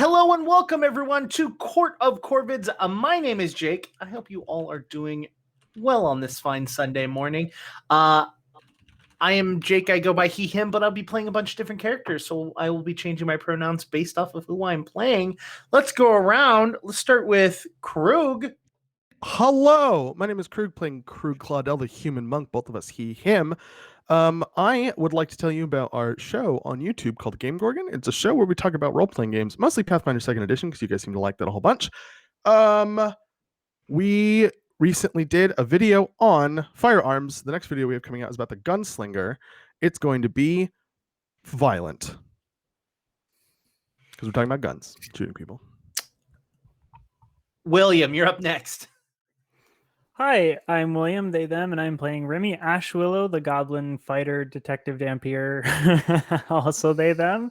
Hello and welcome everyone to Court of Corvids. My name is Jake. I hope you all are doing well on this fine Sunday morning. I am Jake. I go by he, him, but I'll be playing a bunch of different characters, so I will be changing my pronouns based off of who I'm playing. Let's go around. Let's start with Krug. Hello, my name is Krug, playing Krug Claudel, the human monk, both of us he, him. I would like to tell you about our show on YouTube called Game Gorgon. It's a show where we talk about role-playing games, mostly Pathfinder 2nd Edition, because you guys seem to like that a whole bunch. We recently did a video on firearms. The next video we have coming out is about the gunslinger. It's going to be violent, because we're talking about guns, shooting people. William, you're up next. Hi, I'm William, they, them, and I'm playing Remy Ashwillow, the goblin fighter detective vampire, also they, them.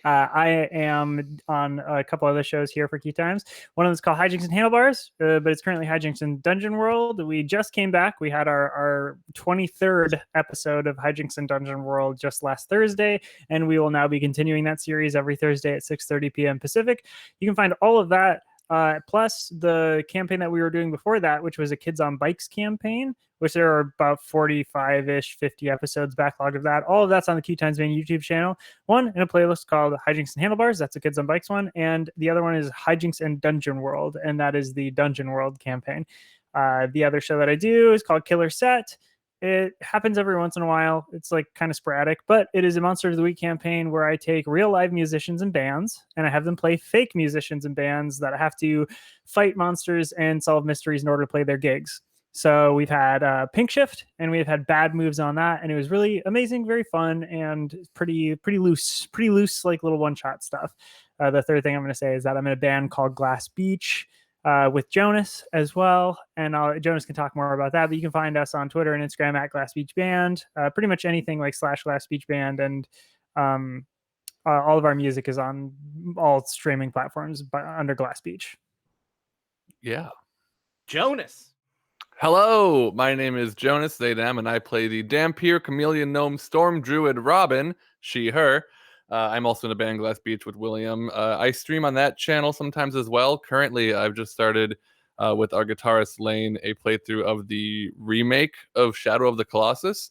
I am on a couple other shows here for QueueTimes. One of them is called Hijinks and Handlebars, but it's currently Hijinks in Dungeon World. We just came back. We had our 23rd episode of Hijinks in Dungeon World just last Thursday, and we will now be continuing that series every Thursday at 6:30 p.m. Pacific. You can find all of that plus the campaign that we were doing before that, which was a Kids on Bikes campaign, which there are about 45-ish, 50 episodes backlog of that. All of that's on the QueueTimes main YouTube channel. One in a playlist called Hijinks and Handlebars. That's a Kids on Bikes one. And the other one is Hijinks and Dungeon World, and that is the Dungeon World campaign. The other show that I do is called Killer Set. It happens every once in a while. It's like kind of sporadic, but it is a Monster of the Week campaign where I take real live musicians and bands and I have them play fake musicians and bands that have to fight monsters and solve mysteries in order to play their gigs. So we've had Pink Shift and we've had Bad Moves on that. And it was really amazing, very fun, and pretty loose, like little one-shot stuff. The third thing I'm going to say is that I'm in a band called Glass Beach, with Jonas as well, and Jonas can talk more about that, but you can find us on Twitter and Instagram at Glass Beach Band, pretty much anything like /Glass Beach Band, and all of our music is on all streaming platforms under Glass Beach. Yeah. Jonas. Hello, my name is Jonas, they, them, and I play the Dampier Chameleon Gnome Storm Druid Robin, she, her. I'm also in a band, Glass Beach, with William. I stream on that channel sometimes as well. Currently, I've just started with our guitarist Lane a playthrough of the remake of Shadow of the Colossus.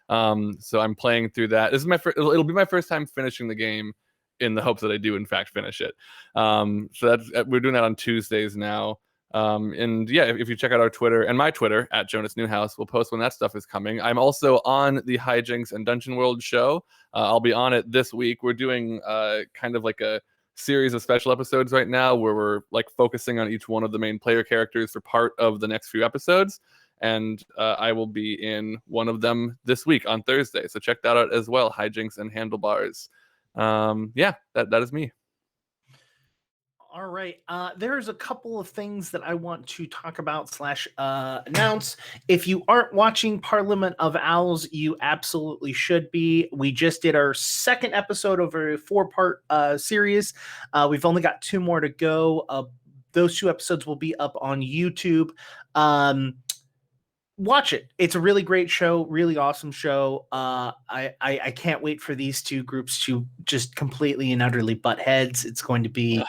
So I'm playing through that. This is it'll be my first time finishing the game, in the hopes that I do in fact finish it. So we're doing that on Tuesdays now. And yeah, if you check out our Twitter and my Twitter at Jonas Newhouse, we'll post when that stuff is coming. I'm also on the Hijinks and Dungeon World show. I'll be on it this week. We're doing kind of like a series of special episodes right now where we're like focusing on each one of the main player characters for part of the next few episodes. And I will be in one of them this week on Thursday. So check that out as well. Hijinks and Handlebars. Yeah, that is me. All right. There's a couple of things that I want to talk about / announce. If you aren't watching Parliament of Owls, you absolutely should be. We just did our second episode of a 4-part series. We've only got 2 more to go. Those 2 episodes will be up on YouTube. Watch it. It's a really great show, really awesome show. I can't wait for these 2 groups to just completely and utterly butt heads. It's going to be...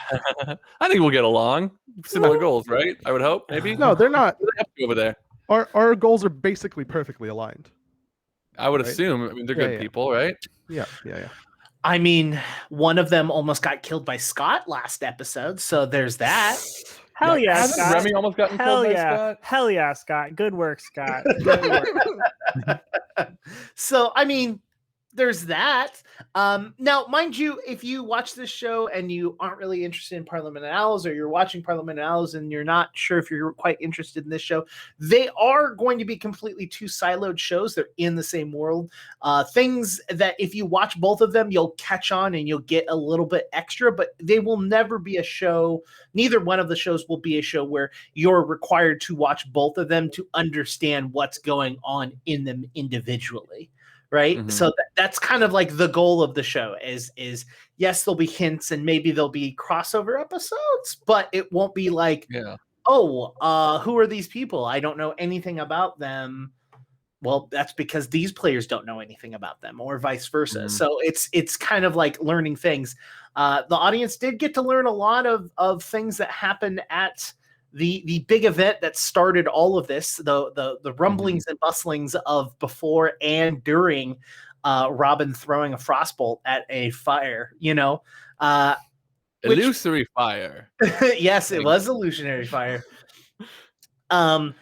I think we'll get along. Similar goals, right? I would hope, maybe. No, they're not. Over there. Our goals are basically perfectly aligned. I would assume. I mean, they're good people, right? Yeah. I mean, one of them almost got killed by Scott last episode, so there's that. Hell yeah, Scott. Remy almost got killed by Scott. Hell yeah, Scott. Good work, Scott. Good work. So, I mean, there's that. Now, mind you, if you watch this show and you aren't really interested in Parliament of Owls, or you're watching Parliament of Owls and you're not sure if you're quite interested in this show, they are going to be completely 2 siloed shows. They're in the same world. Things that if you watch both of them, you'll catch on and you'll get a little bit extra, but they will never be a show. Neither one of the shows will be a show where you're required to watch both of them to understand what's going on in them individually. Right. Mm-hmm. So that's kind of like the goal of the show is yes, there'll be hints and maybe there'll be crossover episodes, but it won't be like, who are these people? I don't know anything about them. Well, that's because these players don't know anything about them, or vice versa. Mm-hmm. So it's kind of like learning things. The audience did get to learn a lot of things that happened at the big event that started all of this, the rumblings and bustlings of before and during Robin throwing a frostbolt at a fire, Illusory fire. Yes, it was illusionary fire. And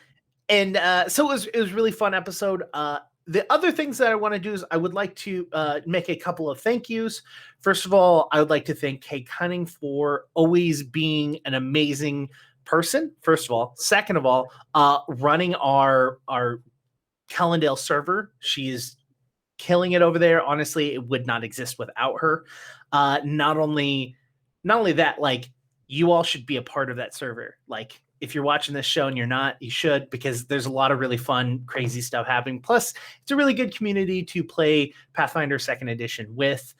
so it was really fun episode. The other things that I want to do is I would like to make a couple of thank yous. First of all, I would like to thank Kay Cunning for always being an amazing person. First of all, second of all, running our Kellendale server. She's killing it over there. Honestly, it would not exist without her. Not only that, like, you all should be a part of that server. Like, if you're watching this show and you're not, you should, because there's a lot of really fun, crazy stuff happening. Plus, it's a really good community to play Pathfinder 2nd Edition with.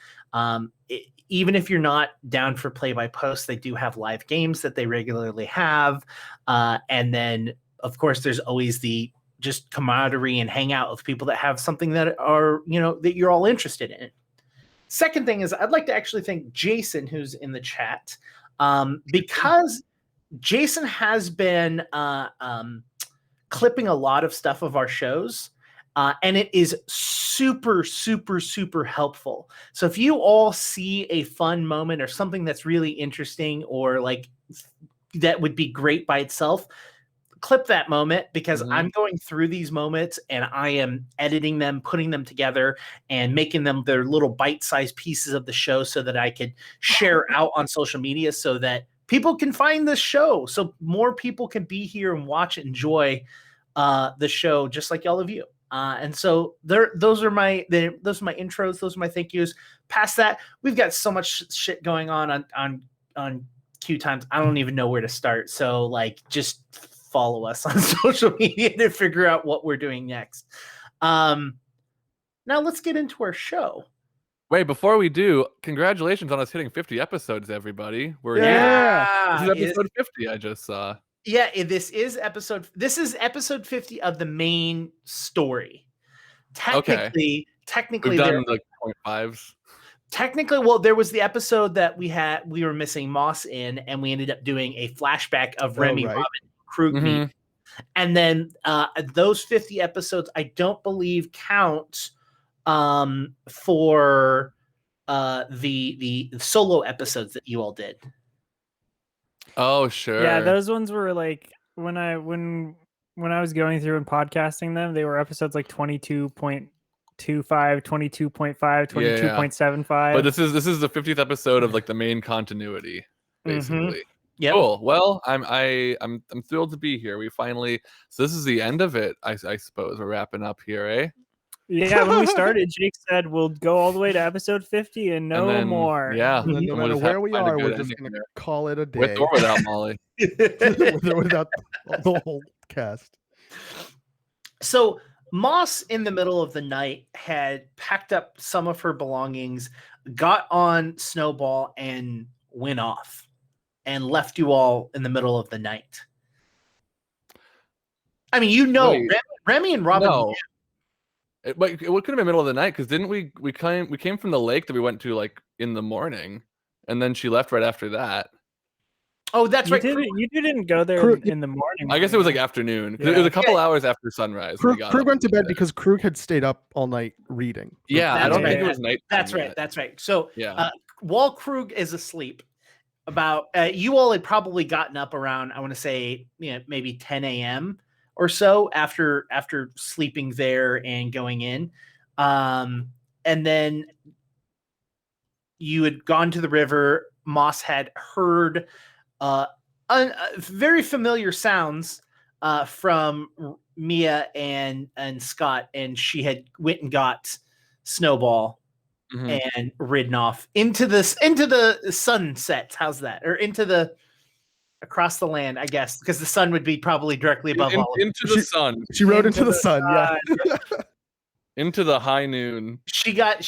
Even if you're not down for play-by-post, they do have live games that they regularly have. And then, of course, there's always the just camaraderie and hangout of people that have something that are, that you're all interested in. Second thing is I'd like to actually thank Jason, who's in the chat, because Jason has been clipping a lot of stuff of our shows, and it is super, super, super helpful. So if you all see a fun moment or something that's really interesting or like that would be great by itself, clip that moment, because I'm going through these moments and I am editing them, putting them together and making them their little bite-sized pieces of the show so that I could share out on social media so that people can find this show, so more people can be here and watch and enjoy the show just like all of you. And so those are my intros. Those are my thank yous. Past that, we've got so much shit going on QueueTimes. I don't even know where to start. So like, just follow us on social media to figure out what we're doing next. Now let's get into our show. Wait, before we do, congratulations on us hitting 50 episodes, everybody. This is episode 50, I just saw. Yeah, this is episode 50 of the main story. Technically, we've done like 0.5s. Technically, well, there was the episode that we were missing Moss in, and we ended up doing a flashback of Remy, Robin, Krug meet. And then those 50 episodes, I don't believe count for the solo episodes that you all did. Oh, sure. Yeah, those ones were like when I was going through and podcasting them, they were episodes like 22.25, 22.5, 22.75. But this is the 50th episode of like the main continuity, basically. Yep. Cool. Well, I'm thrilled to be here. So this is the end of it, I suppose. We're wrapping up here, eh? Yeah, when we started, Jake said we'll go all the way to episode 50 and no more. Yeah. And then no matter where we are, we're just going to call it a day. With or without Molly. With or without the whole cast. So Moss, in the middle of the night, had packed up some of her belongings, got on Snowball, and went off and left you all in the middle of the night. I mean, Remy and Robin. No. It could have been middle of the night, because didn't we came from the lake that we went to like in the morning, and then she left right after that. Oh, that's right. You didn't go there in the morning. I guess it was like afternoon. Yeah. It was a couple hours after sunrise. Krug went to bed because Krug had stayed up all night reading. Yeah, I don't think it was night. That's right. That's right. So while Krug is asleep, about you all had probably gotten up around, I want to say, maybe 10 a.m. or so after sleeping there and going in. And then you had gone to the river. Moss had heard very familiar sounds from Mia and Scott, and she had went and got Snowball and ridden off into the sunset. How's that? Or across the land, I guess, because the sun would be probably directly above all. The sun. She rode into the sun. Yeah. Into the high noon. She got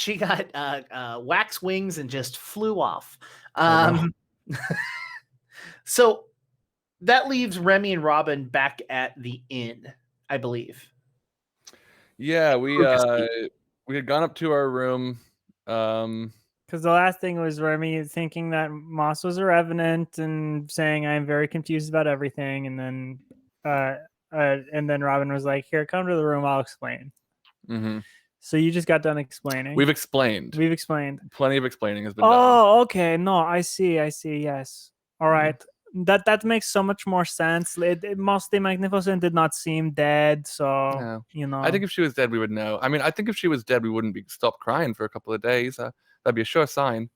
wax wings and just flew off. So that leaves Remy and Robin back at the inn, I believe. Yeah, we had gone up to our room. Because the last thing was Remy thinking that Moss was a revenant and saying I'm very confused about everything, and then Robin was like, "Here, come to the room. I'll explain." Mm-hmm. So you just got done explaining. We've explained. Plenty of explaining has been done. Oh, okay. No, I see. Yes. All right. That makes so much more sense. Moss the Magnificent did not seem dead, so no. I think if she was dead, we would know. I mean, I think if she was dead, we wouldn't be stop crying for a couple of days. That'd be a sure sign.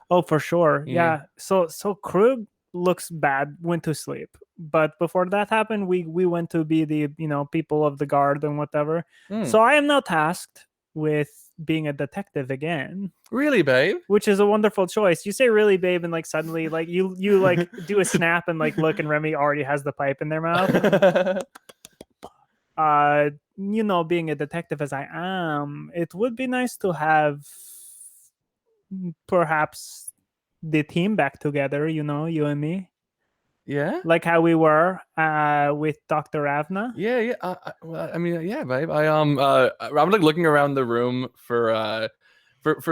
Oh, for sure. Yeah. So Krug looks bad, went to sleep. But before that happened, we went to be the people of the guard and whatever. So I am now tasked with being a detective again. Really, babe? Which is a wonderful choice. You say really, babe, and like suddenly like you like do a snap and like look, and Remy already has the pipe in their mouth. Being a detective as I am, it would be nice to have perhaps the team back together, you and me. Yeah, like how we were with Dr. Ravna. Yeah. Well, I mean, yeah, babe. I'm like looking around the room for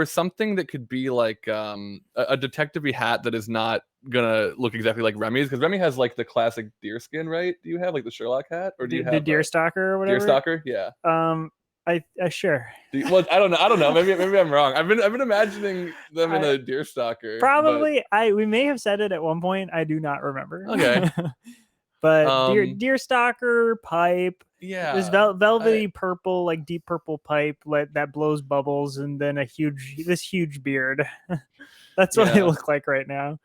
something that could be like a detective-y hat that is not gonna look exactly like Remy's, because Remy has like the classic deerskin, right? Do you have like the Sherlock hat, or do you have the deerstalker or whatever? Deerstalker, yeah. I sure. Well, I don't know. Maybe I'm wrong. I've been imagining them in a deerstalker. Probably. We may have said it at one point. I do not remember. Okay. But deerstalker pipe. Yeah. This velvety purple, like deep purple pipe that blows bubbles, and then this huge beard. That's what I look like right now.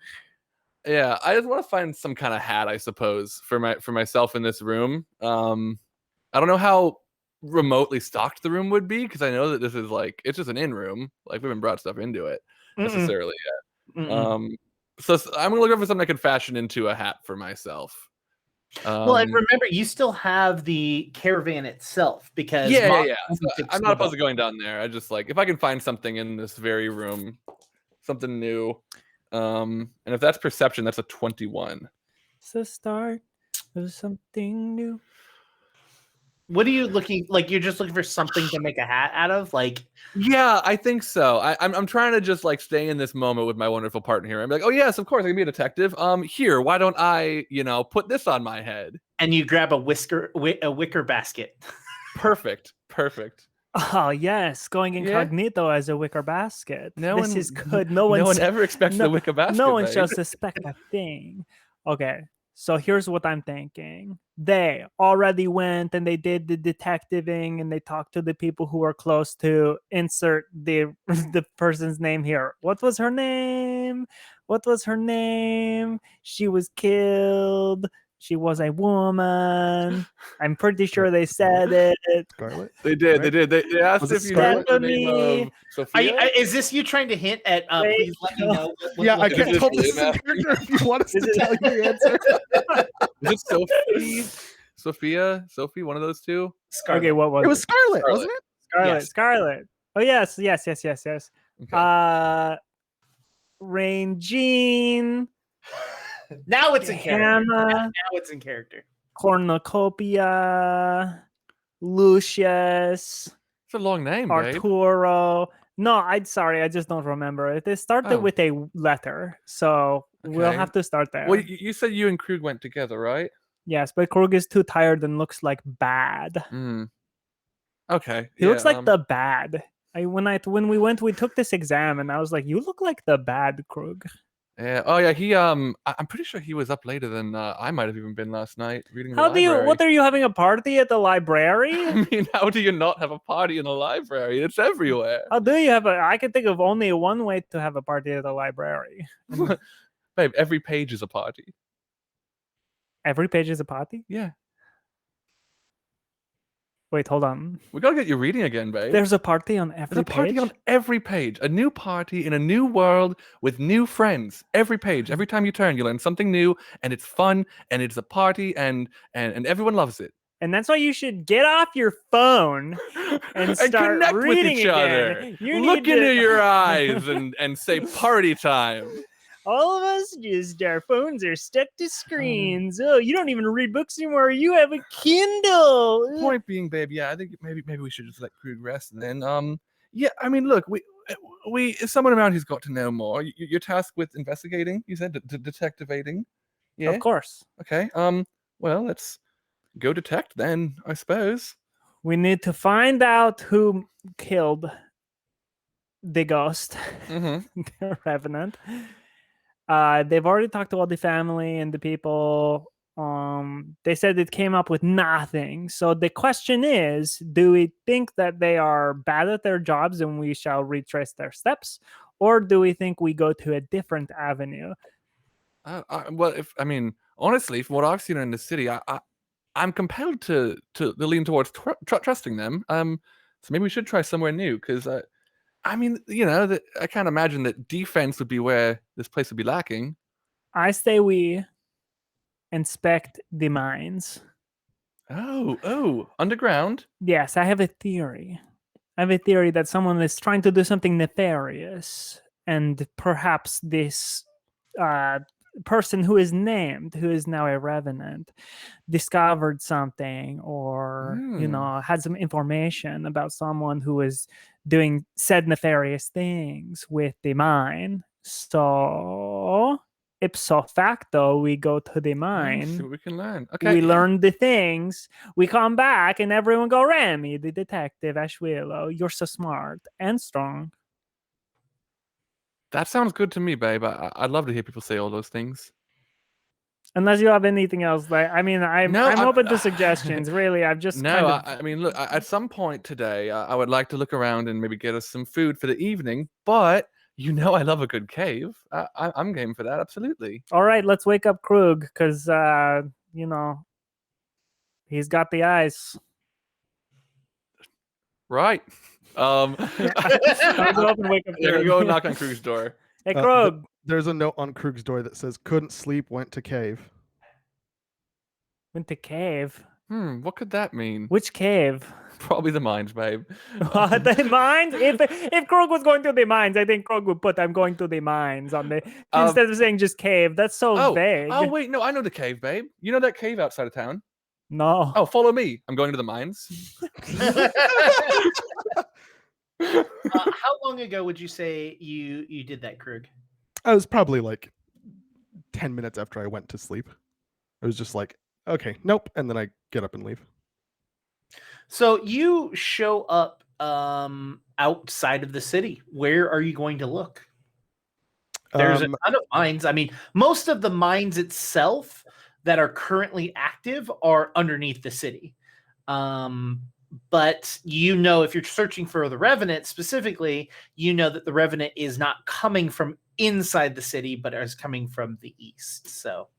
Yeah, I just want to find some kind of hat, I suppose, for myself in this room. I don't know how remotely stocked the room would be, because I know that this is like, it's just an in room, like we haven't brought stuff into it necessarily yet. So I'm gonna look for something I could fashion into a hat for myself. Well, and remember, you still have the caravan itself, because yeah. So I'm not opposed to going down there. I just like, if I can find something in this very room, something new, and if that's perception, that's a 21. It's the start of something new. What are you looking like? You're just looking for something to make a hat out of, like? Yeah, I think so. I'm trying to just like stay in this moment with my wonderful partner here. I'm like, oh yes, of course I can be a detective. Here, why don't I, put this on my head? And you grab a wicker basket. Perfect. Oh yes, going incognito as a wicker basket. This is good. No one ever expects the wicker basket. No one shall suspect a thing. Okay. So here's what I'm thinking. They already went and they did the detectiving, and they talked to the people who are close to insert the person's name here. What was her name? She was killed. She was a woman. I'm pretty sure they said it. Scarlet? They did. Right? They asked if you knew the name of Sophia. Is this you trying to hint at? Please let me know. I can't tell this is a character if you want us to tell you the answer. Is it Sophie? One of those two? Scarlet. Okay, what was it? It was Scarlet, wasn't it? Scarlet. Oh yes. Okay. Rain Jean. Now it's in character. Now it's in character. Cornucopia, Lucius. It's a long name, Arturo. Babe. No, I just don't remember it. They started with a letter, so we'll have to start there. Well, you said you and Krug went together, right? Yes, but Krug is too tired and looks like bad. Okay. He looks like the bad. When we went, we took this exam, and I was like, "You look like the bad, Krug." Yeah. Oh yeah. He I'm pretty sure he was up later than I might have even been last night reading. What are you having a party at the library? I mean, how do you not have a party in a library? It's everywhere. How do you have I can think of only one way to have a party at the library. Babe, every page is a party. Every page is a party? Yeah. Wait, hold on. We gotta get you reading again, babe. There's a party on every page? There's a party on every page. A new party in a new world with new friends. Every page. Every time you turn, you learn something new, and it's fun, and it's a party, and everyone loves it. And that's why you should get off your phone and start connect reading with each again. other. Look into your eyes and say party time. All of us our phones are stuck to screens. Oh, you don't even read books anymore. You have a Kindle. Point being, babe, I think maybe we should just let Krug rest, and then I mean, look, someone around who's got to know more. You're tasked with investigating. You said detectivating. Yeah. Of course. Okay. Well, let's go detect then, I suppose. We need to find out who killed the ghost, Mm-hmm. the revenant. They've already talked to all the family and the people. They said it came up with nothing. So the question is, do we think that they are bad at their jobs and we shall retrace their steps? Or do we think we go to a different avenue? Well, honestly, from what I've seen in the city, I'm compelled to lean towards trusting them. So maybe we should try somewhere new because, I can't imagine that defense would be where this place would be lacking. I say we inspect the mines. Oh, underground. Yes, I have a theory. I have a theory that someone is trying to do something nefarious, and perhaps this person who is named, who is now a revenant, discovered something, or had some information about someone who is doing said nefarious things with the mine. So ipso facto, we go to the mine. See what we can learn. Okay. We learn the things. We come back, and everyone go, Remy, the detective, Ashwillow, you're so smart and strong. That sounds good to me, babe. I'd love to hear people say all those things. Unless you have anything else, I'm open to suggestions. Really, I've just look. At some point today, I would like to look around and maybe get us some food for the evening. But I love a good cave. I'm game for that. Absolutely. All right, let's wake up Krug because he's got the eyes. Right. I'll go up and wake up. There you go. Knock on Krug's door. Hey, Krug. There's a note on Krug's door that says, "Couldn't sleep, went to cave." Went to cave. What could that mean? Which cave? Probably the mines, babe. The mines? If Krug was going to the mines, I think Krug would put "I'm going to the mines" on the instead of saying just cave. That's so vague. Oh wait, no, I know the cave, babe. You know that cave outside of town? No. Oh, follow me. I'm going to the mines. How long ago would you say you did that, Krug? I was probably like 10 minutes after I went to sleep. I was just like, okay, nope, and then I get up and leave. So you show up outside of the city. Where are you going to look? There's a ton of mines. I mean, most of the mines itself that are currently active are underneath the city. But if you're searching for the Revenant specifically, that the Revenant is not coming from inside the city, but is coming from the east. So,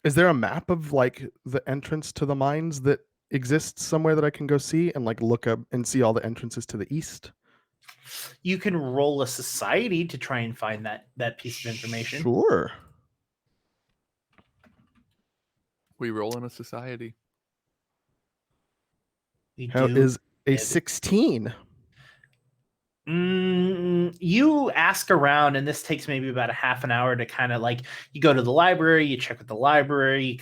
is there a map of like the entrance to the mines that exists somewhere that I can go see and like look up and see all the entrances to the east? You can roll a society to try and find that piece of information. Sure. We roll in a society. How is a 16? You ask around, and this takes maybe about a half an hour to kind of like, you go to the library, you check with the library,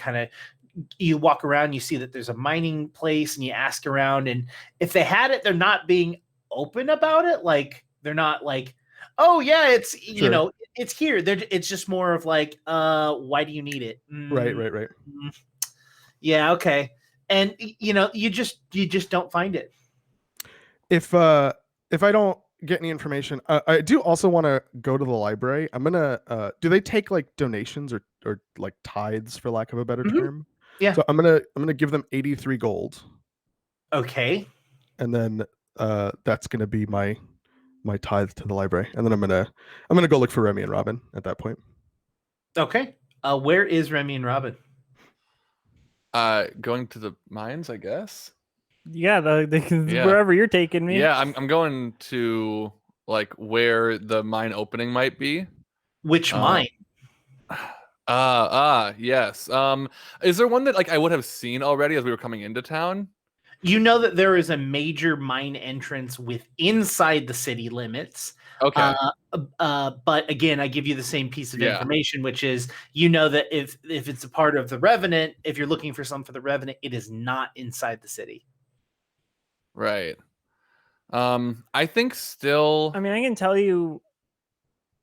you walk around, you see that there's a mining place, and you ask around, and if they had it, they're not being open about it. Like, they're not like, oh yeah, it's it's here. It's just more of like, why do you need it? Right. Yeah, okay. And you just don't find it. If I don't get any information, I do also want to go to the library. I'm gonna do they take like donations or like tithes, for lack of a better term? Yeah. So I'm gonna give them 83 gold. Okay. And then that's gonna be my tithe to the library. And then I'm gonna go look for Remy and Robin at that point. Okay. Where is Remy and Robin? Going to the mines, I guess. Yeah, wherever you're taking me. Yeah, I'm going to like where the mine opening might be. Which mine? Yes. Is there one that like I would have seen already as we were coming into town? You know that there is a major mine entrance inside the city limits. Okay. But again, I give you the same piece of information, which is that if it's a part of the Revenant, if you're looking for something for the Revenant, it is not inside the city. Right. I think still. I mean, I can tell you,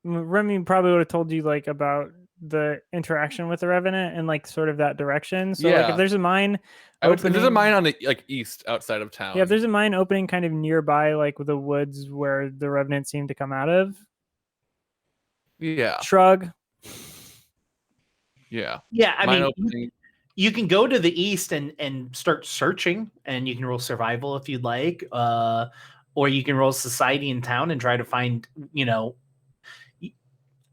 Remy probably would have told you like about the interaction with the revenant and like sort of that direction. So like if Yeah. there's a mine If there's a opening, mine on the like east outside of town. yeah, if there's a mine opening kind of nearby, like with the woods where the revenant seemed to come out of, yeah. shrug. Yeah. Yeah, I Mine mean, opening. you can go to the east and start searching, and you can roll survival if you'd like, or you can roll society in town and try to find,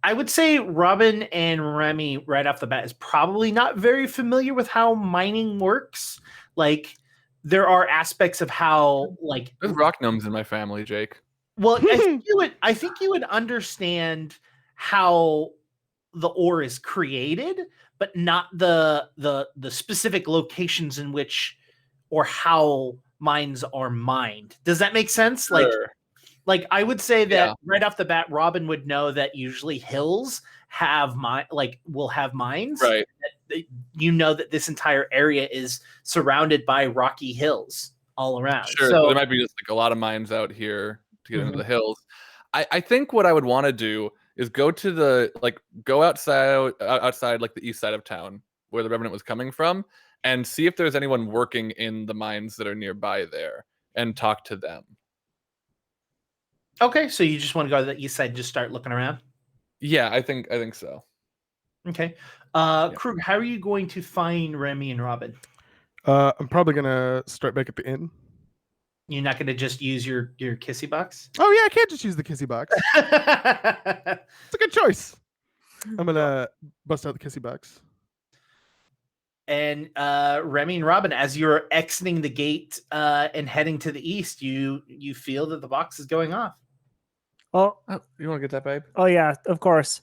I would say Robin and Remy right off the bat is probably not very familiar with how mining works. Like there are aspects of how like There's rock gnomes in my family, Jake. well, I think you would understand how the ore is created, but not the specific locations in which or how mines are mined. Does that make sense? Sure. Like I would say that Yeah. right off the bat, Robin would know that usually hills have will have mines. Right. You know that this entire area is surrounded by rocky hills all around. Sure. So there might be just like a lot of mines out here to get into the hills. I think what I would want to do is go outside like the east side of town where the revenant was coming from and see if there's anyone working in the mines that are nearby there and talk to them. Okay, so you just want to go to the east side and just start looking around? Yeah, I think so. Okay. Krug, how are you going to find Remy and Robin? I'm probably gonna start back at the inn. You're not going to just use your kissy box? Oh yeah, I can't just use the kissy box. It's a good choice. I'm gonna bust out the kissy box. And Remy and Robin, as you're exiting the gate and heading to the east, you feel that the box is going off. Oh, You want to get that, babe? oh yeah, of course.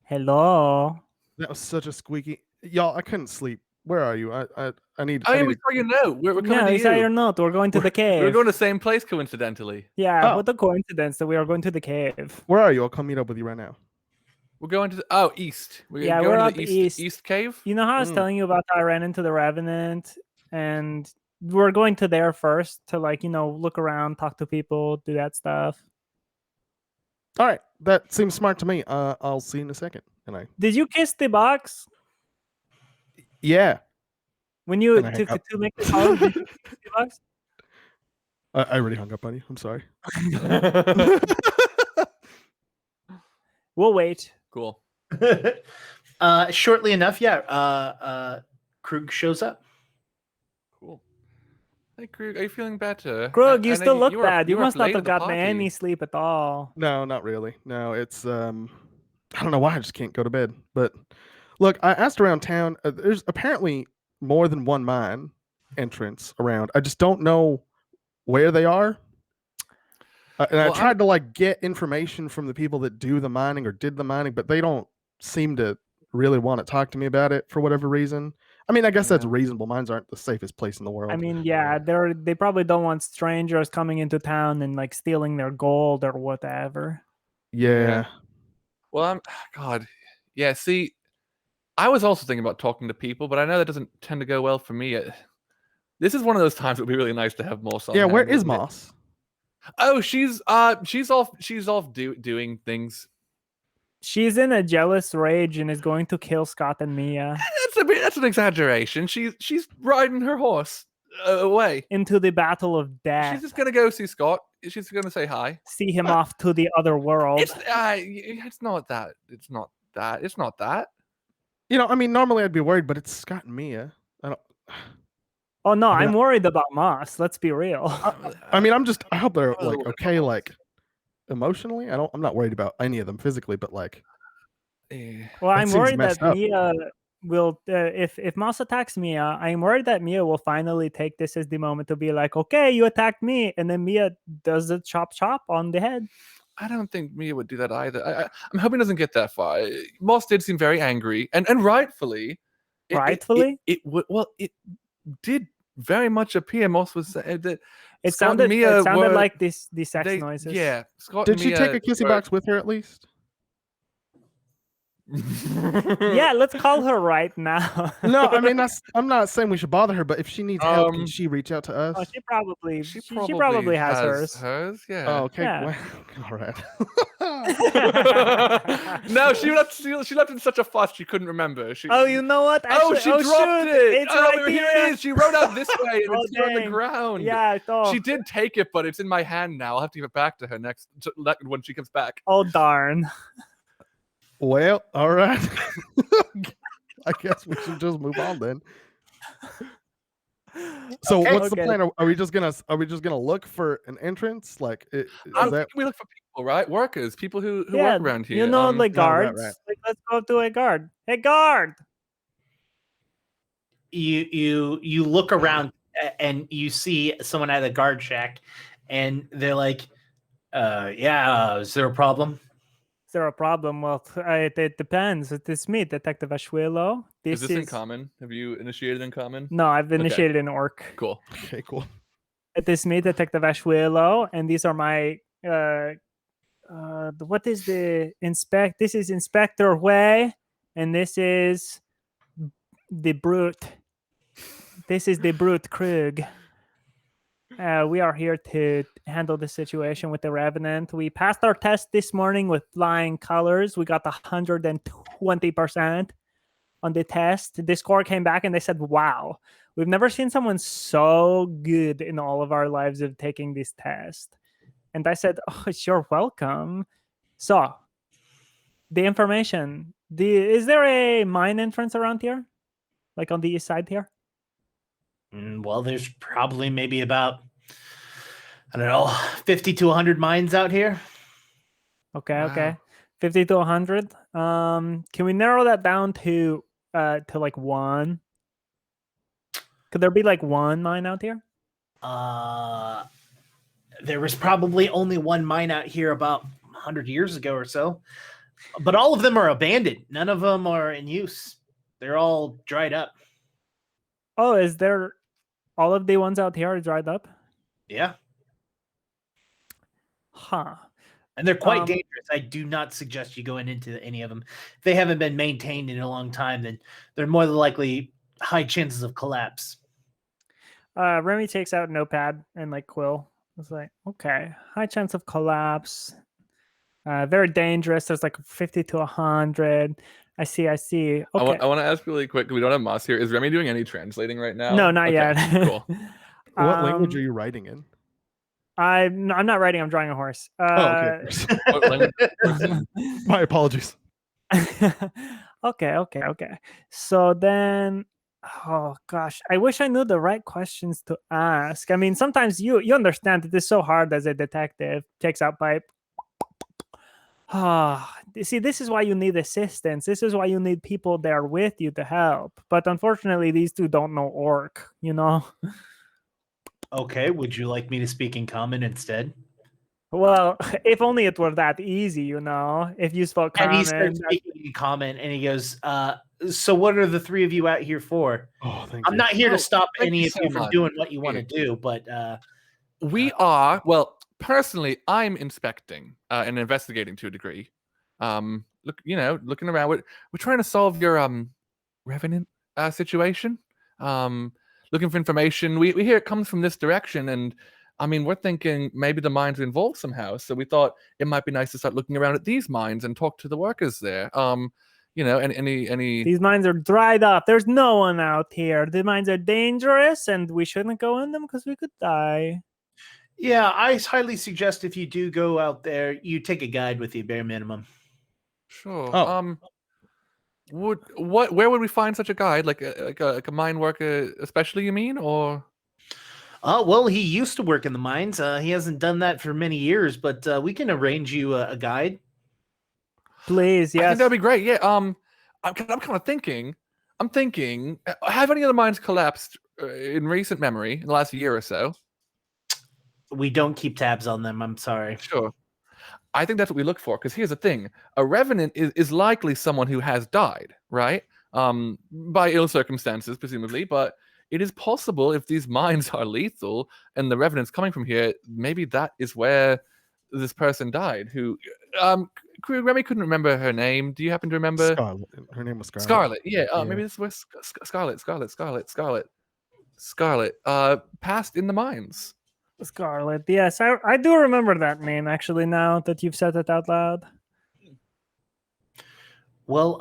Hello. That was such a squeaky. Y'all, I couldn't sleep. Where are you? I need. Oh, I yeah, need we to- saw your note. We're coming Yeah, to is that your you. note? We're going to the cave. We're going to the same place coincidentally. Yeah, Oh. what a coincidence that we are going to the cave. Where are you? I'll come meet up with you right now. We're going to east. We're Yeah, going we're to up the east. east cave. You know how I was telling you about how I ran into the revenant, and we're going to there first to look around, talk to people, do that stuff. All right, that seems smart to me. I'll see you in a second. And Did you kiss the box yeah, when you And I hang to up. make the call? Did you kiss the box? I already hung up on you. I'm sorry. We'll wait. Cool. Shortly enough, Krug shows up. Cool. Hey, Krug, are you feeling better? Krug, you I know still look were- bad. You were up must not late have at the gotten party. any sleep at all. No, not really. No, it's I don't know why I just can't go to bed. But look, I asked around town. There's apparently more than one mine entrance around. I just don't know where they are. And I Well, tried to get information from the people that do the mining or did the mining, but they don't seem to really want to talk to me about it for whatever reason. I mean, I guess that's Yeah. reasonable. Mines aren't the safest place in the world. I mean, yeah, they probably don't want strangers coming into town and stealing their gold or whatever. yeah. Well, God. Yeah, see, I was also thinking about talking to people, but I know that doesn't tend to go well for me. This is one of those times it would be really nice to have Moss on. Yeah, where hand, is wouldn't it? Moss? Oh, she's off doing things. She's in a jealous rage and is going to kill Scott and Mia That's an exaggeration. She's riding her horse away. into the battle of death. She's just gonna go see Scott. She's gonna say hi. See him off to the other world. It's not that. It's not that. You know, I mean, normally I'd be worried, but it's Scott and Mia. I don't. Oh no, I mean, I'm worried about Moss. Let's be real. I mean, I hope they're Oh, what okay, about emotionally. I'm not worried about any of them physically, but Eh. Well, that I'm seems worried that messed up. Mia will. If Moss attacks Mia, I'm worried that Mia will finally take this as the moment to be like, "Okay, you attacked me," and then Mia does the chop on the head. I don't think Mia would do that either. I'm hoping it doesn't get that far. Moss did seem very angry, and rightfully. Rightfully? It did very much appear Moss was that It Scott and sounded Mia were- like the sex they- noises. Yeah, Scott Did and she Mia take a kissy were- box with her at least? Yeah, let's call her right now. No, I mean I'm not saying we should bother her, but if she needs help, can Um, she reach out to us? Oh, She she probably has hers. Hers, yeah. Oh, okay. Yeah. Well, all right. No, she left in such a fuss she couldn't remember. Oh, you know what? Oh, Actually, she dropped shoot, it. It's Oh, right here here. it is. She wrote out this way, and Oh, it's here on the dang. ground. Yeah, I thought. She did take it, but it's in my hand now. I'll have to give it back to her when she comes back. Oh darn. Well, all right. I guess we should just move on then. So Okay. what's the plan? Are we just gonna look for an entrance? Like, is that We look for people, right? Workers, people who Yeah, work around here. you know, like right, guards. right. Like, let's go to a guard. Hey, guard. You look around and you see someone at a guard shack, and they're like, yeah, is there a problem? Is there a problem? Well, it depends. It's me, Detective Ashwillo. Is this in common? Have you initiated in common? No, I've initiated an orc. Cool. okay? Cool. It is me, Detective Ashwillo, and these are my what is the inspect? This is Inspector Way, and this is the brute. This is the brute Krug. We are here to handle the situation with the revenant. We passed our test this morning with flying colors. We got 120% on the test. The score came back and they said, wow, we've never seen someone so good in all of our lives of taking this test. And I said, oh, you're welcome. So, the information. Is there a mine entrance around here? Like on the east side here? Well, there's probably maybe about, I don't know, 50 to 100 mines out here. Okay, Wow. okay. 50 to 100. Can we narrow that down to like one? Could there be like one mine out here? There was probably only one mine out here about 100 years ago or so, but all of them are abandoned. None of them are in use. They're all dried up. Oh, is there all of the ones out here are dried up? Yeah. Huh. And they're quite Um, dangerous. I do not suggest you going into any of them. If they haven't been maintained in a long time, then they're more than likely high chances of collapse. Remy takes out a notepad and like quill. It's like, okay, high chance of collapse. Very dangerous. There's like 50 to 100. I see. Okay. I want to ask really quick. We don't have Moss here. Is Remy doing any translating right now? No, not Okay, yet. Cool. What language are you writing in? I'm not writing. I'm drawing a horse. Okay. What language? My apologies. Okay. So then, oh gosh, I wish I knew the right questions to ask. I mean, sometimes you understand that it's so hard as a detective. Takes out pipe. See, this is why you need assistance. This is why you need people there with you to help. But unfortunately, these two don't know orc, you know? Okay, would you like me to speak in common instead? Well, if only it were that easy, you know? If you spoke And he common. starts speaking in common, and he goes, so what are the three of you out here for? Oh, thank I'm you. not here to stop thank any you of so you from much. doing what you want to do, but We are, well, personally, I'm inspecting and investigating to a degree. Looking around. We're trying to solve your revenant situation. Looking for information. We hear it comes from this direction, and I mean, we're thinking maybe the mines are involved somehow. So we thought it might be nice to start looking around at these mines and talk to the workers there. Any These mines are dried up. There's no one out here. The mines are dangerous, and we shouldn't go in them because we could die. yeah, I highly suggest if you do go out there, you take a guide with you, bare minimum. Sure. Oh. Where would we find such a guide? Like a mine worker, especially, you mean, or? Well, he used to work in the mines. He hasn't done that for many years, but we can arrange you a guide. Please, I yes. think that'd be great. Yeah. I'm kind of thinking. I'm thinking. Have any of the mines collapsed in recent memory in the last year or so? We don't keep tabs on them. I'm sorry. Sure. I think that's what we look for. Because here's the thing: a revenant is likely someone who has died, right? By ill circumstances, presumably. But it is possible if these mines are lethal and the revenant's coming from here, maybe that is where this person died. Who Remy couldn't remember her name. Do you happen to remember? Scarlet. Her name was Scarlet. Scarlet. Yeah. Yeah. Maybe this was Scarlet. Passed in the mines. Scarlet. Yes, I do remember that name actually. Now that you've said it out loud. Well,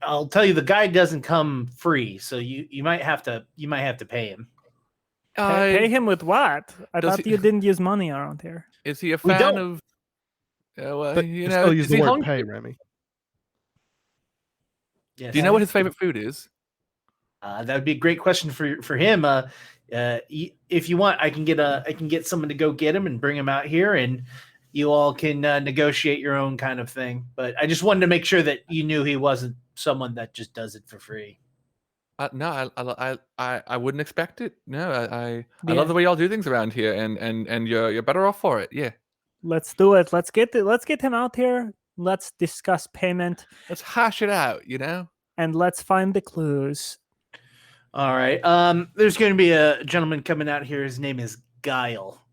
I'll tell you, the guy doesn't come free, so you might have to pay him. Pay him with what? I Does thought he- you didn't use money around here. Is he a We fan don't. of? Well, But you you know, still use is the he word hungry? pay, Remy. Yes. Do you know what his favorite food is? That would be a great question for him. If you want, I can get someone to go get him and bring him out here, and you all can negotiate your own kind of thing. But I just wanted to make sure that you knew he wasn't someone that just does it for free. No, I wouldn't expect it. No, I Yeah. love the way y'all do things around here, and you're better off for it. Yeah. Let's do it. Let's get him out here. Let's discuss payment Let's hash it out. You know. and let's find the clues. All right. There's going to be a gentleman coming out here. His name is Guile.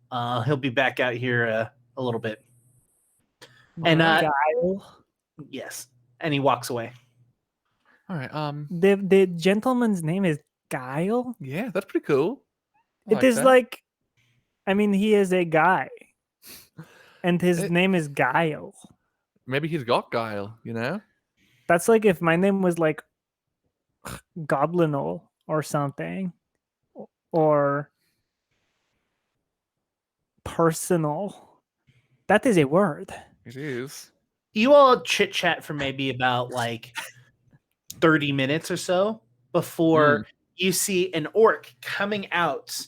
He'll be back out here a little bit. And Guile. yes, and he walks away. All right. The gentleman's name is Guile. Yeah, that's pretty cool. It is that. like, I mean, he is a guy, and his It- name is Guile. Maybe he's got guile. You know. That's like if my name was like Goblinol or something, or personal. That is a word. It is. You all chit chat for maybe about like 30 minutes or so before you see an orc coming out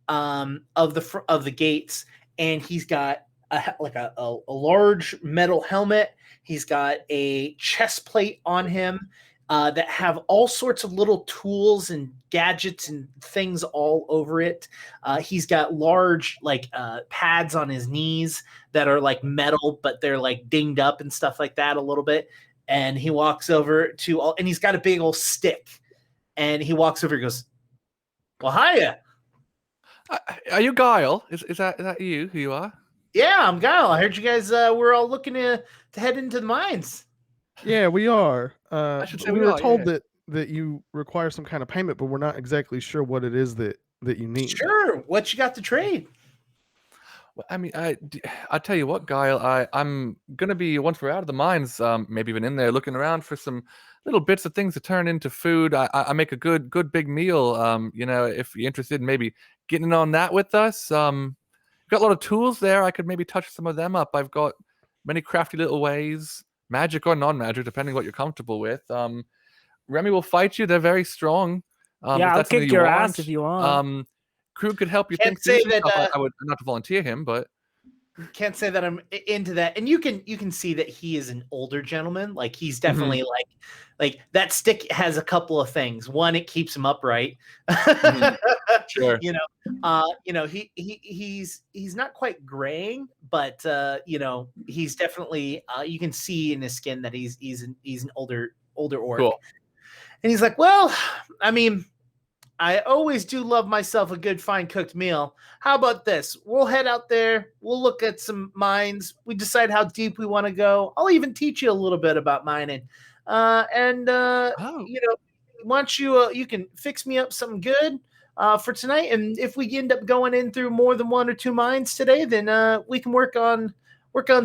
of the gates, and he's got a large metal helmet. He's got a chest plate on him that have all sorts of little tools and gadgets and things all over it. He's got large pads on his knees that are like metal, but they're like dinged up and stuff like that a little bit. And he walks over and he's got a big old stick. And he walks over and goes, "Well, hiya. Are you Guile? Is that you? Who you are? Yeah, I'm Guile. I heard you guys were all looking to head into the mines." Yeah, we are. should say we we were are, told yeah. that you require some kind of payment, but we're not exactly sure what it is that you need. Sure. What you got to trade? Well, I mean, I tell you what, Guile. I'm gonna be, once we're out of the mines, maybe even in there, looking around for some little bits of things to turn into food. I make a good big meal. You know, if you're interested in maybe getting on that with us, got a lot of tools there. I could maybe touch some of them up. I've got many crafty little ways, magic or non-magic, depending what you're comfortable with. Remy will fight you. They're very strong. Yeah, if I'll that's something kick you your want. ass if you want. Crew could help you Can't think through say some that, stuff. I would not to volunteer him, but Can't say that I'm into that. And you can see that he is an older gentleman. Like he's definitely like that stick has a couple of things. One, it keeps him upright. Sure. You know, he's not quite graying, but he's definitely you can see in his skin that he's an older orc. Cool. And he's like, "Well, I mean, I always do love myself a good fine cooked meal. How about this? We'll head out there. We'll look at some mines. We decide how deep we want to go. I'll even teach you a little bit about mining. Oh. Once you can fix me up something good for tonight. And if we end up going in through more than one or two mines today, then we can work on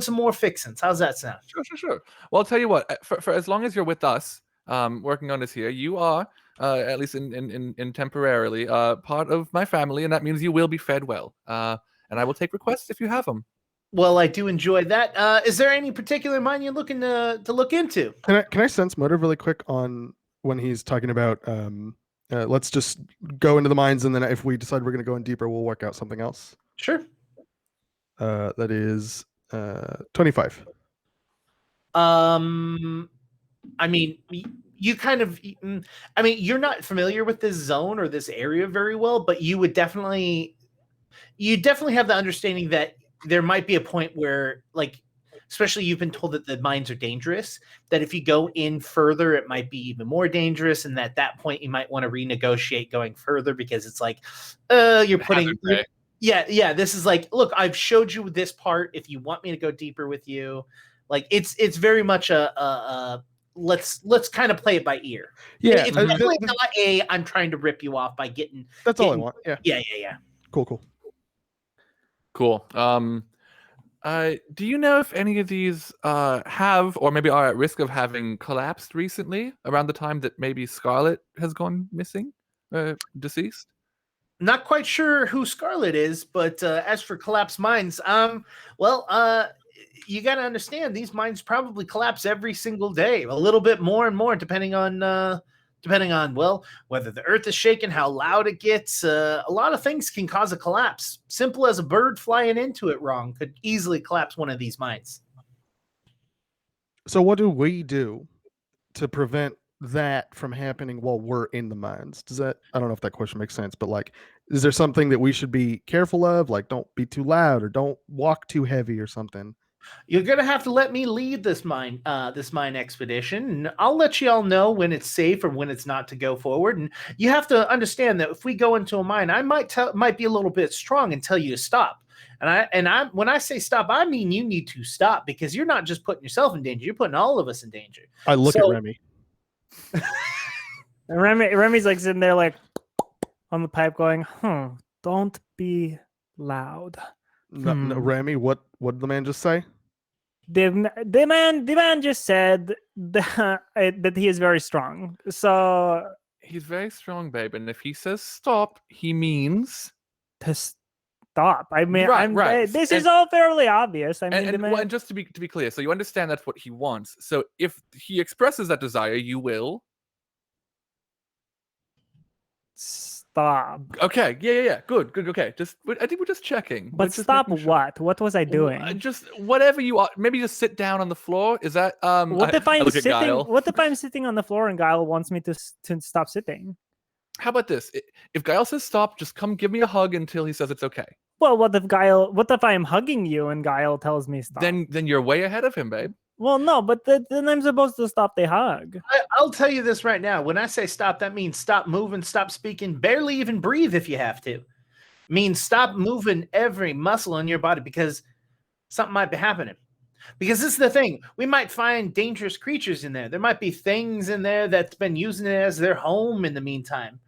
some more fixings. How's that sound?" Sure. Well, I'll tell you what. For as long as you're with us, working on this here, you are at least in temporarily part of my family, and that means you will be fed well. And I will take requests if you have them. Well, I do enjoy that. Is there any particular mine you're looking to look into? Can I sense motive really quick on when he's talking about let's just go into the mines, and then if we decide we're going to go in deeper, we'll work out something else. Sure. That is 25. I mean, you kind of, I mean, you're not familiar with this zone or this area very well, but you definitely have the understanding that there might be a point where, like, especially you've been told that the mines are dangerous, that if you go in further, it might be even more dangerous. And at that point you might want to renegotiate going further because it's like, you're putting, Yeah. This is like, look, I've showed you this part. If you want me to go deeper with you, like it's very much a let's kind of play it by ear. Yeah, It's definitely not I'm trying to rip you off by getting. That's all I want. Yeah. Yeah. Cool. Cool. Do you know if any of these have or maybe are at risk of having collapsed recently around the time that maybe Scarlet has gone missing, deceased? Not quite sure who Scarlet is, but as for collapsed mines, you got to understand these mines probably collapse every single day, a little bit more and more, depending on whether the earth is shaking, how loud it gets. A lot of things can cause a collapse. Simple as a bird flying into it wrong could easily collapse one of these mines. So what do we do to prevent that from happening while we're in the mines? I don't know if that question makes sense, but like, is there something that we should be careful of? Like, don't be too loud or don't walk too heavy or something. You're gonna have to let me lead this mine expedition, and I'll let you all know when it's safe or when it's not to go forward. And you have to understand that if we go into a mine, I might be a little bit strong and tell you to stop. And I when I say stop, I mean you need to stop, because you're not just putting yourself in danger; you're putting all of us in danger. I look at Remy. And Remy's like sitting there like on the pipe going, don't be loud. No, Remy, what did the man just say? The man just said that he is very strong. So he's very strong, babe, and if he says stop, he means to stop. I mean, right. This is all fairly obvious. I mean, and just to be clear, so you understand that's what he wants. So if he expresses that desire, you will stop. Okay. Yeah. Good. Okay. I think we're just checking. But stop what? What was I doing? Just whatever you are. Maybe just sit down on the floor. Is that What if I'm sitting? What if I'm sitting on the floor and Guile wants me to stop sitting? How about this? If Guile says stop, just come give me a hug until he says it's okay. Well, what if I'm hugging you and Guile tells me stop? Then you're way ahead of him, babe. Well, no, but then I'm supposed to stop the hug. I'll tell you this right now. When I say stop, that means stop moving, stop speaking, barely even breathe if you have to. It means stop moving every muscle in your body, because something might be happening. Because this is the thing. We might find dangerous creatures in there. There might be things in there that's been using it as their home in the meantime.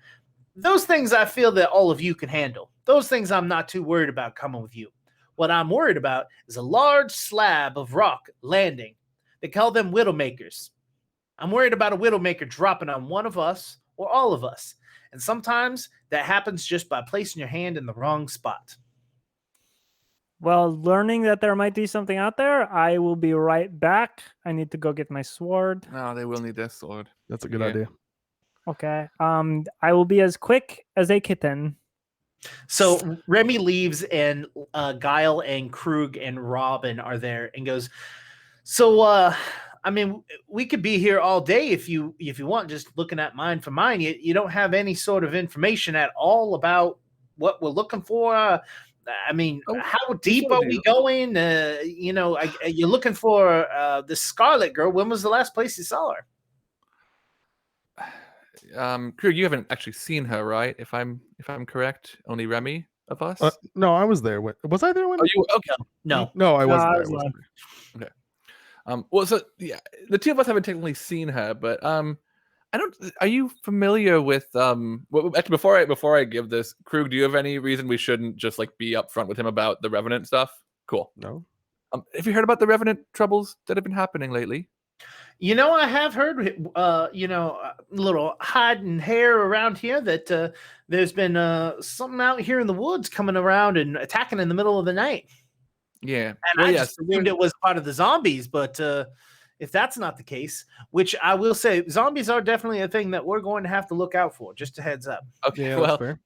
Those things I feel that all of you can handle. Those things I'm not too worried about coming with you. What I'm worried about is a large slab of rock landing. They call them Widowmakers. I'm worried about a Widowmaker dropping on one of us or all of us. And sometimes that happens just by placing your hand in the wrong spot. Well, learning that there might be something out there, I will be right back. I need to go get my sword. No, they will need their sword. That's a good idea. Okay. I will be as quick as a kitten. So Remy leaves, and Guile and Krug and Robin are there, and goes, so I mean, we could be here all day if you want, just looking at mine for mine. You don't have any sort of information at all about what we're looking for. I mean, how deep are we going? You're looking for the Scarlet Girl. When was the last place you saw her? Krug, you haven't actually seen her, right? If I'm correct, only Remy of us. No, I was there. Was I there when? Are you okay? No, I wasn't there. Okay. Well, so yeah, the two of us haven't technically seen her, but are you familiar with actually before I give this, Krug, do you have any reason we shouldn't just like be upfront with him about the revenant stuff? Cool. No. Have you heard about the revenant troubles that have been happening lately? I have heard, little hiding hair around here that there's been something out here in the woods coming around and attacking in the middle of the night. Yeah. And I just assumed it was part of the zombies, but if that's not the case, which I will say, zombies are definitely a thing that we're going to have to look out for. Just a heads up. Okay, well,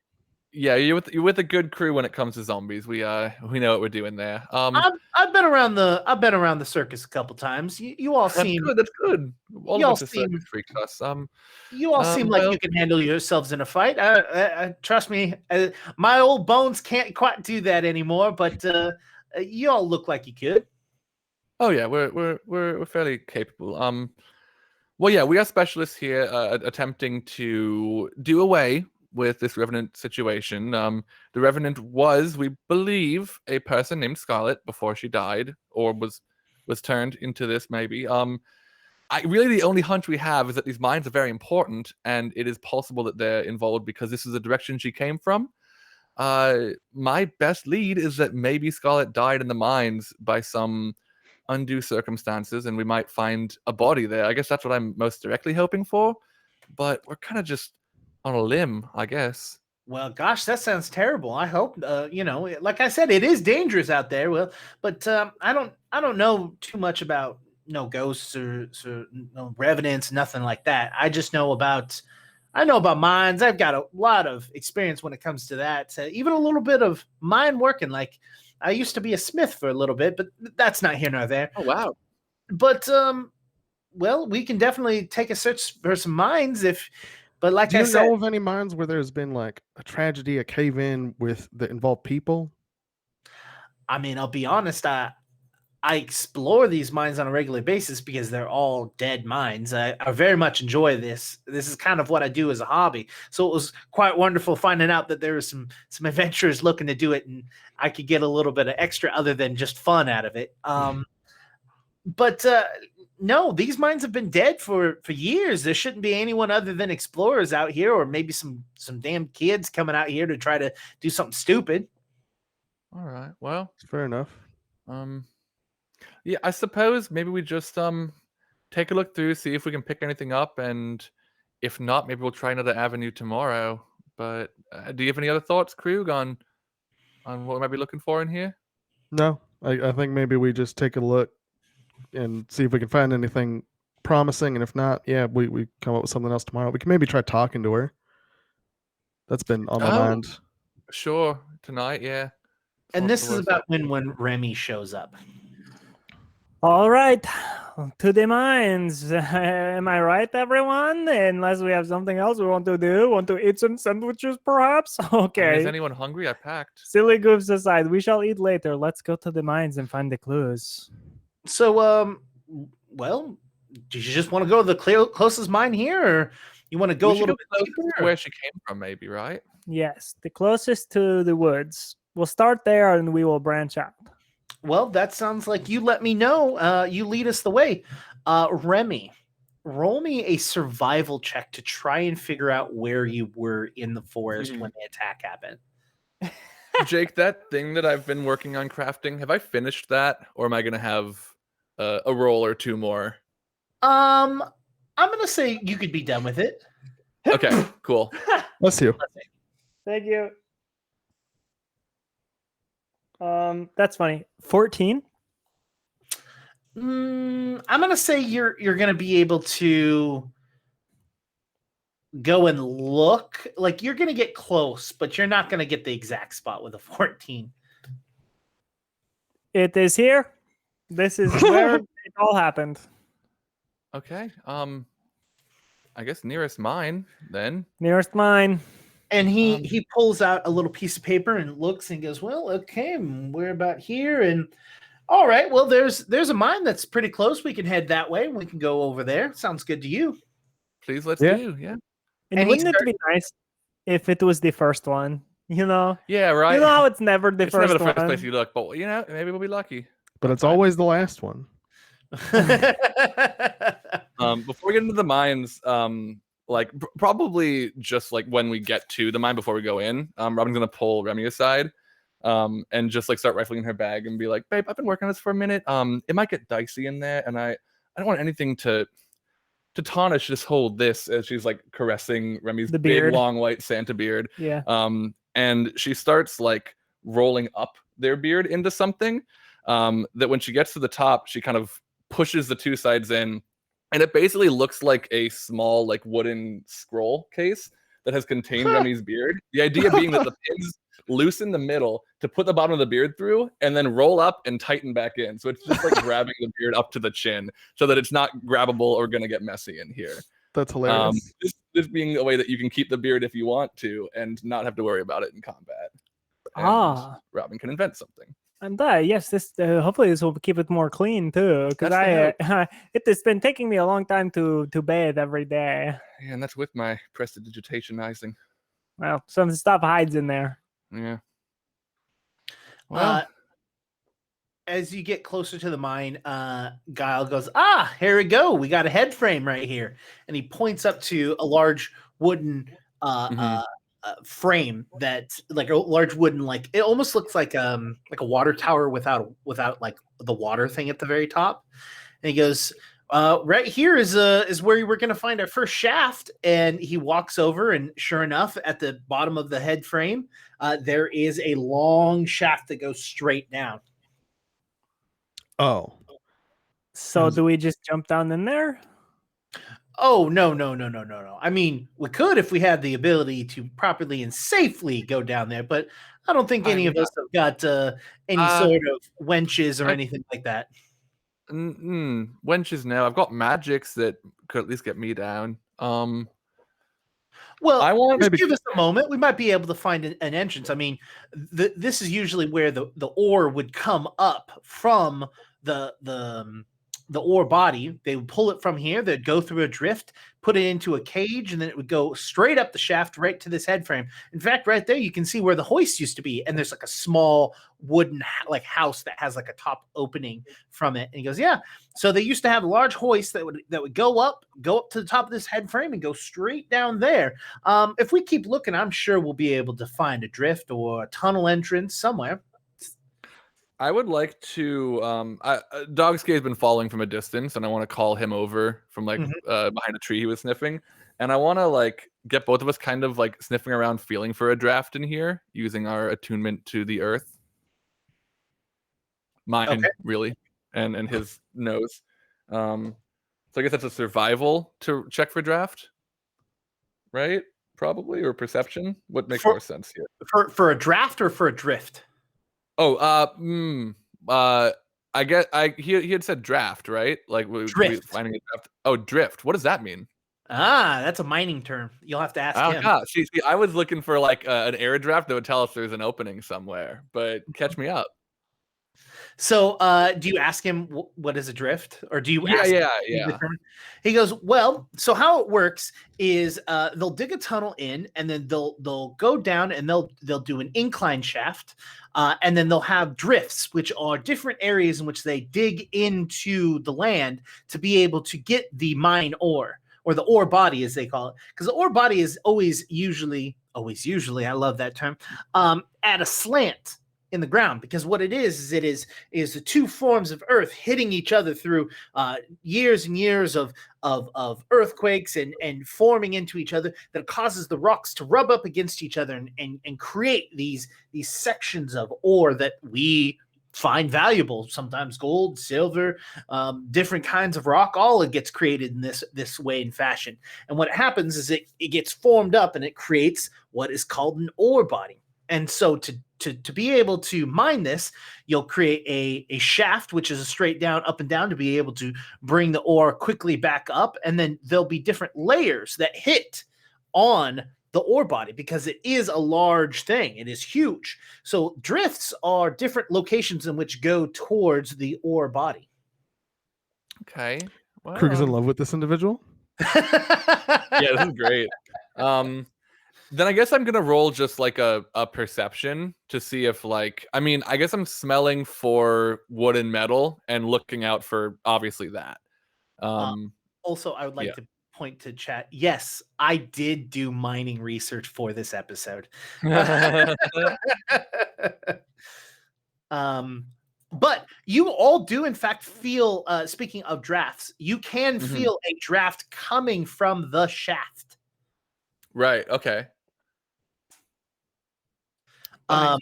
yeah, you're with a good crew when it comes to zombies. We know what we're doing there. I've been around the circus a couple times. You all seem good. That's good. All of us circus freaks us. You all seem like you can handle yourselves in a fight. Trust me, my old bones can't quite do that anymore. But you all look like you could. Oh yeah, we're fairly capable. Well, yeah, we are specialists here, attempting to do away with this revenant situation. The revenant was, we believe, a person named Scarlet before she died, or was turned into this, maybe. Really, the only hunch we have is that these mines are very important, and it is possible that they're involved because this is the direction she came from. My best lead is that maybe Scarlet died in the mines by some undue circumstances, and we might find a body there. I guess that's what I'm most directly hoping for, but we're kind of just on a limb, I guess. Well, gosh, that sounds terrible. I hope, like I said, it is dangerous out there. Well, but I don't know too much about ghosts or no revenants, nothing like that. I just know about mines. I've got a lot of experience when it comes to that. Even a little bit of mine working. Like I used to be a smith for a little bit, but that's not here nor there. Oh wow! But well, we can definitely take a search for some mines if. But like Do you I said, know of any mines where there's been like a tragedy, a cave-in that involved people? I mean, I'll be honest. I explore these mines on a regular basis because they're all dead mines. I very much enjoy this. This is kind of what I do as a hobby. So it was quite wonderful finding out that there was some adventurers looking to do it, and I could get a little bit of extra other than just fun out of it. But no, these mines have been dead for years. There shouldn't be anyone other than explorers out here, or maybe some damn kids coming out here to try to do something stupid. All right. Well, fair enough. Yeah, I suppose maybe we just take a look through, see if we can pick anything up, and if not, maybe we'll try another avenue tomorrow. But do you have any other thoughts, Krug, on what we might be looking for in here? No, I think maybe we just take a look and see if we can find anything promising, and if not, yeah, we come up with something else tomorrow. We can maybe try talking to her. That's been on my mind. Sure, tonight, yeah. And this is about when Remy shows up. All right, to the mines. Am I right, everyone? Unless we have something else we want to do. Want to eat some sandwiches, perhaps? Okay. Is anyone hungry? I packed. Silly goofs aside, we shall eat later. Let's go to the mines and find the clues. So, well, do you just want to go to the closest mine here, or you want to go a little bit deeper? Where she came from, maybe, right? Yes, the closest to the woods. We'll start there and we will branch out. Well, that sounds like you let me know. You lead us the way. Remy, roll me a survival check to try and figure out where you were in the forest when the attack happened. Jake, that thing that I've been working on crafting, have I finished that, or am I going to have a roll or two more? I'm going to say you could be done with it. Okay, cool. Bless you. Thank you. That's funny. 14. I'm gonna say you're gonna be able to go and look. Like you're gonna get close, but you're not gonna get the exact spot with a 14. It is here. This is where it all happened. Okay. I guess nearest mine then. Nearest mine. And he pulls out a little piece of paper and looks and goes, well, okay, we're about here. And all right, well, there's a mine that's pretty close. We can head that way. We can go over there. Sounds good to you. Please, let's do. Yeah. And wouldn't it be nice if it was the first one? You know? Yeah, right. You know how it's never the it's first never the one. first place you look, but maybe we'll be lucky. But it's always the last one. Before we get into the mines, probably just like when we get to the mine before we go in, Robin's gonna pull Remy aside, and just like start rifling in her bag and be like, "Babe, I've been working on this for a minute. It might get dicey in there, and I don't want anything to tarnish this whole this." As she's like caressing Remy's big long white Santa beard. Yeah. And she starts like rolling up their beard into something. That when she gets to the top, she kind of pushes the two sides in. And it basically looks like a small, like wooden scroll case that has contained Remy's beard. The idea being that the pins loose in the middle to put the bottom of the beard through and then roll up and tighten back in. So it's just like grabbing the beard up to the chin so that it's not grabbable or going to get messy in here. That's hilarious. This being a way that you can keep the beard if you want to and not have to worry about it in combat. And Robin can invent something. And yes, this hopefully this will keep it more clean too, because it has been taking me a long time to bathe every day. Yeah, and that's with my prestidigitationizing. Well, some stuff hides in there. Yeah. Well, As you get closer to the mine, Guile goes, here we go. We got a head frame right here. And he points up to a large wooden frame that's like a large wooden, like it almost looks like a water tower without like the water thing at the very top. And he goes, right here is where we're going to find our first shaft. And he walks over, and sure enough, at the bottom of the head frame, there is a long shaft that goes straight down. Oh. So do we just jump down in there? Oh, no. I mean, we could if we had the ability to properly and safely go down there, but I don't think any of us have got any sort of wenches or anything like that. Wenches now. I've got magics that could at least get me down. Well, just give us a moment. We might be able to find an entrance. I mean, this is usually where the ore would come up from the ore body. They would pull it from here. They'd go through a drift, put it into a cage, and then it would go straight up the shaft right to this head frame. In fact, right there, you can see where the hoist used to be. And there's like a small wooden like house that has like a top opening from it. And he goes, yeah. So they used to have a large hoist that would go up to the top of this head frame and go straight down there. If we keep looking, I'm sure we'll be able to find a drift or a tunnel entrance somewhere. I would like to. Dogskay's been falling from a distance, and I want to call him over from like behind a tree he was sniffing, and I want to like get both of us kind of like sniffing around, feeling for a draft in here, using our attunement to the earth. Mine, really, and his nose. So I guess that's a survival to check for draft, right? Probably, or perception. What makes more sense here? For a draft or for a drift? Oh, I guess he had said draft, right? Like drift. Finding a draft. Oh, drift. What does that mean? That's a mining term. You'll have to ask him. God. See, I was looking for like an air draft that would tell us there's an opening somewhere, but catch me up. So, do you ask him what is a drift, or do you ask him? Yeah. He goes, well, so how it works is they'll dig a tunnel in, and then they'll go down, and they'll do an incline shaft, and then they'll have drifts, which are different areas in which they dig into the land to be able to get the mine ore, or the ore body, as they call it, because the ore body is always usually, I love that term, at a slant in the ground, because what it is the two forms of earth hitting each other through years and years of earthquakes and forming into each other that causes the rocks to rub up against each other and create these sections of ore that we find valuable, sometimes gold, silver, different kinds of rock. All it gets created in this way and fashion. And what happens is it gets formed up and it creates what is called an ore body. And so to be able to mine this, you'll create a shaft, which is a straight down, up and down, to be able to bring the ore quickly back up. And then there'll be different layers that hit on the ore body, because it is a large thing. It is huge. So drifts are different locations in which go towards the ore body. Okay. Wow. Krug is in love with this individual. Yeah, this is great. Then I guess I'm gonna roll just like a perception to see if like, I mean, I guess I'm smelling for wood and metal and looking out for obviously that. Also, I would like to point to chat. Yes, I did do mining research for this episode. But you all do, in fact, feel, speaking of drafts, you can feel a draft coming from the shaft. Right. Okay. Oh.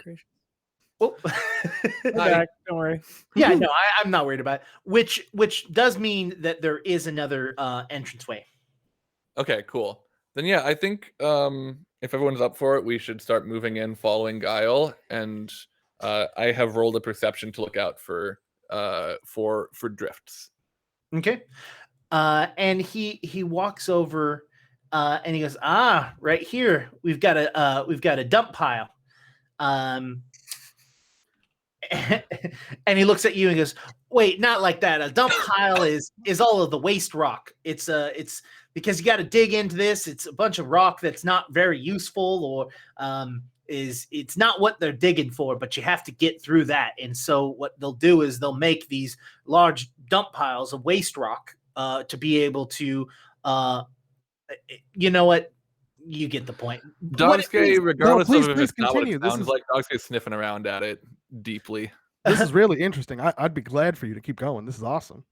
Back, don't worry. Yeah, no, I'm not worried about it. Which does mean that there is another entranceway. Okay, cool. Then yeah, I think if everyone's up for it, we should start moving in, following Guile, and I have rolled a perception to look out for drifts. Okay. And he walks over and he goes, right here we've got a dump pile. and he looks at you and goes, "Wait, not like that. A dump pile is all of the waste rock. It's because you got to dig into this. It's a bunch of rock that's not very useful, or it's not what they're digging for. But you have to get through that. And so what they'll do is they'll make these large dump piles of waste rock to be able to, you know what." You get the point. Dogskay, regardless please of if it's not what continue. it This sounds is- like, Dogskay's sniffing around at it deeply. This is really interesting. I'd be glad for you to keep going. This is awesome.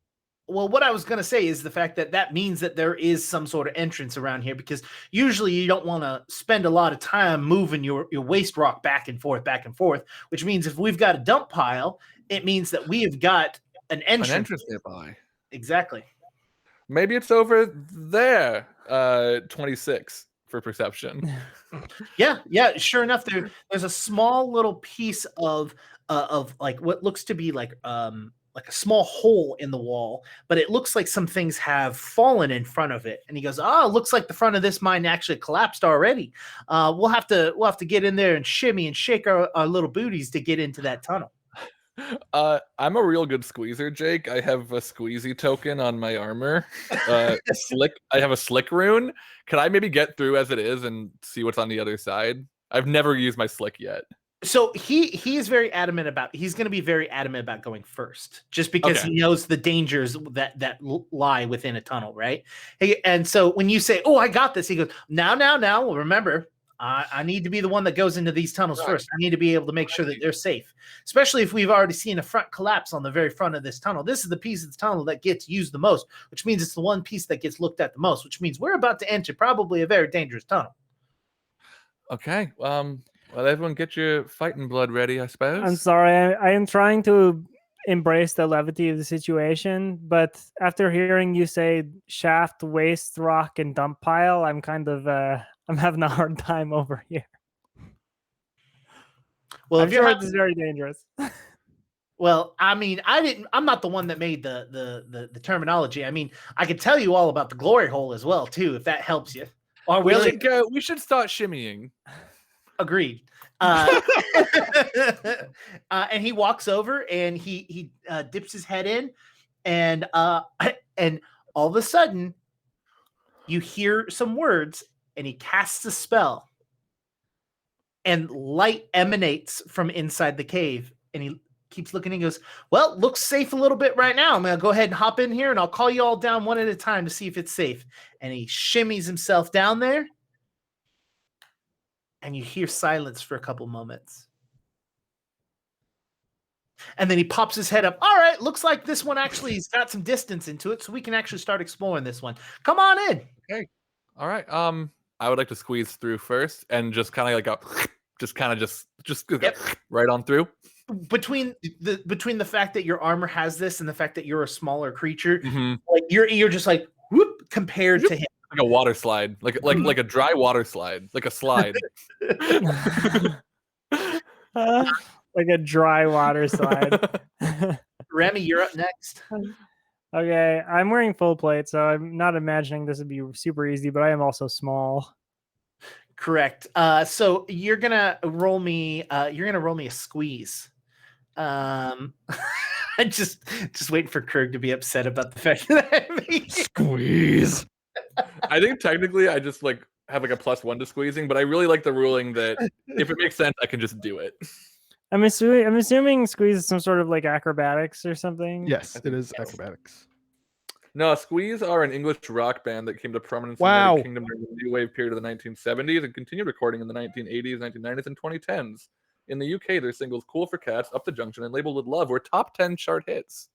Well, what I was going to say is the fact that means that there is some sort of entrance around here, because usually you don't want to spend a lot of time moving your waste rock back and forth, which means if we've got a dump pile, it means that we have got an entrance. An entrance nearby. Exactly. Maybe it's over there. 26 for perception. Yeah. Sure enough, there's a small little piece of like what looks to be like a small hole in the wall, but it looks like some things have fallen in front of it. And he goes, "Oh, it looks like the front of this mine actually collapsed already. We'll have to get in there and shimmy and shake our little booties to get into that tunnel." I'm a real good squeezer, Jake. I have a squeezy token on my armor. Slick. I have a slick rune. Can I maybe get through as it is and see what's on the other side? I've never used my slick yet. So he is very adamant about. He's going to be very adamant about going first, just because he knows the dangers that lie within a tunnel, right? And so when you say, "Oh, I got this," he goes, "Now, remember." I need to be the one that goes into these tunnels first. I need to be able to make sure that they're safe, especially if we've already seen a front collapse on the very front of this tunnel. This is the piece of the tunnel that gets used the most, which means it's the one piece that gets looked at the most, which means we're about to enter probably a very dangerous tunnel. Okay. Well, everyone get your fighting blood ready, I suppose. I'm sorry. I am trying to embrace the levity of the situation, but after hearing you say shaft, waste, rock, and dump pile, I'm kind of I'm having a hard time over here. Well, I'm sure it's very dangerous. Well, I mean, I'm not the one that made the terminology. I mean, I could tell you all about the glory hole as well, too, if that helps you. Or we should start shimmying. Agreed. And he walks over and he dips his head in, and all of a sudden you hear some words, and he casts a spell, and light emanates from inside the cave, and he keeps looking and goes, "Well, looks safe a little bit right now. I'm gonna go ahead and hop in here, and I'll call you all down one at a time to see if it's safe." And he shimmies himself down there, and you hear silence for a couple moments. And then he pops his head up. "All right, looks like this one actually has got some distance into it, so we can actually start exploring this one. Come on in." Okay. All right. I would like to squeeze through first and just kind of like go, just Yep. right on through. Between the fact that your armor has this and the fact that you're a smaller creature, Mhm. like you're just like whoop compared to him. Like a water slide, like a dry water slide, like a slide. Like a dry water slide. Remy, you're up next. Okay, I'm wearing full plate, so I'm not imagining this would be super easy, but I am also small. Correct. So you're gonna roll me. You're gonna roll me a squeeze. I just waiting for Krug to be upset about the fact that I made Squeeze. I think technically I just like have like a +1 to squeezing, but I really like the ruling that if it makes sense, I can just do it. I'm assuming squeeze is some sort of like acrobatics or something. Yes, it is acrobatics. No, Squeeze are an English rock band that came to prominence in the Wow. United Kingdom during the New Wave period of the 1970s and continued recording in the 1980s, 1990s, and 2010s. In the UK, their singles "Cool for Cats," "Up the Junction," and "Labeled with Love" were top 10 chart hits.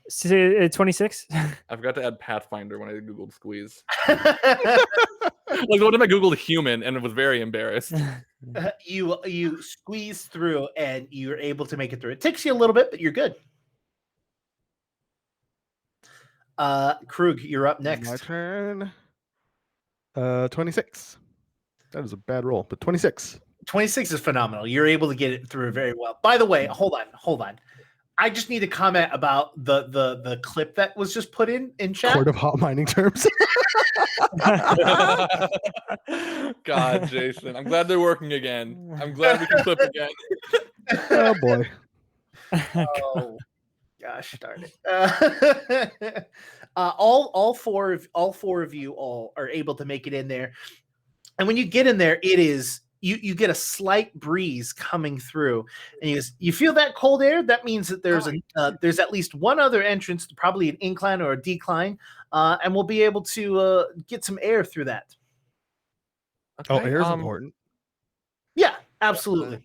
26. I forgot to add Pathfinder when I googled Squeeze. Like one time I googled human and was very embarrassed. You squeeze through and you're able to make it through. It takes you a little bit, but you're good. Krug, you're up next. My turn. 26. That is a bad roll, but 26. 26 is phenomenal. You're able to get it through very well. By the way, hold on. I just need to comment about the clip that was just put in chat. Court of hot mining terms. God, Jason, I'm glad they're working again. I'm glad we can clip again. Oh boy. Oh gosh darn it. All four of you all are able to make it in there. And when you get in there, it is you get a slight breeze coming through, and you feel that cold air. That means that there's at least one other entrance, probably an incline or a decline, and we'll be able to get some air through that. Oh, Okay, air's important. Yeah, absolutely.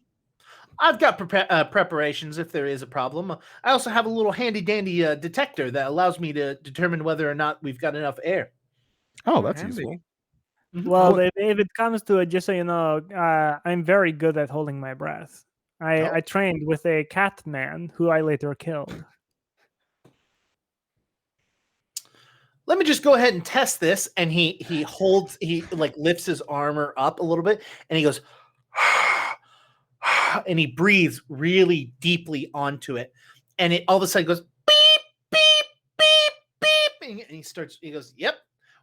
I've got preparations if there is a problem. I also have a little handy dandy detector that allows me to determine whether or not we've got enough air. Oh, that's handy. useful. Well, What- if it comes to it, just so you know, I'm very good at holding my breath. I trained with a cat man who I later killed. Let me just go ahead and test this. And he like lifts his armor up a little bit, and he goes, and he breathes really deeply onto it, and it all of a sudden goes beep beep beep beep, and he goes, "Yep,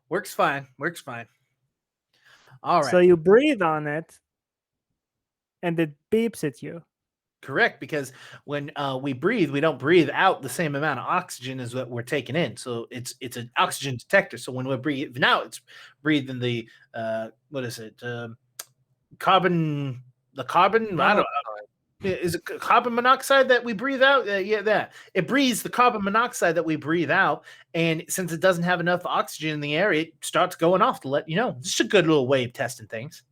works fine. All right." So you breathe on it, and it beeps at you. Correct, because when we breathe, we don't breathe out the same amount of oxygen as what we're taking in. So it's an oxygen detector. So when we're breathing out, it's breathing the what is it? Carbon. The carbon. I don't know. Is it carbon monoxide that we breathe out? Yeah, that it breathes the carbon monoxide that we breathe out, and since it doesn't have enough oxygen in the air, it starts going off to let you know. It's just a good little way of testing things.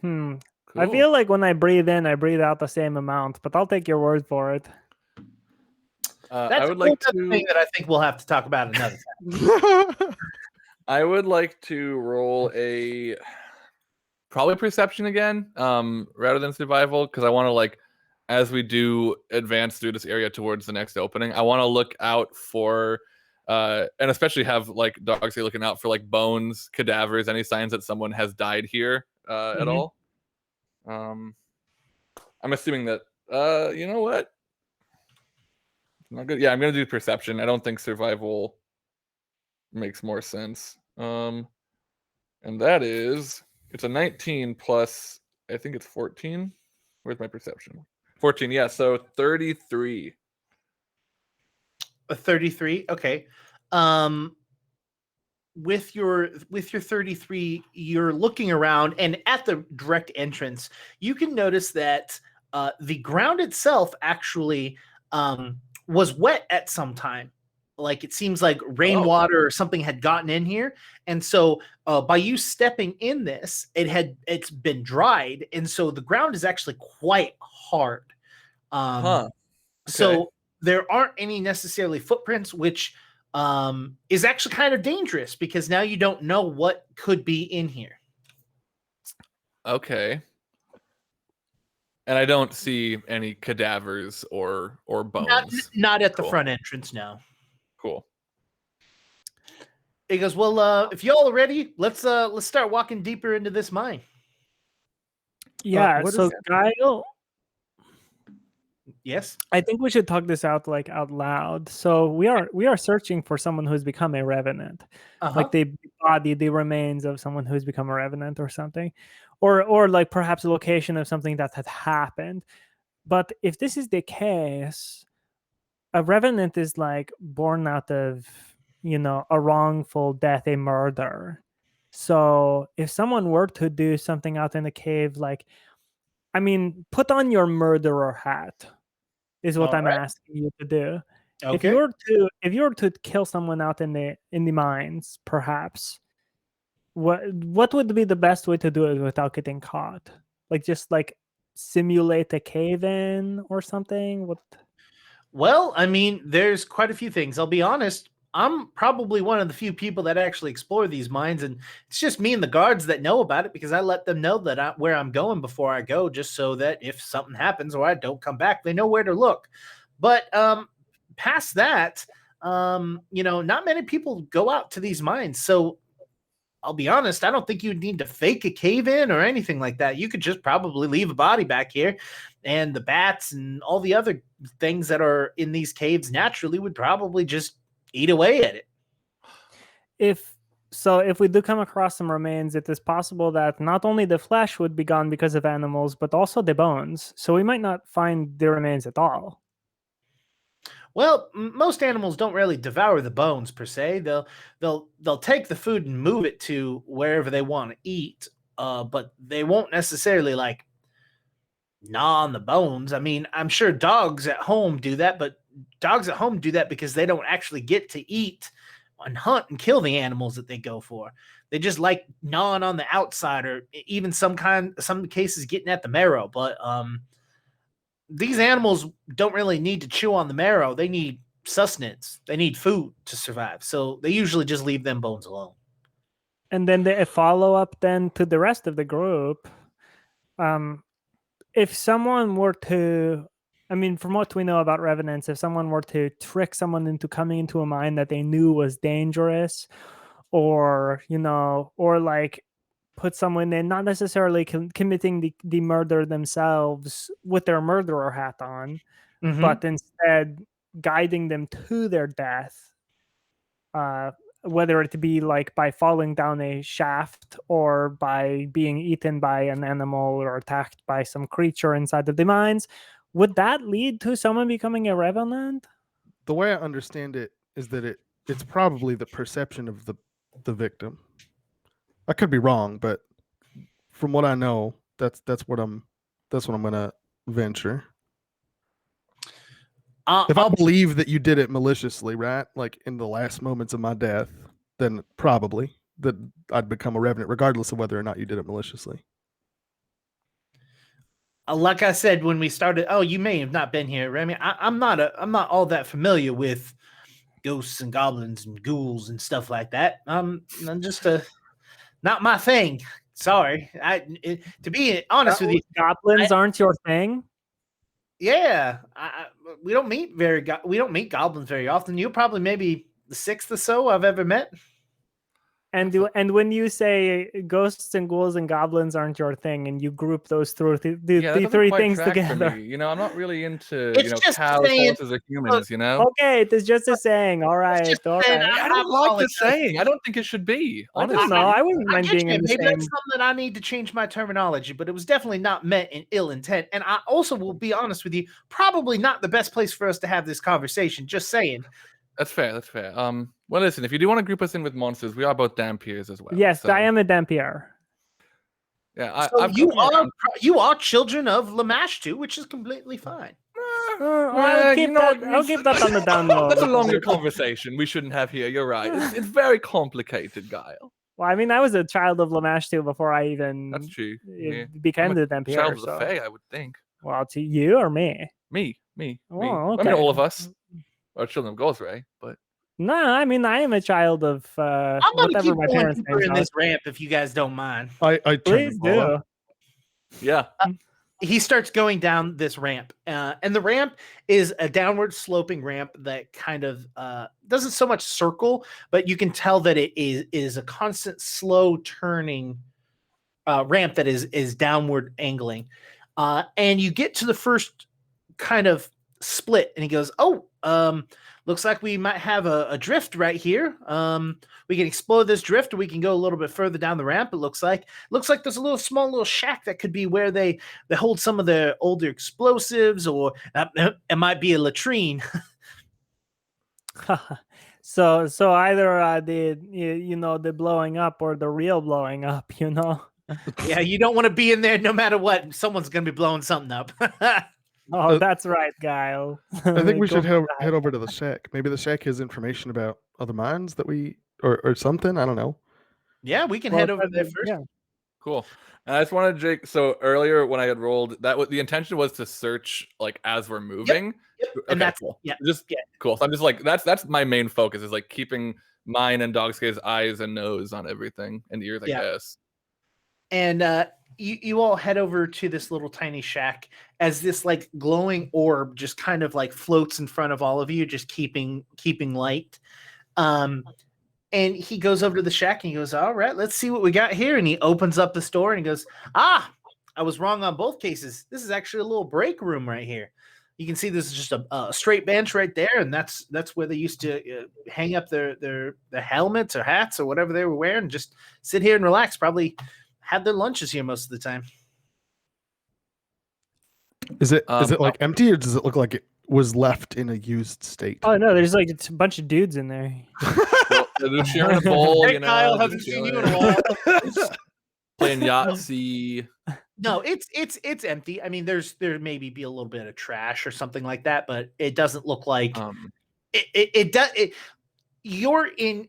I Cool. feel like when I breathe in, I breathe out the same amount, but I'll take your word for it. That's I a would whole like other thing to. that I think we'll have to talk about another time. I would like to roll a probably perception again, rather than survival, because I want to like, as we do advance through this area towards the next opening, I want to look out for, and especially have like Dogsy looking out for like bones, cadavers, any signs that someone has died here at all. I'm assuming that. You know what? Not good. Yeah, I'm gonna do perception. I don't think survival makes more sense. And that is it's a 19 plus I think it's 14. Where's my perception? 14, yeah, so 33. A 33. Okay. Um, with your 33, you're looking around, and at the direct entrance, you can notice that the ground itself actually was wet at some time. Like it seems like rainwater or something had gotten in here, and so by you stepping in this, it's been dried, and so the ground is actually quite hard. Okay. So there aren't any necessarily footprints, which is actually kind of dangerous because now you don't know what could be in here. Okay. And I don't see any cadavers or bones. Not at the Cool. front entrance now. Cool. He goes, well, if y'all are ready, let's start walking deeper into this mine. Yeah, what so is- Kyle, Yes. I think we should talk this out like out loud. So we are searching for someone who's become a revenant. Like the body, the remains of someone who's become a revenant or something. Or like perhaps a location of something that had happened. But if this is the case, a revenant is like born out of, a wrongful death, a murder. So if someone were to do something out in the cave, like, I mean, put on your murderer hat is what All I'm right. asking you to do. If Okay. you were to kill someone out in the mines, perhaps, what would be the best way to do it without getting caught? Like just like simulate a cave in or something? What? Well, I mean, there's quite a few things. I'll be honest. I'm probably one of the few people that actually explore these mines, and it's just me and the guards that know about it because I let them know that where I'm going before I go, just so that if something happens or I don't come back, they know where to look. But past that, not many people go out to these mines, so I'll be honest, I don't think you'd need to fake a cave in or anything like that. You could just probably leave a body back here, and the bats and all the other things that are in these caves naturally would probably just eat away at it. If So if we do come across some remains, it is possible that not only the flesh would be gone because of animals, but also the bones. So we might not find the remains at all. Well, most animals don't really devour the bones per se. They'll take the food and move it to wherever they want to eat. But they won't necessarily like gnaw on the bones. I mean, I'm sure dogs at home do that, but dogs at home do that because they don't actually get to eat and hunt and kill the animals that they go for. They just like gnawing on the outside, or even some cases getting at the marrow. But these animals don't really need to chew on the marrow. They need sustenance. They need food to survive. So they usually just leave them bones alone. And then a follow-up then to the rest of the group. If someone were to, I mean, from what we know about revenants, if someone were to trick someone into coming into a mine that they knew was dangerous, or, or like put someone in, not necessarily committing the murder themselves with their murderer hat on, but instead guiding them to their death, whether it be like by falling down a shaft or by being eaten by an animal or attacked by some creature inside of the mines, would that lead to someone becoming a revenant? The way I understand it is that it's probably the perception of the victim. I could be wrong, but from what I know, that's what I'm gonna venture. If I believe that you did it maliciously, right, like in the last moments of my death, then probably that I'd become a revenant, regardless of whether or not you did it maliciously. Like I said when we started, you may have not been here, Remy. I'm not all that familiar with ghosts and goblins and ghouls and stuff like that. I'm just not my thing. Sorry. To be honest with you, goblins aren't your thing. Yeah, we don't meet goblins very often. You're probably maybe the sixth or so I've ever met. And when you say ghosts and ghouls and goblins aren't your thing, and you group those three things together, I'm not really into just cows, horses, or humans. Okay, it's just a saying. All right, I don't like the saying. I don't think it should be. Honestly, I wouldn't mind being in the maybe same. that's something that I need to change my terminology, but it was definitely not meant in ill intent. And I also will be honest with you, probably not the best place for us to have this conversation. Just saying. That's fair. Well, listen, if you do want to group us in with monsters, we are both Dampiers as well. Yes, so. I am a Dampier. Yeah, you are children of Lamashtu, which is completely fine. I'll keep that on the down low. That's a longer conversation we shouldn't have here. You're right. It's very complicated, Guile. Well, I mean, I was a child of Lamashtu before I even That's true. became the Dampier. Child of the Fae, I would think. Well, to you or me? Me. Oh, okay. I mean, all of us are children of Gothray, but. No, I mean, I am a child of whatever my parents names in this ramp, if you guys don't mind. I please do. Yeah. He starts going down this ramp, and the ramp is a downward sloping ramp that kind of doesn't so much circle, but you can tell that it is a constant slow turning ramp that is downward angling. And you get to the first kind of split, and he goes, looks like we might have a drift right here. We can explore this drift, or we can go a little bit further down the ramp. It looks like there's a small little shack that could be where they hold some of their older explosives, or it might be a latrine. So either the blowing up or the real blowing up, Yeah, you don't want to be in there no matter what. Someone's gonna be blowing something up. Oh, that's right, Guile. I think we should head over to the shack. Maybe the shack has information about other mines that we or something. I don't know. Yeah, we can head over there first. Yeah. Cool. And I just wanted Jake. So earlier when I had rolled, the intention was to search like as we're moving. Yep. Okay, And that's cool. Cool. So I'm just like that's my main focus is like keeping mine and Dogska's eyes and nose on everything and ears, I guess. And you all head over to this little tiny shack as this like glowing orb just kind of like floats in front of all of you, just keeping light. And he goes over to the shack and he goes, all right, let's see what we got here. And he opens up the store and he goes, I was wrong on both cases. This is actually a little break room right here. You can see this is just a straight bench right there, and that's where they used to hang up their helmets or hats or whatever they were wearing, and just sit here and relax. Probably had their lunches here most of the time. Is it like empty, or does it look like it was left in a used state? Oh no, there's like a bunch of dudes in there. Well, they're sharing a bowl, Hey, you know. Kyle, just haven't seen you in a chilling, while. playing Yahtzee. No, it's empty. I mean, there maybe be a little bit of trash or something like that, but it doesn't look like it does. You're in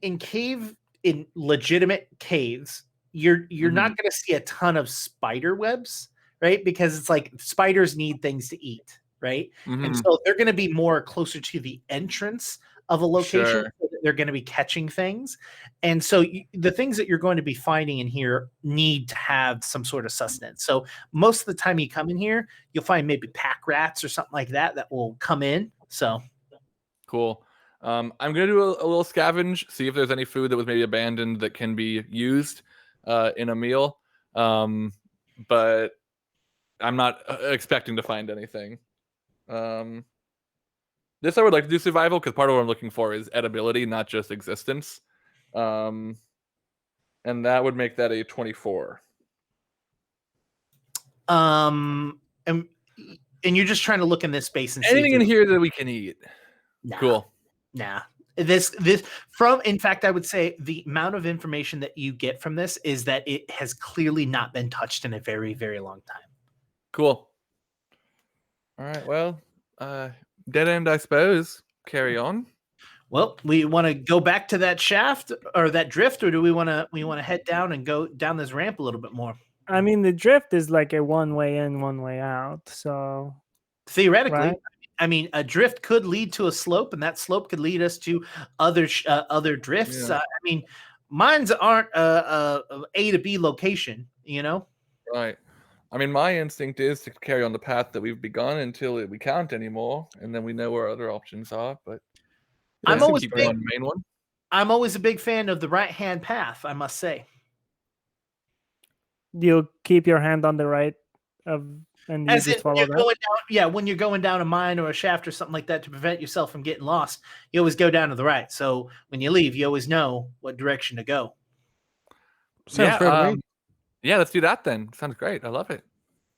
legitimate caves. You're not going to see a ton of spider webs, right? Because it's like spiders need things to eat, right? And so they're going to be more closer to the entrance of a location. Sure. So that they're going to be catching things. And so the things that you're going to be finding in here need to have some sort of sustenance. So most of the time you come in here, you'll find maybe pack rats or something like that will come in. So cool. I'm gonna do a little scavenge, see if there's any food that was maybe abandoned that can be used in a meal. But I'm not expecting to find anything. This I would like to do survival, because part of what I'm looking for is edibility, not just existence. And that would make that a 24. And you're just trying to look in this space and anything see in here that we can eat. Nah, cool. Nah. In fact, I would say the amount of information that you get from this is that it has clearly not been touched in a very, very long time. Cool. All right. Well, dead end, I suppose. Carry on. Well, we want to go back to that shaft or that drift, or do we want to head down and go down this ramp a little bit more? I mean, the drift is like a one way in, one way out. So theoretically, right? I mean, a drift could lead to a slope, and that slope could lead us to other drifts. Yeah. I mean, mines aren't a A to B location, you know. Right. I mean, my instinct is to carry on the path that we've begun until we can't anymore, and then we know where other options are. But I'm always keep on the main one. I'm always a big fan of the right-hand path, I must say. You'll keep your hand on the right and you As just in, follow that. when you're going down a mine or a shaft or something like that to prevent yourself from getting lost, you always go down to the right. So when you leave, you always know what direction to go. Sounds fair to me. Yeah, let's do that then. Sounds great. I love it.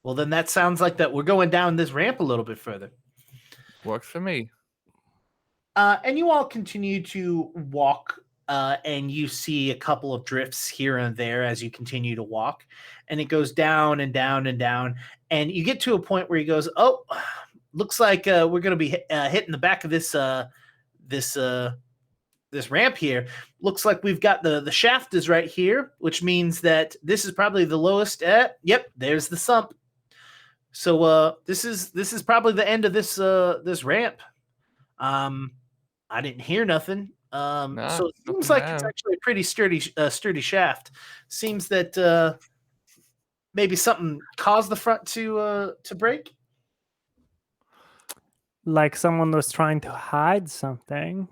Well, then that sounds like that we're going down this ramp a little bit further. Works for me. And you all continue to walk, and you see a couple of drifts here and there as you continue to walk, and it goes down and down and down, and you get to a point where he goes, "Oh, looks like we're going to be hitting the back of this ramp here. Looks like we've got the shaft is right here, which means that this is probably the lowest. Yep, there's the sump. So this is probably the end of this ramp. I didn't hear nothing. So it seems like it's actually a pretty sturdy shaft. Seems that maybe something caused the front to break. Like someone was trying to hide something.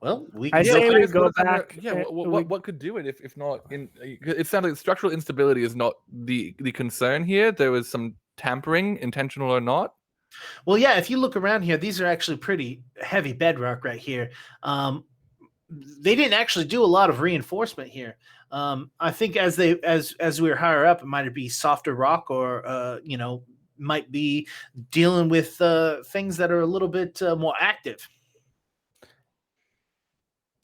Well, I say we go back. Yeah, what could do it if not? It sounds like structural instability is not the concern here. There was some tampering, intentional or not. Well, yeah, if you look around here, these are actually pretty heavy bedrock right here. They didn't actually do a lot of reinforcement here. I think as we were higher up, it might be softer rock, or might be dealing with things that are a little bit more active.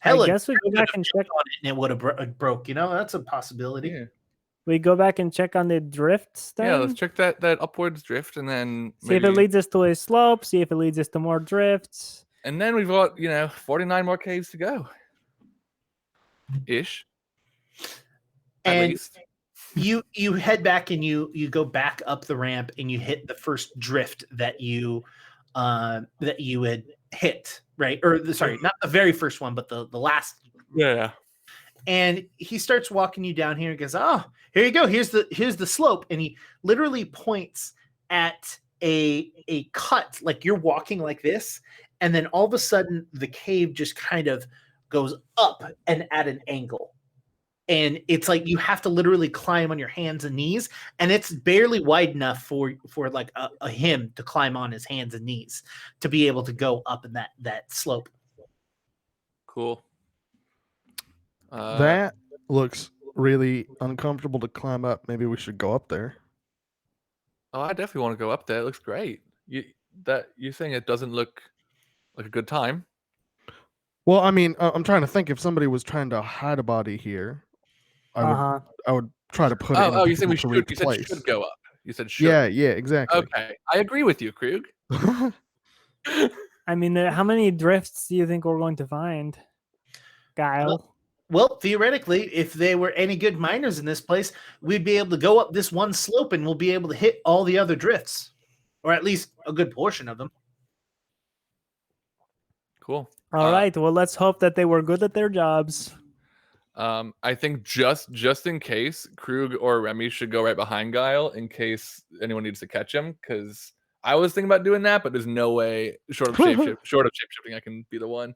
Hell, I guess we go back and check on it, and it would have broke. That's a possibility. Yeah. We go back and check on the drifts then? Yeah, let's check that upwards drift, and then see if it leads us to a slope, see if it leads us to more drifts. And then we've got, 49 more caves to go. Ish. At least. You head back and you go back up the ramp, and you hit the first drift that you had hit, right? Or sorry, not the very first one, but the last. Yeah. And he starts walking you down here and goes, "Oh, here you go. Here's the slope." And he literally points at a cut, like you're walking like this, and then all of a sudden the cave just kind of goes up and at an angle. and it's like you have to literally climb on your hands and knees, and it's barely wide enough for like a him to climb on his hands and knees to be able to go up in that slope. Cool. That looks really uncomfortable to climb up. Maybe we should go up there. Oh, I definitely want to go up there. It looks great. You saying it doesn't look like a good time? Well, I mean, I'm trying to think. If somebody was trying to hide a body here, I would try to put it in a You said we difficult to should. reach You said place. should go up. You said should. Yeah, exactly. Okay, I agree with you, Krug. I mean, how many drifts do you think we're going to find, Guile? Well, theoretically, if they were any good miners in this place, we'd be able to go up this one slope and we'll be able to hit all the other drifts, or at least a good portion of them. Cool. All right. Well, let's hope that they were good at their jobs. I think just in case, Krug or Remy should go right behind Guile in case anyone needs to catch him. Because I was thinking about doing that, but there's no way short of shapeshifting, I can be the one.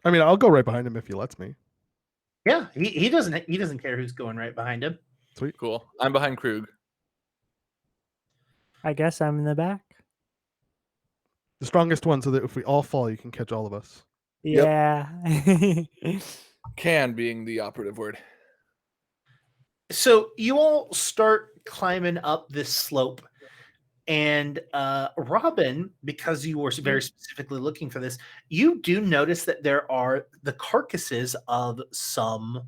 I mean, I'll go right behind him if he lets me. Yeah, he doesn't care who's going right behind him. Sweet. Cool. I'm behind Krug. I guess I'm in the back. The strongest one, so that if we all fall, you can catch all of us. Yeah. Can being the operative word. So you all start climbing up this slope, and Robin, because you were very specifically looking for this, you do notice that there are the carcasses of some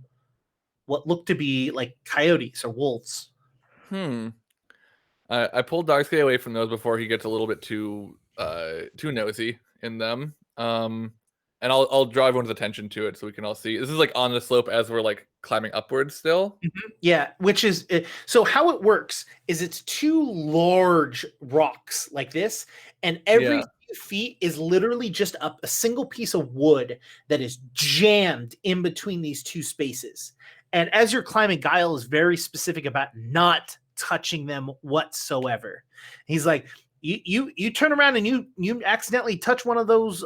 what look to be like coyotes or wolves. I pulled Darksky away from those before he gets a little bit too nosy in them. And I'll draw everyone's attention to it so we can all see. This is like on the slope as we're like climbing upwards still. Mm-hmm. Yeah, which is so how it works is it's two large rocks like this, and every few feet is literally just a single piece of wood that is jammed in between these two spaces. And as you're climbing, Guile is very specific about not touching them whatsoever. He's like, you turn around and you accidentally touch one of those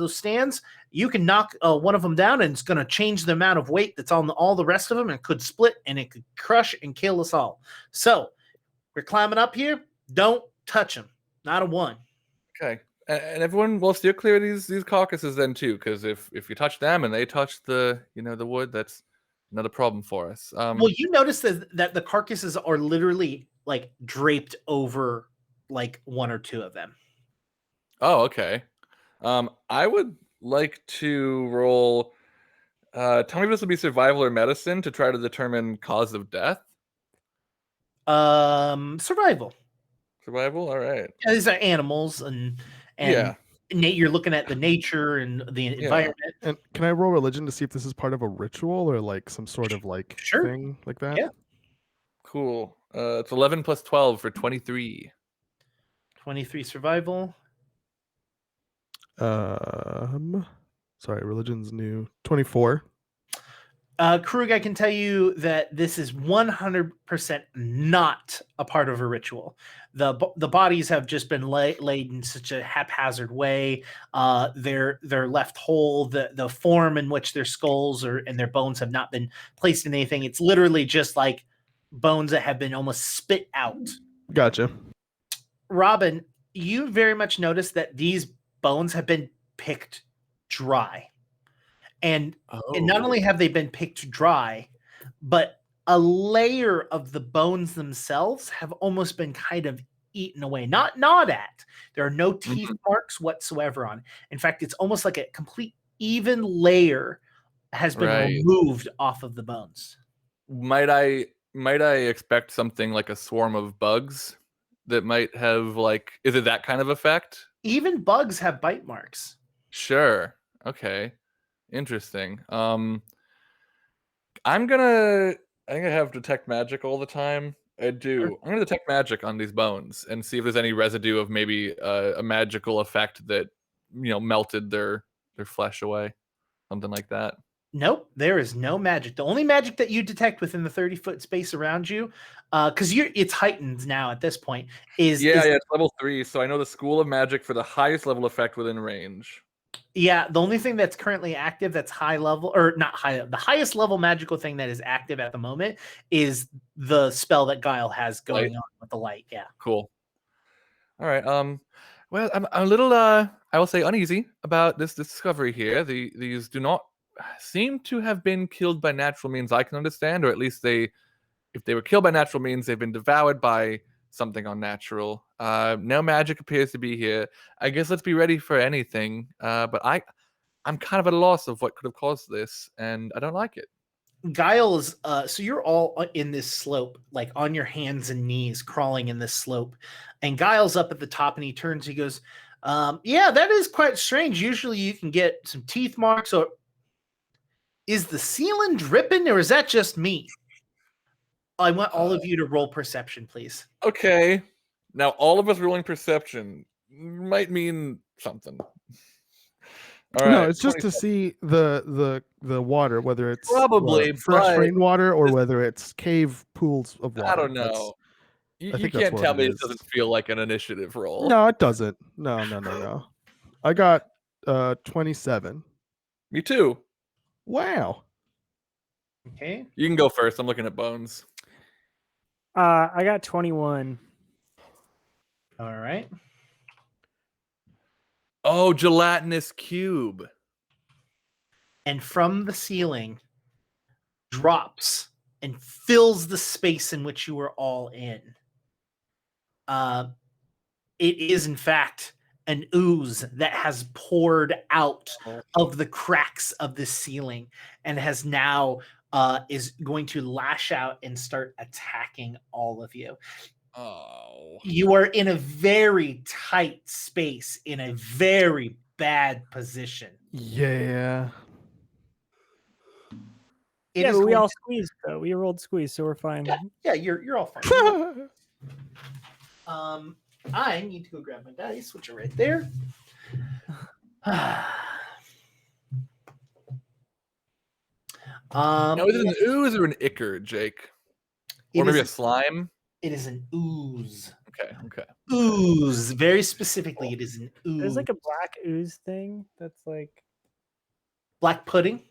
stands, you can knock one of them down, and it's going to change the amount of weight that's on all the rest of them, and could split, and it could crush and kill us all. So we're climbing up here. Don't touch them. Not a one. Okay. And everyone will steer clear of these carcasses then too, because if you touch them and they touch the the wood, that's another problem for us. Well, you notice that the carcasses are literally like draped over like one or two of them. Oh, okay. I would like to roll. Tell me if this would be survival or medicine to try to determine cause of death. Survival. Survival. All right. Yeah, these are animals, and you're looking at the nature and the environment. And can I roll religion to see if this is part of a ritual or like some sort of like thing like that? Yeah. Cool. It's 11 plus 12 for 23. 23 survival. Sorry, religion's new. 24. Krug, I can tell you that this is 100% not a part of a ritual. The bodies have just been laid in such a haphazard way. They're left whole. The form in which their skulls and their bones have not been placed in anything. It's literally just like bones that have been almost spit out. Gotcha. Robin, you very much notice that these bones have been picked dry. And not only have they been picked dry, but a layer of the bones themselves have almost been kind of eaten away, not gnawed at. There are no teeth marks whatsoever on. In fact, it's almost like a complete even layer has been removed off of the bones. Might I expect something like a swarm of bugs that might have is it that kind of effect? Even bugs have bite marks. Sure. Okay. Interesting. I think I have detect magic all the time. I do. Sure. I'm gonna detect magic on these bones and see if there's any residue of maybe a magical effect that melted their flesh away, something like that. Nope, there is no magic. The only magic that you detect within the 30-foot space around you, because it's heightened now at this point, is it's level 3. So I know the school of magic for the highest level effect within range. Yeah, the only thing that's currently active that's high level, or not high, the highest level magical thing that is active at the moment is the spell that Guile has going on with the light. Yeah. Cool. All right. Well, I'm a little I will say uneasy about this discovery here. These do not seem to have been killed by natural means I can understand, or at least if they were killed by natural means, they've been devoured by something unnatural. No magic appears to be here. I guess let's be ready for anything. But I'm kind of at a loss of what could have caused this, and I don't like it. Guile's so you're all in this slope, like on your hands and knees, crawling in this slope, and Guile's up at the top, and he turns, he goes, yeah, that is quite strange. Usually you can get some teeth marks, or is the ceiling dripping, or is that just me? I want all of you to roll perception, please. Okay. Now all of us rolling perception might mean something. All right, no, it's just to see the water, whether it's Probably, fresh but rainwater or whether it's cave pools of water. I don't know. You think that's can't what tell it me is. it doesn't feel like an initiative roll. No, it doesn't. No. I got 27. Me too. Wow. Okay. You can go first. I'm looking at bones. I got 21. All right. Oh, gelatinous cube. And from the ceiling drops and fills the space in which you were all in. It is, in fact, an ooze that has poured out of the cracks of the ceiling and has now is going to lash out and start attacking all of you. Oh. You are in a very tight space, in a very bad position. Yeah. Yeah, but we all squeezed though. We rolled squeeze, so we're fine. Yeah, you're all fine. I need to go grab my dice, which are right there. Now, is it an ooze or an ichor, Jake? Or maybe a slime? It is an ooze. Okay. Ooze. Very specifically, it is an ooze. There's like a black ooze thing that's like black pudding.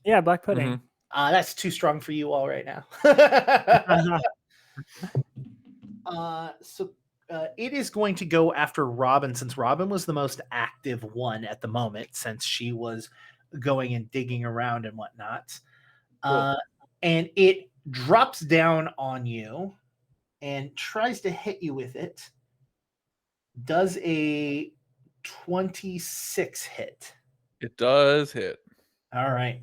Yeah, black pudding. That's too strong for you all right now. So it is going to go after Robin, since Robin was the most active one at the moment, since she was going and digging around and whatnot. Cool. And it drops down on you and tries to hit you with it. Does a 26 hit? It does hit. All right.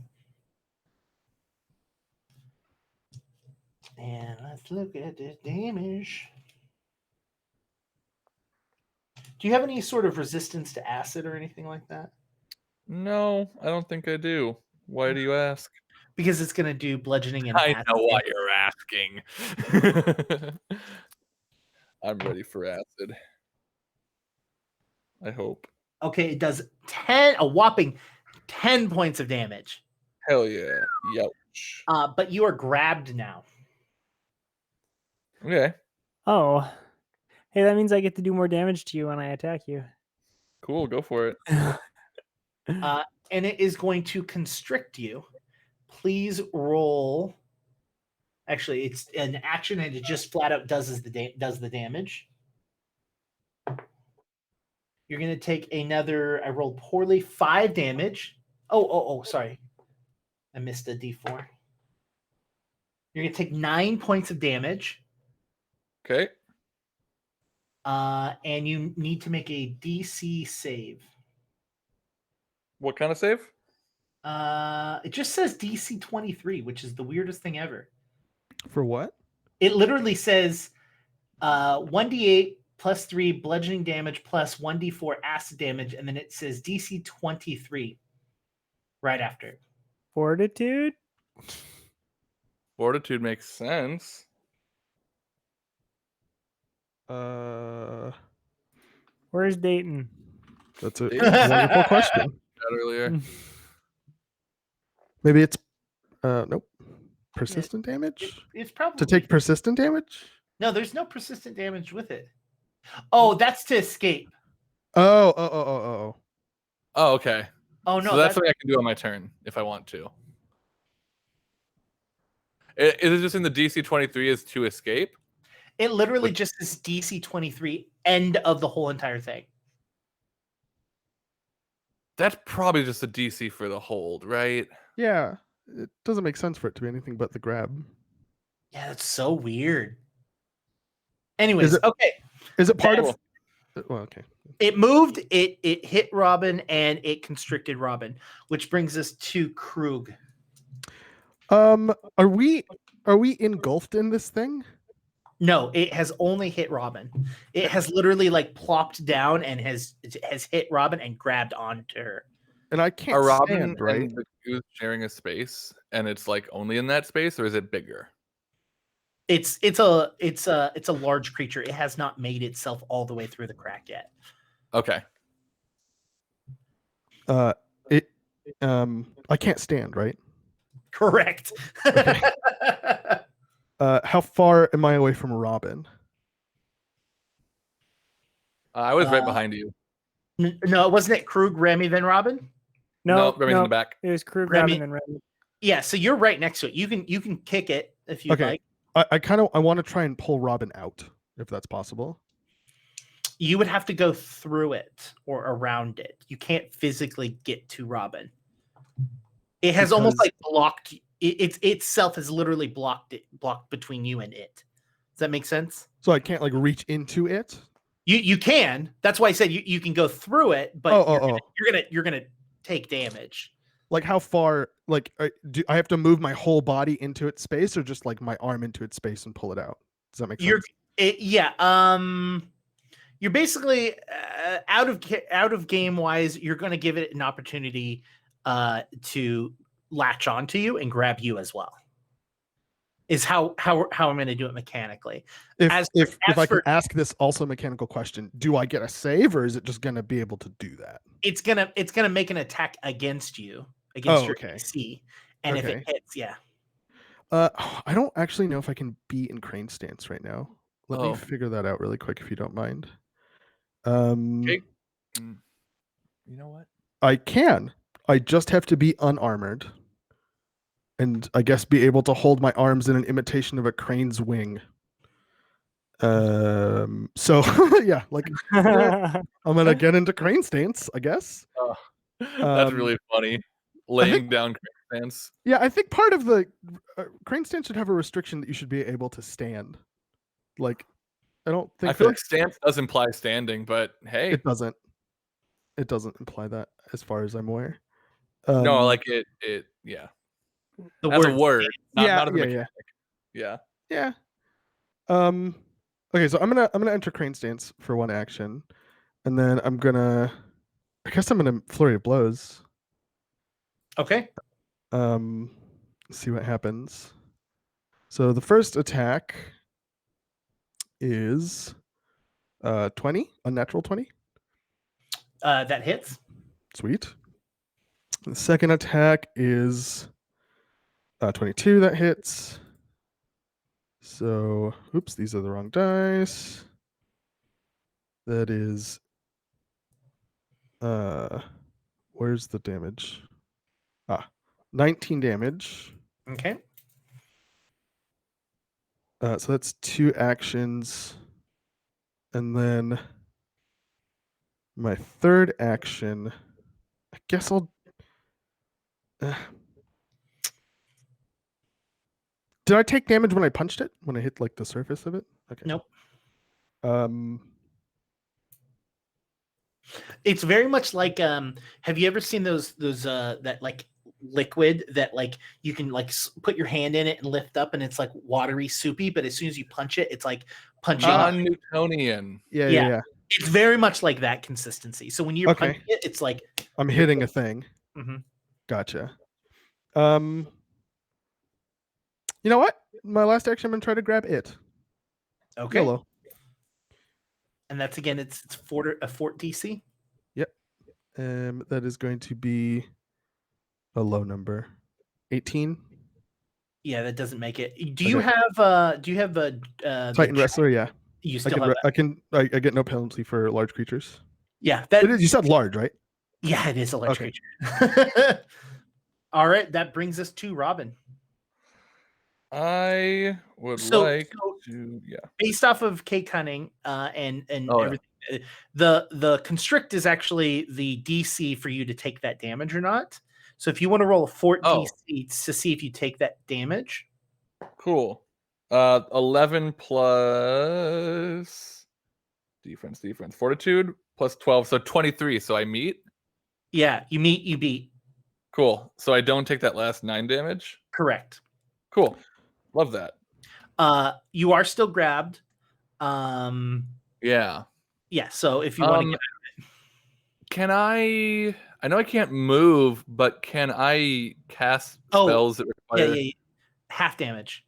And let's look at this damage. Do you have any sort of resistance to acid or anything like that? No, I don't think I do. Why do you ask? Because it's going to do bludgeoning and I acid. know why you're asking. I'm ready for acid. I hope. Okay, it does a whopping 10 points of damage. Hell yeah. Youch. But you are grabbed now. Okay. Oh. Hey, that means I get to do more damage to you when I attack you. Cool, go for it. And it is going to constrict you. Please roll. Actually, it's an action, and it just flat out does the damage. You're going to take another. I rolled poorly. 5 damage. Oh, sorry. I missed a D4. You're going to take 9 points of damage. Okay. And you need to make a DC save. What kind of save? It just says DC 23, which is the weirdest thing ever. For what? It literally says 1d8 plus 3 bludgeoning damage plus 1d4 acid damage, and then it says DC 23 right after. Fortitude? Fortitude makes sense. Where's Dayton? That's a wonderful question. Earlier. Maybe it's nope. Persistent damage? It's probably to take persistent damage? No, there's no persistent damage with it. Oh, that's to escape. Oh. Oh, okay. Oh no, So that's something I can do on my turn if I want to. Is it just in the DC 23 is to escape? it literally just is DC 23, end of the whole entire thing. That's probably just a DC for the hold, right? Yeah, it doesn't make sense for it to be anything but the grab. Yeah, that's so weird. Anyways, okay. Is it part That's- of? Well, okay. It moved, it hit Robin, and it constricted Robin, which brings us to Krug. Are we engulfed in this thing? No, it has only hit Robin. It has literally like plopped down and has hit Robin and grabbed onto her. And I can't Are Robin stand, right? and the Goose sharing a space, and it's like only in that space, or is it bigger? It's a large creature. It has not made itself all the way through the crack yet. Okay. I can't stand, right? Correct. Okay. How far am I away from Robin? I was right behind you. No, wasn't it Krug, Remy, then Robin? No, Remy's in the back. It was Krug, Remy. Robin, and Remy. Yeah, so you're right next to it. You can kick it if you Okay. like. I want to try and pull Robin out, if that's possible. You would have to go through it or around it. You can't physically get to Robin. It has almost like blocked it itself has literally blocked between you and it. Does that make sense? So I can't like reach into it? You can. That's why I said you can go through it, but you're gonna take damage. Like how far? Like do I have to move my whole body into its space, or just like my arm into its space and pull it out? Does that make sense? You're basically out of game wise. You're going to give it an opportunity to latch onto you and grab you as well. Is how I'm going to do it mechanically. If I can ask this also mechanical question, do I get a save, or is it just going to be able to do that? It's gonna make an attack against you your okay. AC, and if it hits, yeah. I don't actually know if I can be in crane stance right now. Let me figure that out really quick if you don't mind. Okay. You know what? I can. I just have to be unarmored. And I guess be able to hold my arms in an imitation of a crane's wing. So yeah, like I'm gonna get into crane stance, I guess. That's really funny. Laying down crane stance. Yeah, I think part of the crane stance should have a restriction that you should be able to stand. Like, I don't think. I feel like stance does imply standing, but hey, it doesn't. It doesn't imply that, as far as I'm aware. No, like it. Yeah. As a word, not as a mechanic. Yeah. Yeah. Okay, so I'm gonna enter crane stance for one action, and then I guess I'm gonna flurry of blows. Okay. See what happens. So the first attack is 20, unnatural 20. That hits. Sweet. The second attack is 22, that hits. So, oops, these are the wrong dice. That is, where's the damage? 19 damage. Okay. So that's 2 actions. And then my third action, I guess I'll... Did I take damage when I punched it? When I hit like the surface of it? Okay. Nope. It's very much like have you ever seen those that like liquid that like you can like put your hand in it and lift up and it's like watery soupy, but as soon as you punch it, it's like punching Newtonian. Yeah. It's very much like that consistency. So when you're punching it, it's like I'm hitting a thing. Mm-hmm. Gotcha. You know what? My last action, I'm gonna try to grab it. Okay. YOLO. And that's again, it's a fort DC. Yep. That is going to be a low number. 18. Yeah, that doesn't make it. Do you have a Titan Wrestler? Yeah. You still have that? I get no penalty for large creatures. Yeah, you said large, right? Yeah, it is electric. Okay. All right, that brings us to Robin. I would So- like so- to, yeah. Based off of K Cunning and Oh, yeah. everything, the constrict is actually the DC for you to take that damage or not. So if you want to roll a fort Oh. DC to see if you take that damage, Cool. 11 plus defense, fortitude plus 12, so 23. So I meet. yeah, you beat. Cool. So I don't take that last 9 damage. Correct. Cool. Love that. You are still grabbed. Yeah. Yeah. So if you want to get Can I know I can't move, but can I cast Oh, spells that require yeah, half damage.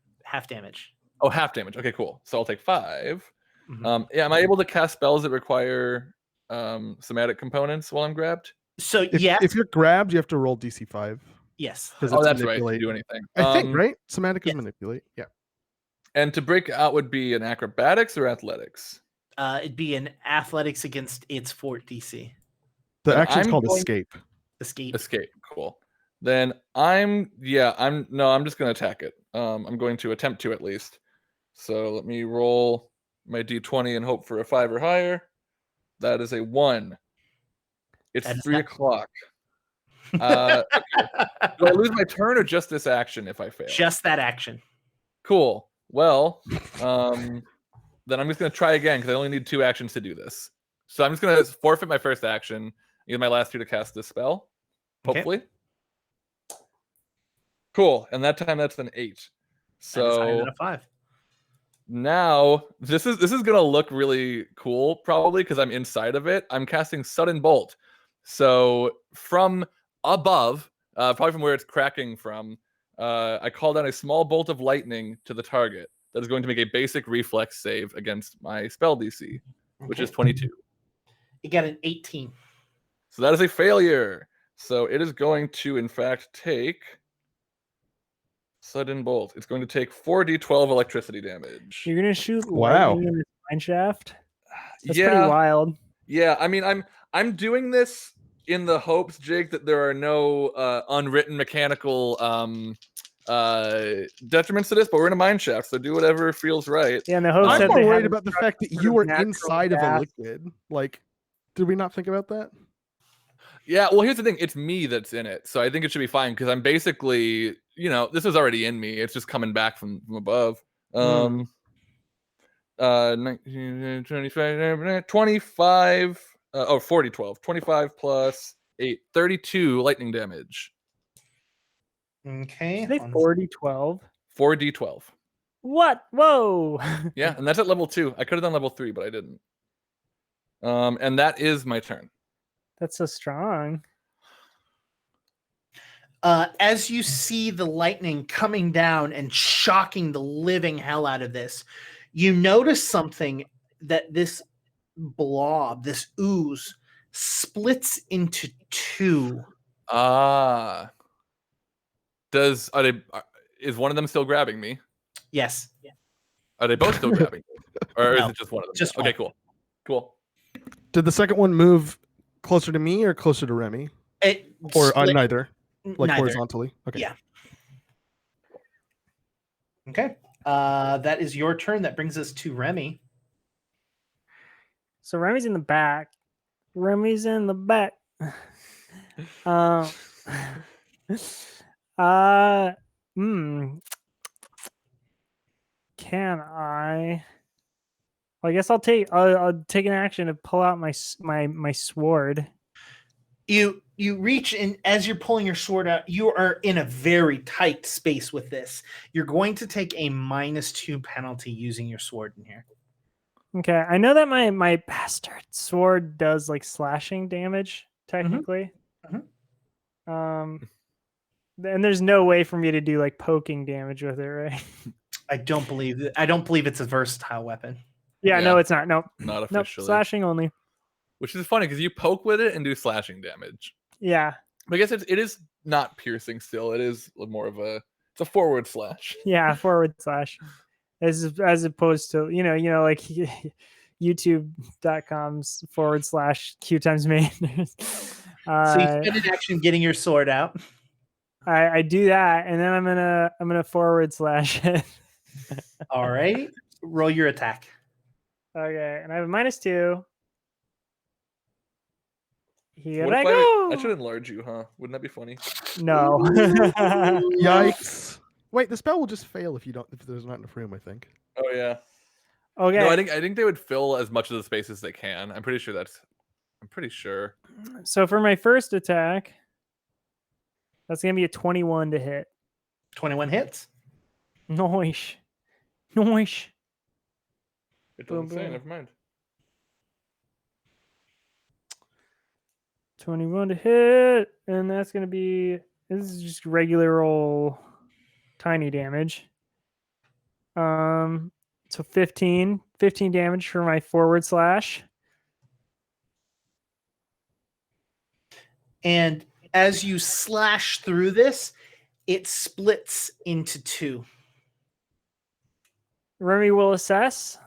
Oh, half damage. Okay, cool. So I'll take 5. Mhm. Yeah, am I able to cast spells that require somatic components while I'm grabbed? So If you're grabbed, you have to roll DC 5. yes. Because Oh, it's that's right. To manipulate. do anything. I think, right? Somatic is yes. manipulate. Yeah. And to break out would be an acrobatics or athletics? It'd be an athletics against its fort DC. The And action's I'm called going- escape. Escape. Cool. Then I'm just gonna attack it. I'm going to attempt to at least. So let me roll my D20 and hope for a 5 or higher. That is a 1. It's That is 3 not- o'clock. Okay. Do I lose my turn or just this action if I fail? Just that action. Cool. Well, then I'm just gonna try again because I only need 2 actions to do this. So I'm just gonna forfeit my first action, use my last 2 to cast this spell. Okay. Hopefully. Cool. And that time that's an 8. That is higher So than a 5. now this is gonna look really cool, probably because I'm inside of it. I'm casting Sudden Bolt. So from above, probably from where it's cracking from, I call down a small bolt of lightning to the target that is going to make a basic reflex save against my spell DC, which is 22. You got an 18. So that is a failure. So it is going to, in fact, take Sudden Bolt. It's going to take 4d12 electricity damage. You're gonna shoot Wow. lightning in this mine shaft? That's Yeah. pretty wild. Yeah, I mean, I'm doing this in the hopes, Jake, that there are no unwritten mechanical detriments to this, but we're in a mine shaft, so do whatever feels right. Yeah, and the host I'm said more they worried had about the struck fact that sort you of were natural inside of a gas. liquid. Like, did we not think about that? Yeah, well, here's the thing. It's me that's in it, so I think it should be fine because I'm basically, this is already in me. It's just coming back from above. 19, 25, 40, 12. 25 plus 8, 32 lightning damage. Okay. They 40-12. 4d12. What? Whoa! Yeah, and that's at level 2. I could have done level 3, but I didn't. And that is my turn. That's so strong. As you see the lightning coming down and shocking the living hell out of this, you notice something that this blob, this ooze, splits into 2. Is one of them still grabbing me? Yes. Are they both still grabbing me? Or No, is it just one of them? just Okay, one. cool. Did the second one move closer to me or closer to Remy? It Or split- neither? Like neither. horizontally? Okay. Yeah. Okay. That is your turn. That brings us to Remy. So Remy's in the back. Remy's in the back. Can I? Well, I guess I'll take an action to pull out my sword. You reach in as you're pulling your sword out. You are in a very tight space with this. You're going to take a -2 penalty using your sword in here. Okay, I know that my bastard sword does like slashing damage technically. And there's no way for me to do like poking damage with it, right? I don't believe it's a versatile weapon. Yeah, Yeah. no, it's not. Nope. Not Nope. officially. Slashing only. Which is funny because you poke with it and do slashing damage. Yeah. But I guess it is not piercing still. It is more of it's a forward slash. Yeah, forward slash. As opposed to, like youtube.com's /QueueTimes main. So you spend an action getting your sword out. I do that, and then I'm gonna forward slash it. All right. Roll your attack. Okay, and I have a -2. Here What I if go. I should enlarge you, huh? Wouldn't that be funny? No. Yikes! Wait, the spell will just fail if there's not enough room. I think. Oh yeah. Okay. No, I think they would fill as much of the space as they can. I'm pretty sure. So for my first attack, that's gonna be a 21 to hit. 21 hits. Nice. It doesn't Boom, say. boom. Never mind. 21 to hit, and that's gonna be, this is just regular old tiny damage. So 15 damage for my forward slash. And as you slash through this, it splits into 2. Remy will assess.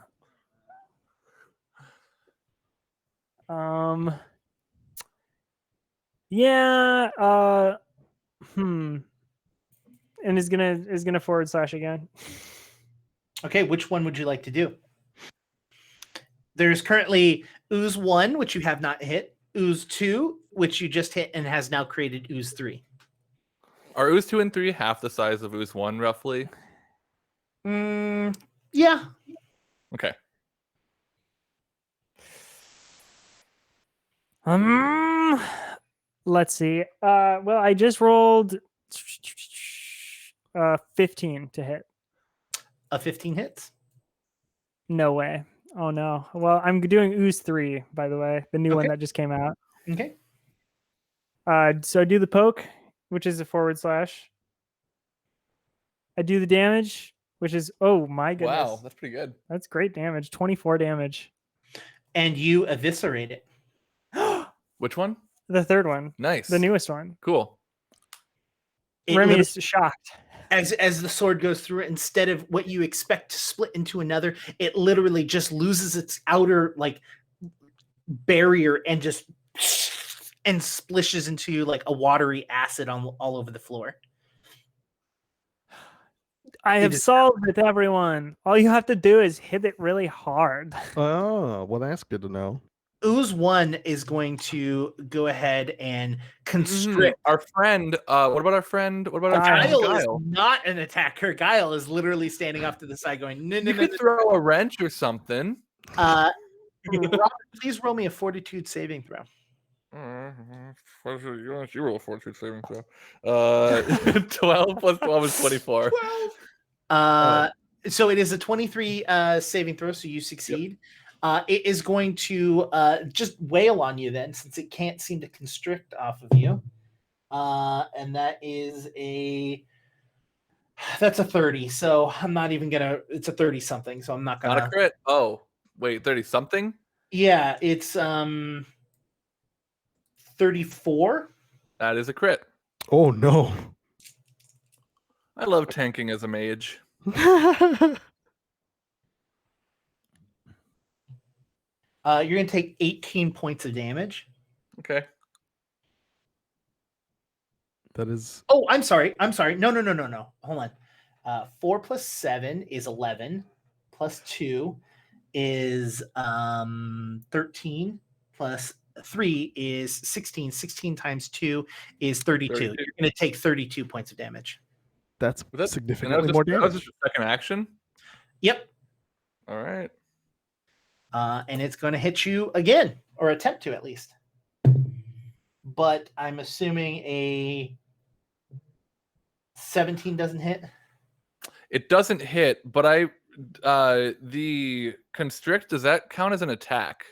Yeah, and is gonna forward slash again. Okay, which one would you like to do? There's currently ooze 1, which you have not hit, ooze 2, which you just hit and has now created ooze 3. Are ooze 2 and 3 half the size of ooze 1, roughly? Yeah. Okay. Let's see. Well, I just rolled 15 to hit. A 15 hits. No way. Oh no. Well, I'm doing ooze 3, by the way, the new one Okay. that just came out. Okay. So I do the poke, which is a forward slash. I do the damage, which is, oh my goodness. Wow, that's pretty good. That's great damage. 24 damage. And you eviscerate it. Which one? The third one. Nice. The newest one. Cool. Remy is shocked. As the sword goes through it, instead of what you expect to split into another, it literally just loses its outer like barrier and just and splishes into like a watery acid all over the floor. I have solved it, everyone. All you have to do is hit it really hard. Oh, well, that's good to know. Ooze 1 is going to go ahead and constrict. Our friend. What about our friend? What about our friend Guile Guile? is not an attacker. Guile is literally standing off to the side going, no, You could throw a wrench or something. Robert, please roll me a fortitude saving throw. You roll a fortitude saving throw. 12 plus 12 is 24. 12. So it is a 23 saving throw, so you succeed. Yep. It is going to just wail on you then, since it can't seem to constrict off of you. And that's a 30. So I'm not even gonna. It's a 30 something. So I'm not gonna. Not a crit. Oh, wait, 30 something. Yeah, it's 34. That is a crit. Oh no! I love tanking as a mage. You're going to take 18 points of damage. Okay. That is... Oh, I'm sorry. No. Hold on. 4 plus 7 is 11. Plus 2 is 13. Plus 3 is 16. 16 times 2 is 32. 32. You're going to take 32 points of damage. That's significantly more damage. That was just a second action? Yep. All right. And it's going to hit you again, or attempt to at least. But I'm assuming a 17 doesn't hit. It doesn't hit, but the constrict, does that count as an attack?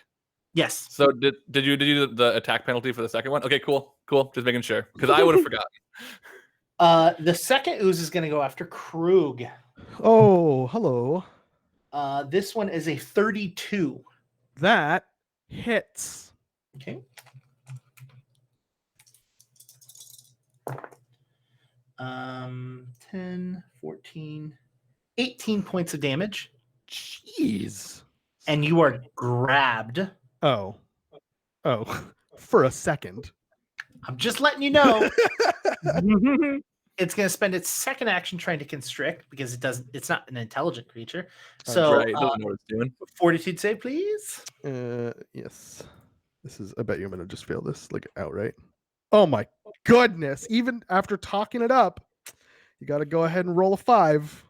Yes. So did you do the attack penalty for the second one? Okay, cool. Just making sure, because I would have forgotten. The second ooze is going to go after Krug. Oh, hello. This one is a 32. That hits. Okay. 10, 14, 18 points of damage. Jeez. And you are grabbed. Oh, for a second. I'm just letting you know. It's going to spend its second action trying to constrict because it's not an intelligent creature. So Right, it doesn't know what it's doing. fortitude save, please. Yes. This is. I bet you I'm gonna just fail this like outright. Oh my goodness! Even after talking it up, you got to go ahead and roll a 5.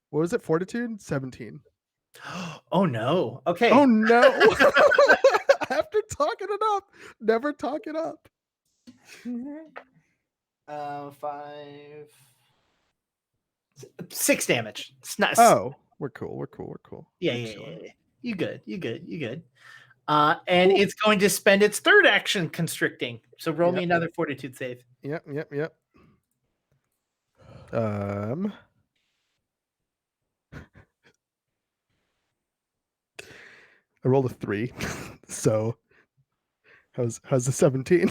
What was it? Fortitude 17. Oh no. Okay. Oh no! After talking it up, never talk it up. 5, 6 damage. It's not. Oh, we're cool. Yeah. You good. And it's going to spend its third action constricting. So roll me another fortitude save. Yep. I rolled a 3, so how's the 17?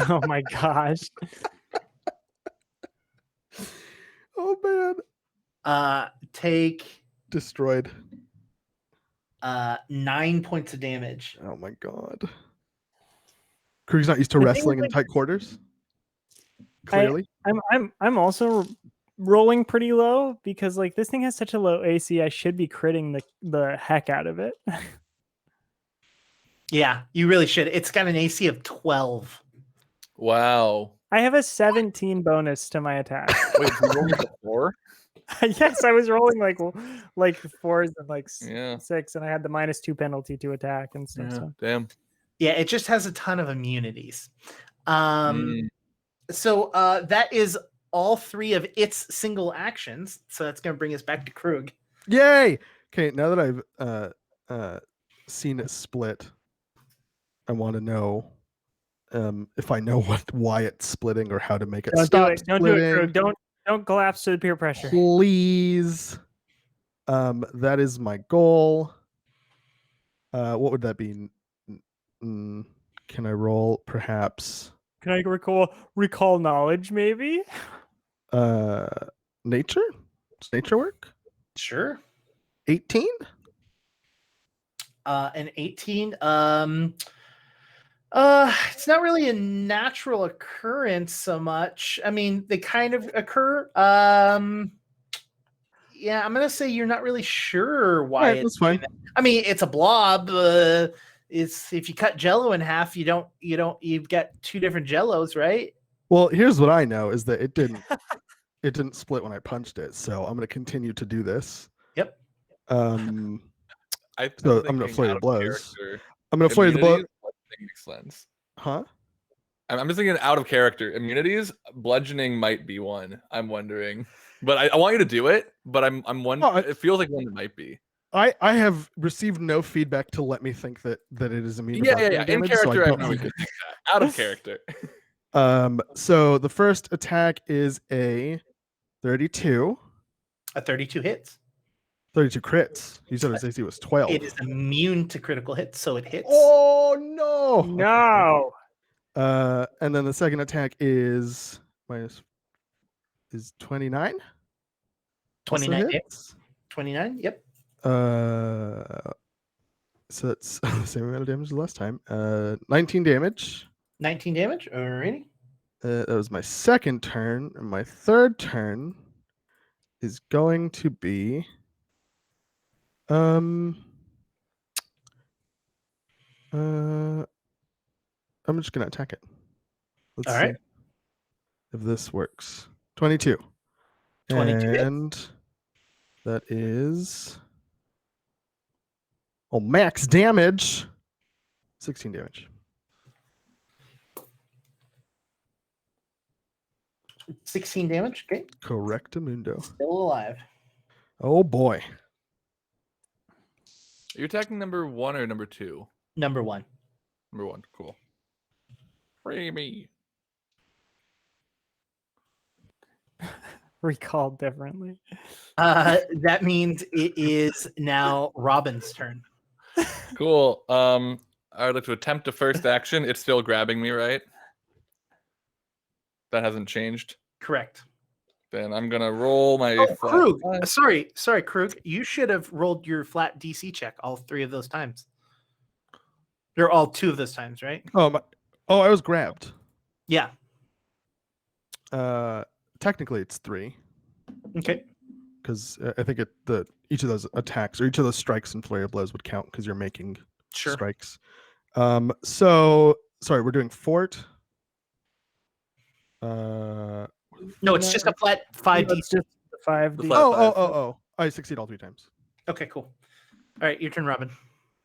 Oh my gosh. Oh man. Take Destroyed. 9 points of damage. Oh my god. Krug's not used to wrestling in tight quarters. Clearly. I'm also rolling pretty low because like this thing has such a low AC. I should be critting the heck out of it. Yeah, you really should. It's got an AC of 12. Wow. I have a 17 bonus to my attack. Wait, you rolled a 4? Yes, I was rolling like 4s and like Yeah. 6, and I had the -2 penalty to attack and stuff. Yeah, So. damn. Yeah, it just has a ton of immunities. So that is all 3 of its single actions. So that's going to bring us back to Krug. Yay! Okay, now that I've seen it split, I want to know if I know why it's splitting or how to make it stop. Don't do it, Krug. Don't collapse to the peer pressure. Please. That is my goal. What would that be? Can I roll perhaps? Can I recall knowledge maybe? Nature? Does nature work? Sure. 18? An 18. It's not really a natural occurrence so much. I mean, they kind of occur. Yeah, I'm gonna say you're not really sure why. Right, that's fine. I mean, it's a blob. It's if you cut Jello in half, you've got 2 different Jellos, right? Well, here's what I know is that it didn't split when I punched it, so I'm gonna continue to do this. Yep. So I'm gonna flurry the blows. I'm gonna flurry the blows. Makes sense. Huh? I'm just thinking out of character immunities. Bludgeoning might be one. I'm wondering, but I want you to do it. But I'm wondering. It feels like one that might be. I have received no feedback to let me think that it is immune. Yeah. In character, I know you could think that. Out of character. So the first attack is a 32. A 32 hits. 32 crits. You said its AC was 12. It is immune to critical hits, so it hits. Oh no! No. And then the second attack is 29. 29 hits. 29. Yep. So that's the same amount of damage as last time. 19 damage. 19 damage. Alrighty. That was my second turn, and my third turn is going to be I'm just gonna attack it. Let's All see right. if this works. 22. 22 and that is max damage. 16 damage. 16 damage. Okay. Correctamundo. Still alive. Oh boy. Are you attacking number 1 or number 2? Number 1. Number 1. Cool. Free me. Recalled differently. That means it is now Robin's turn. Cool. I would like to attempt a first action. It's still grabbing me, right? That hasn't changed. Correct. Then I'm gonna roll my. Krug. Sorry, Krug. You should have rolled your flat DC check all 3 of those times. Or all 2 of those times, right? Oh my. Oh, I was grabbed. Yeah. Technically, it's 3 Okay. because I think each of those attacks or each of those strikes and flurry of blows would count because you're making Sure. strikes. So sorry, we're doing fort. No, it's just a flat No, 5d. it's just the 5d. The flat- Oh! I succeed all 3 times. Okay, cool. All right, your turn, Robin.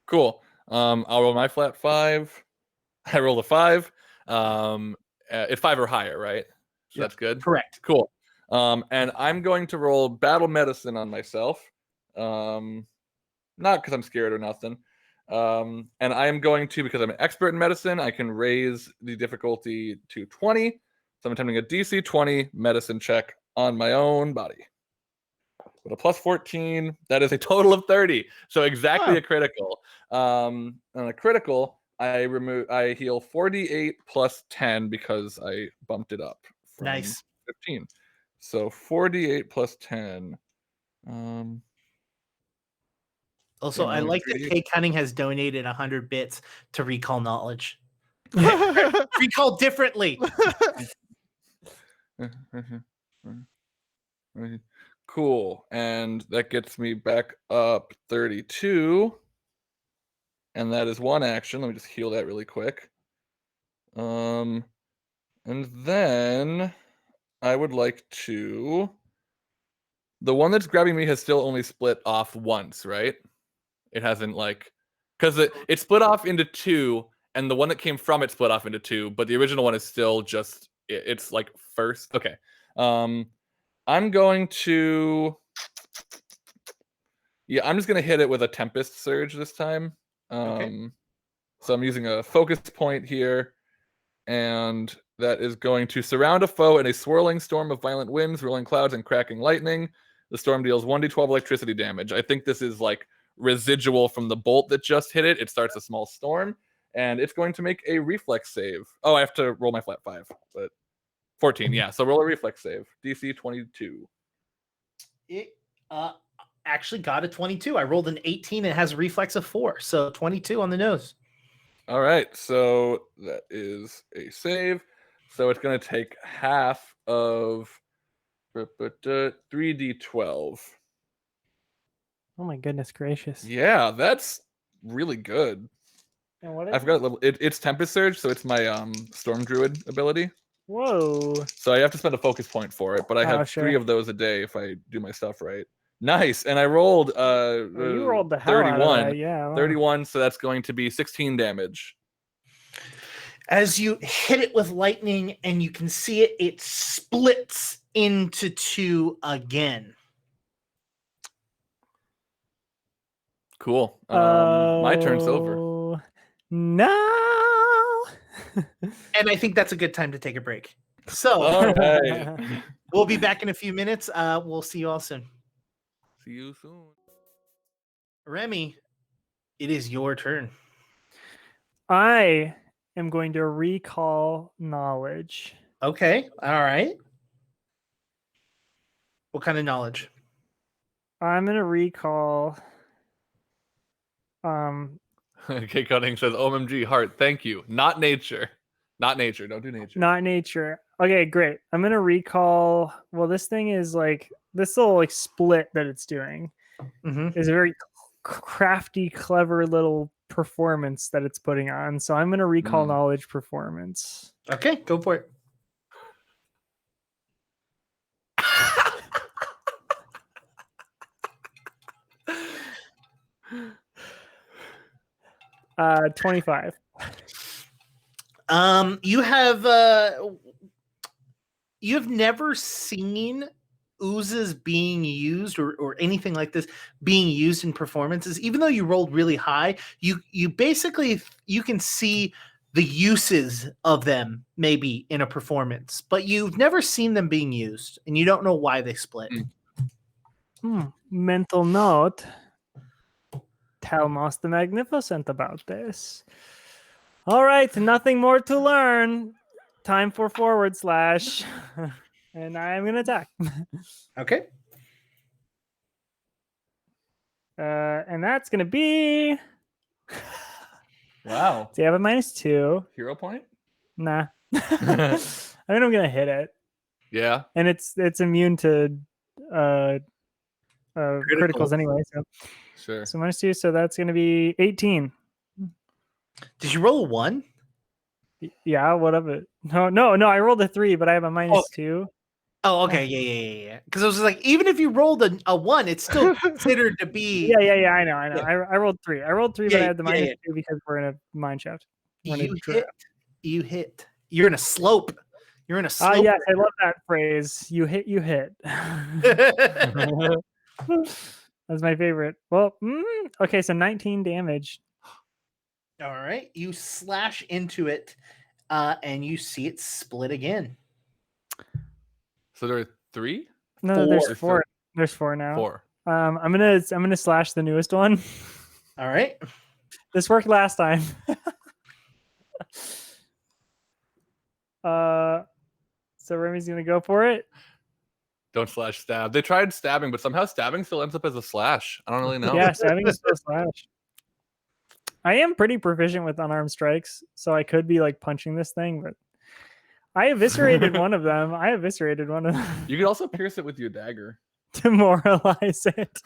Cool. I'll roll my flat 5. I roll a 5. It's 5 or higher, right? So Yeah. that's good. Correct. Cool. And I'm going to roll battle medicine on myself. Not because I'm scared or nothing. And I am going to, because I'm an expert in medicine, I can raise the difficulty to 20. So I'm attempting a DC 20 medicine check on my own body. With a plus 14, that is a total of 30. So exactly Wow. a critical. On a critical, I heal 48 plus 10 because I bumped it up from Nice. 15. So 48 plus 10. Also, Yeah, I no, like that 38. Kay Cunning has donated 100 bits to recall knowledge. Recall differently. Cool. And that gets me back up 32. And that is one action. Let me just heal that really quick. And then I would like to. The one that's grabbing me has still only split off once, right? It hasn't because it split off into 2, and the one that came from it split off into 2, but the original one is still just it's like first. Okay. I'm going to. Yeah, I'm just gonna hit it with a Tempest Surge this time. Okay. So I'm using a focus point here, and that is going to surround a foe in a swirling storm of violent winds, rolling clouds, and cracking lightning. The storm deals 1d12 electricity damage. I think this is like residual from the bolt that just hit it. It starts a small storm, and it's going to make a reflex save. Oh, I have to roll my flat 5, but 14, yeah. So roll a reflex save. DC 22. It actually got a 22. I rolled an 18 and it has a reflex of 4. So 22 on the nose. All right, so that is a save. So it's going to take half of 3d12. Oh my goodness gracious. Yeah, that's really good. And what I forgot level. It's Tempest Surge, so it's my Storm Druid ability. Whoa. So I have to spend a focus point for it, but I have sure. 3 of those a day if I do my stuff right. Nice, and I rolled You rolled the hell 31. out of that, yeah. Wow. 31, so that's going to be 16 damage. As you hit it with lightning and you can see it, it splits into 2 again. Cool. My turn's over. No. And I think that's a good time to take a break. So All right. we'll be back in a few minutes. We'll see you all soon. See you soon. Remy, it is your turn. I am going to recall knowledge. Okay. All right. What kind of knowledge? I'm going to recall K Cunning says, OMG, heart, thank you. Not nature. Not nature. Don't do nature. not nature. Okay, great. I'm going to recall. Well, this thing is like this little like split that it's doing is a very crafty, clever little performance that it's putting on. So I'm going to recall knowledge performance. Okay, go for it. 25. You've never seen oozes being used or anything like this being used in performances. Even though you rolled really high, you basically you can see the uses of them maybe in a performance, but you've never seen them being used and you don't know why they split. Mental note. Tell Moss the Magnificent about this. All right, nothing more to learn. Time for / and I'm gonna attack. Okay. And that's gonna be. Wow. So you have a -2. Hero point? Nah. I think I'm gonna hit it, Yeah. and it's immune to criticals anyway. Sure. So -2, so that's gonna be 18. Did you roll a 1? Yeah, what of it? No, I rolled a 3, but I have a -2. Oh, okay, yeah. Because I was like, even if you rolled a 1, it's still considered to be. Yeah, I know. Yeah. I rolled 3. I rolled 3, but I had the -2 because we're in a mine shaft. You hit. You're in a slope. You're in a slope. Yes, I love that phrase. You hit. That's my favorite. Well, okay, so 19 damage. All right, you slash into it, and you see it split again. So there are 3? No, there's 4. There's 4 now. 4. I'm gonna slash the newest one. All right. This worked last time. So Remy's gonna go for it. Don't slash stab. They tried stabbing, but somehow stabbing still ends up as a slash. I don't really know. Yeah, stabbing is still a slash. I am pretty proficient with unarmed strikes, so I could be like punching this thing, but I eviscerated one of them. You could also pierce it with your dagger. Demoralize it.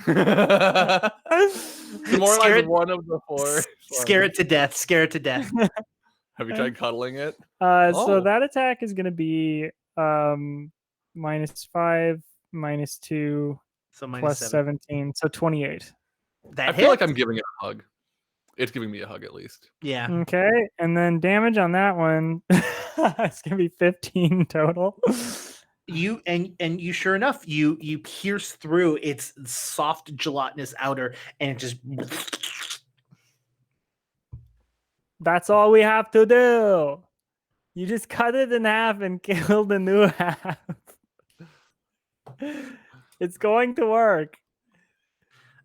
Demoralize one of the 4. Scare it to death. Have you tried cuddling it? So that attack is gonna be -5, -2, So plus 17, so 28. I feel like I'm giving it a hug. It's giving me a hug at least. Yeah. Okay, and then damage on that one, it's gonna be 15 total. You sure enough, you pierce through its soft gelatinous outer, and it just. That's all we have to do. You just cut it in half and kill the new half. It's going to work.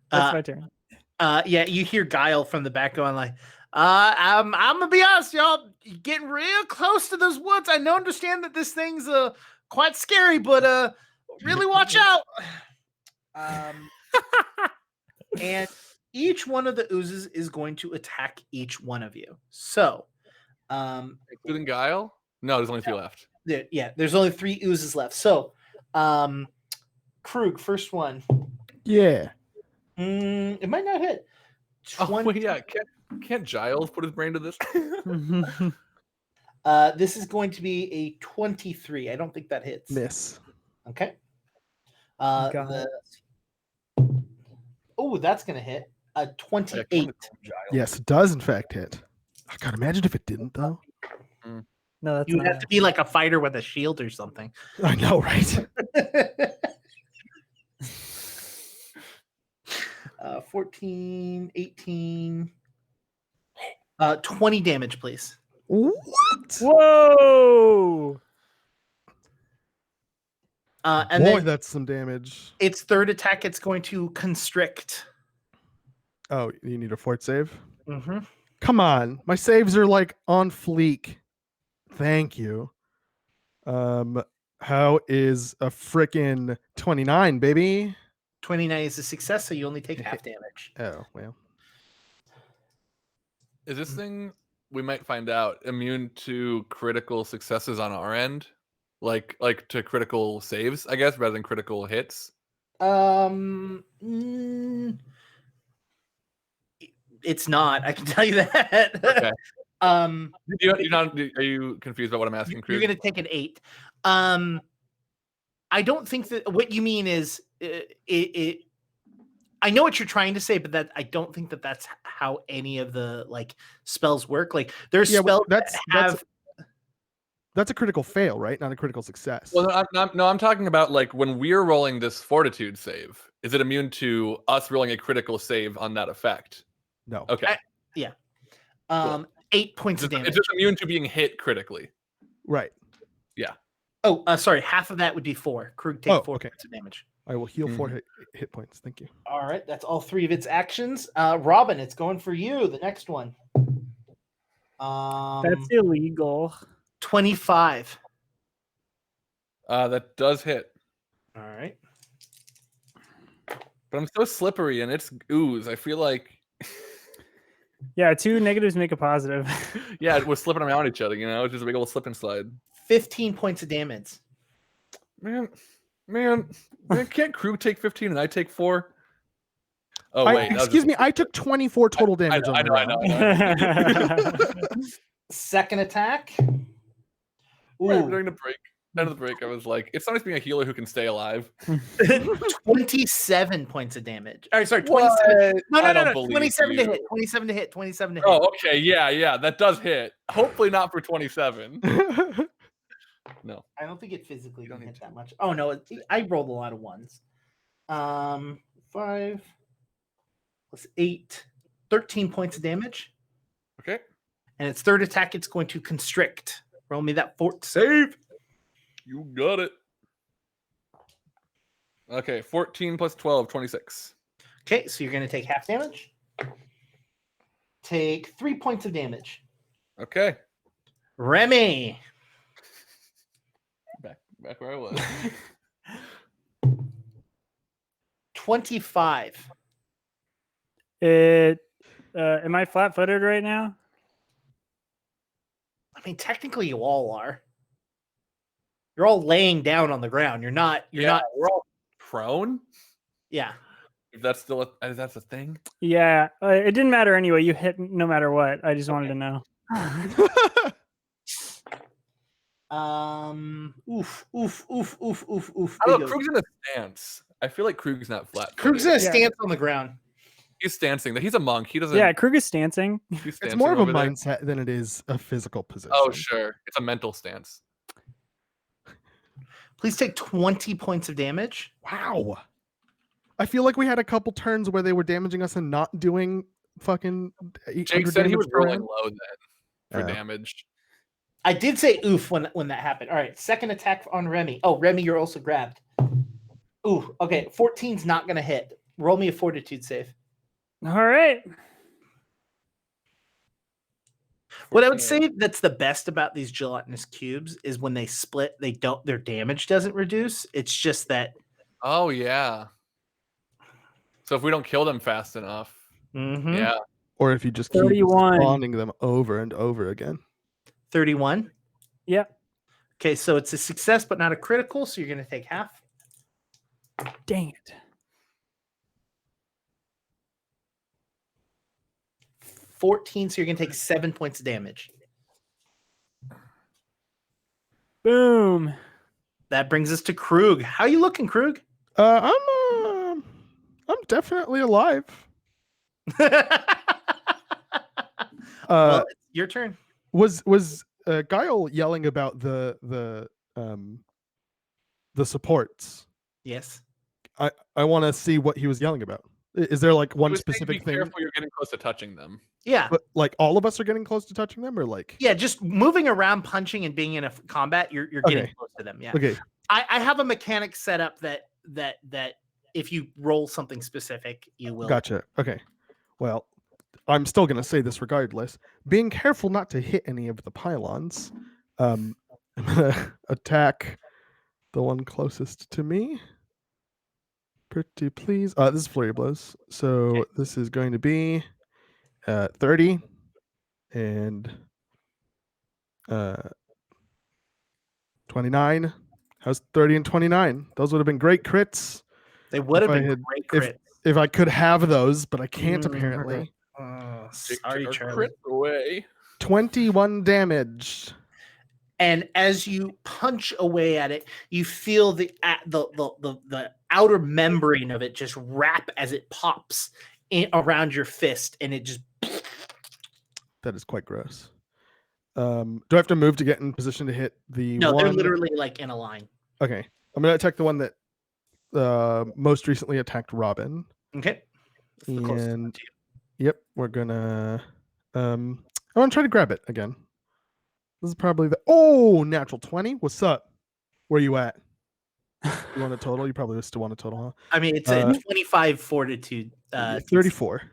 That's my turn. Yeah, you hear Guile from the back going like, I'm gonna be honest, y'all, getting real close to those woods. I understand that this thing's quite scary, but really watch out. And each one of the oozes is going to attack each one of you. So, including Guile? No, there's only 3 left. Yeah, there's only 3 oozes left. So, Krug, first one. Yeah. It might not hit. Oh, wait, yeah. Can't Giles put his brain to this? This is going to be a 23. I don't think that hits. Miss. Okay. Got that's going to hit. A 28. Yes, it does in fact hit. I God, imagine if it didn't though. No, that's You have to be like a fighter with a shield or something. I know, right? 14, 18, 20 damage, please. What? Whoa! And Boy, then that's some damage. its third attack, it's going to constrict. Oh, you need a fort save? Mm-hmm. Come on. My saves are like on fleek. Thank you. How is a frickin' 29, baby? 29 is a success, so you only take half damage. Oh, well. Is this thing, we might find out, immune to critical successes on our end? Like to critical saves, I guess, rather than critical hits? It's not. I can tell you that. Okay. Are you confused about what I'm asking, You're going to take an 8. I don't think that what you mean is it. I know what you're trying to say, but that I don't think that that's how any of the like spells work. Like there's spells that's a critical fail, right? Not a critical success. Well, I'm talking about like when we're rolling this fortitude save. Is it immune to us rolling a critical save on that effect? No. Okay. Yeah. Cool. 8 points of damage. It's just immune to being hit critically. Right. Yeah. Oh, sorry. Half of that would be 4. Krug take 4 points of damage. I will heal 4 hit points. Thank you. All right. That's all 3 of its actions. Robin, it's going for you. The next one. That's illegal. 25. That does hit. All right. But I'm so slippery and it's ooze. I feel like Yeah, 2 negatives make a positive. Yeah, we're slipping around each other, you know? It's just a big old slip and slide. 15 points of damage. Man, can't Krug take 15 and I take 4? Oh, wait. Excuse me, I took 24 total damage on the round. Second attack. Right, Ooh, during the break. End of the break, I was like, it's nice being a healer who can stay alive. 27 points of damage. All right, sorry, 27. What? No. 27 you. to hit. 27 to hit. 27 to hit. Oh, okay. Yeah. That does hit. Hopefully not for 27. No. I don't think it physically You don't can need hit to. that much. Oh no, I rolled a lot of ones. 5 plus 8, 13 points of damage. Okay. And its third attack, it's going to constrict. Roll me that fort save. You got it. Okay, 14 plus 12, 26. Okay, so you're going to take half damage. Take 3 points of damage. Okay. Remy. Back where I was. 25. Am I flat-footed right now? I mean, technically you all are. You're all laying down on the ground. You're not. We're all prone. Yeah. If that's still that's a thing. Yeah, it didn't matter anyway. You hit no matter what. I just wanted to know. Oof. I don't know. Krug's in a stance. I feel like Krug's not flat. Krug's in a stance on the ground. He's stancing. He's a monk. He doesn't. Yeah, Krug is stancing. It's more of a mindset than it is a physical position. Oh, sure. It's a mental stance. Please take 20 points of damage. Wow. I feel like we had a couple turns where they were damaging us and not doing fucking 800 Jake said he was per rolling round. low then for damage. I did say oof when that happened. All right, second attack on Remy. Oh, Remy, you're also grabbed. Ooh, okay. 14's not going to hit. Roll me a fortitude save. All right. What I would say that's the best about these gelatinous cubes is when they split, their damage doesn't reduce. It's just that. Oh yeah. So if we don't kill them fast enough, yeah. Or if you just keep 31. spawning them over and over again. 31. Yep. Okay, so it's a success, but not a critical. So you're going to take half. Dang it. 14, so you're going to take 7 points of damage. Boom. That brings us to Krug. How you looking, Krug? I'm definitely alive. Well, it's your turn. Was Guile yelling about the supports? Yes. I want to see what he was yelling about. Is there like one He was saying specific be thing? careful, you're getting close to touching them. Yeah. But like all of us are getting close to touching them, or like Just moving around, punching, and being in a combat, you're getting close to them. Yeah. Okay. I have a mechanic set up that if you roll something specific, you will. Gotcha. Okay. Well, I'm still gonna say this regardless. Being careful not to hit any of the pylons. I'm gonna attack the one closest to me. Pretty please. This is Flurry Blows. So this is going to be 30 and 29. How's 30 and 29? Those would have been great crits. They would have been great crits. If I could have those, but I can't apparently. Oh, sorry, Charlie. Crit away. 21 damage. And as you punch away at it, you feel the outer membrane of it just wrap as it pops around your fist, and it just. That is quite gross. Do I have to move to get in position to hit the No, one? they're literally like in a line. Okay. I'm going to attack the one that most recently attacked Robin. Okay. That's the closest one to you. Yep, we're going to... I'm going to try to grab it again. This is probably the... Oh, natural 20. What's up? Where you at? You want a total? You probably still want a total, huh? I mean, it's a 25 fortitude. 34.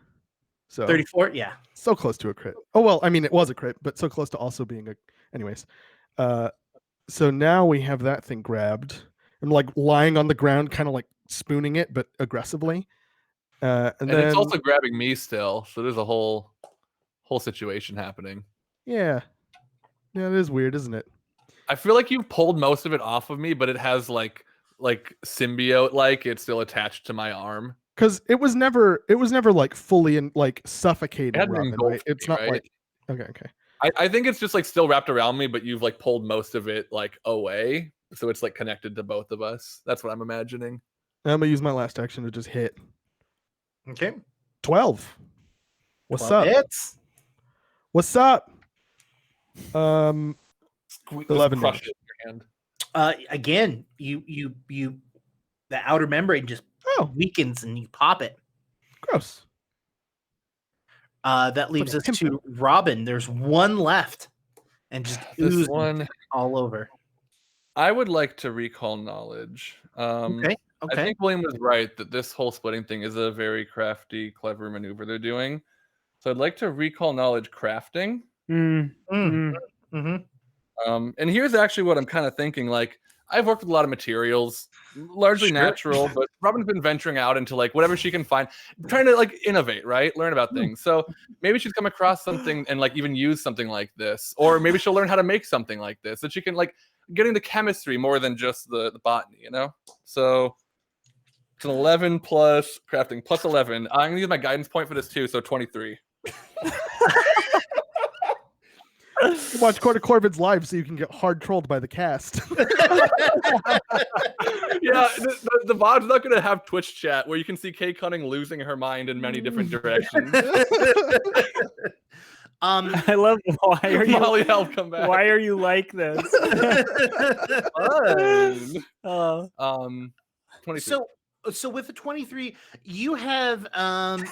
So 34, yeah. So close to a crit. Oh, well, I mean, it was a crit, but so close to also being a... Anyways. So now we have that thing grabbed. I'm like lying on the ground, kind of like spooning it, but aggressively. And then it's also grabbing me still. So there's a whole... whole situation happening. Yeah, it is weird, isn't it? I feel like you've pulled most of it off of me, but it has like symbiote it's still attached to my arm. Because it was never like fully in like It suffocated hadn't Robin, engulfed right? It's me, not right? like okay. I think it's just like still wrapped around me, but you've like pulled most of it like away, so it's like connected to both of us. That's what I'm imagining. I'm gonna use my last action to just hit. Okay. 12. What's 12 up? hits. What's up? Just 11 crush damage. it in your hand. Again, you the outer membrane just weakens and you pop it. Gross. That leaves us to Robin. There's one left, and just This oozing one all over. I would like to recall knowledge. Okay. I think William was right that this whole splitting thing is a very crafty, clever maneuver they're doing. So I'd like to recall knowledge crafting. Mm-hmm. And here's actually what I'm kind of thinking. Like, I've worked with a lot of materials, largely natural, but Robin's been venturing out into like whatever she can find, trying to like innovate, right? Learn about things. So maybe she's come across something and like even use something like this, or maybe she'll learn how to make something like this, that she can like get into chemistry more than just the botany, you know? So it's an 11 plus crafting plus 11. I'm gonna use my guidance point for this too, so 23. Watch Corvids live so you can get hard trolled by the cast. Yeah, the VOD's not going to have Twitch chat where you can see Kay Cunning losing her mind in many different directions. I love why are you Molly, help come back. Why are you like this? 23. So with the 23, you have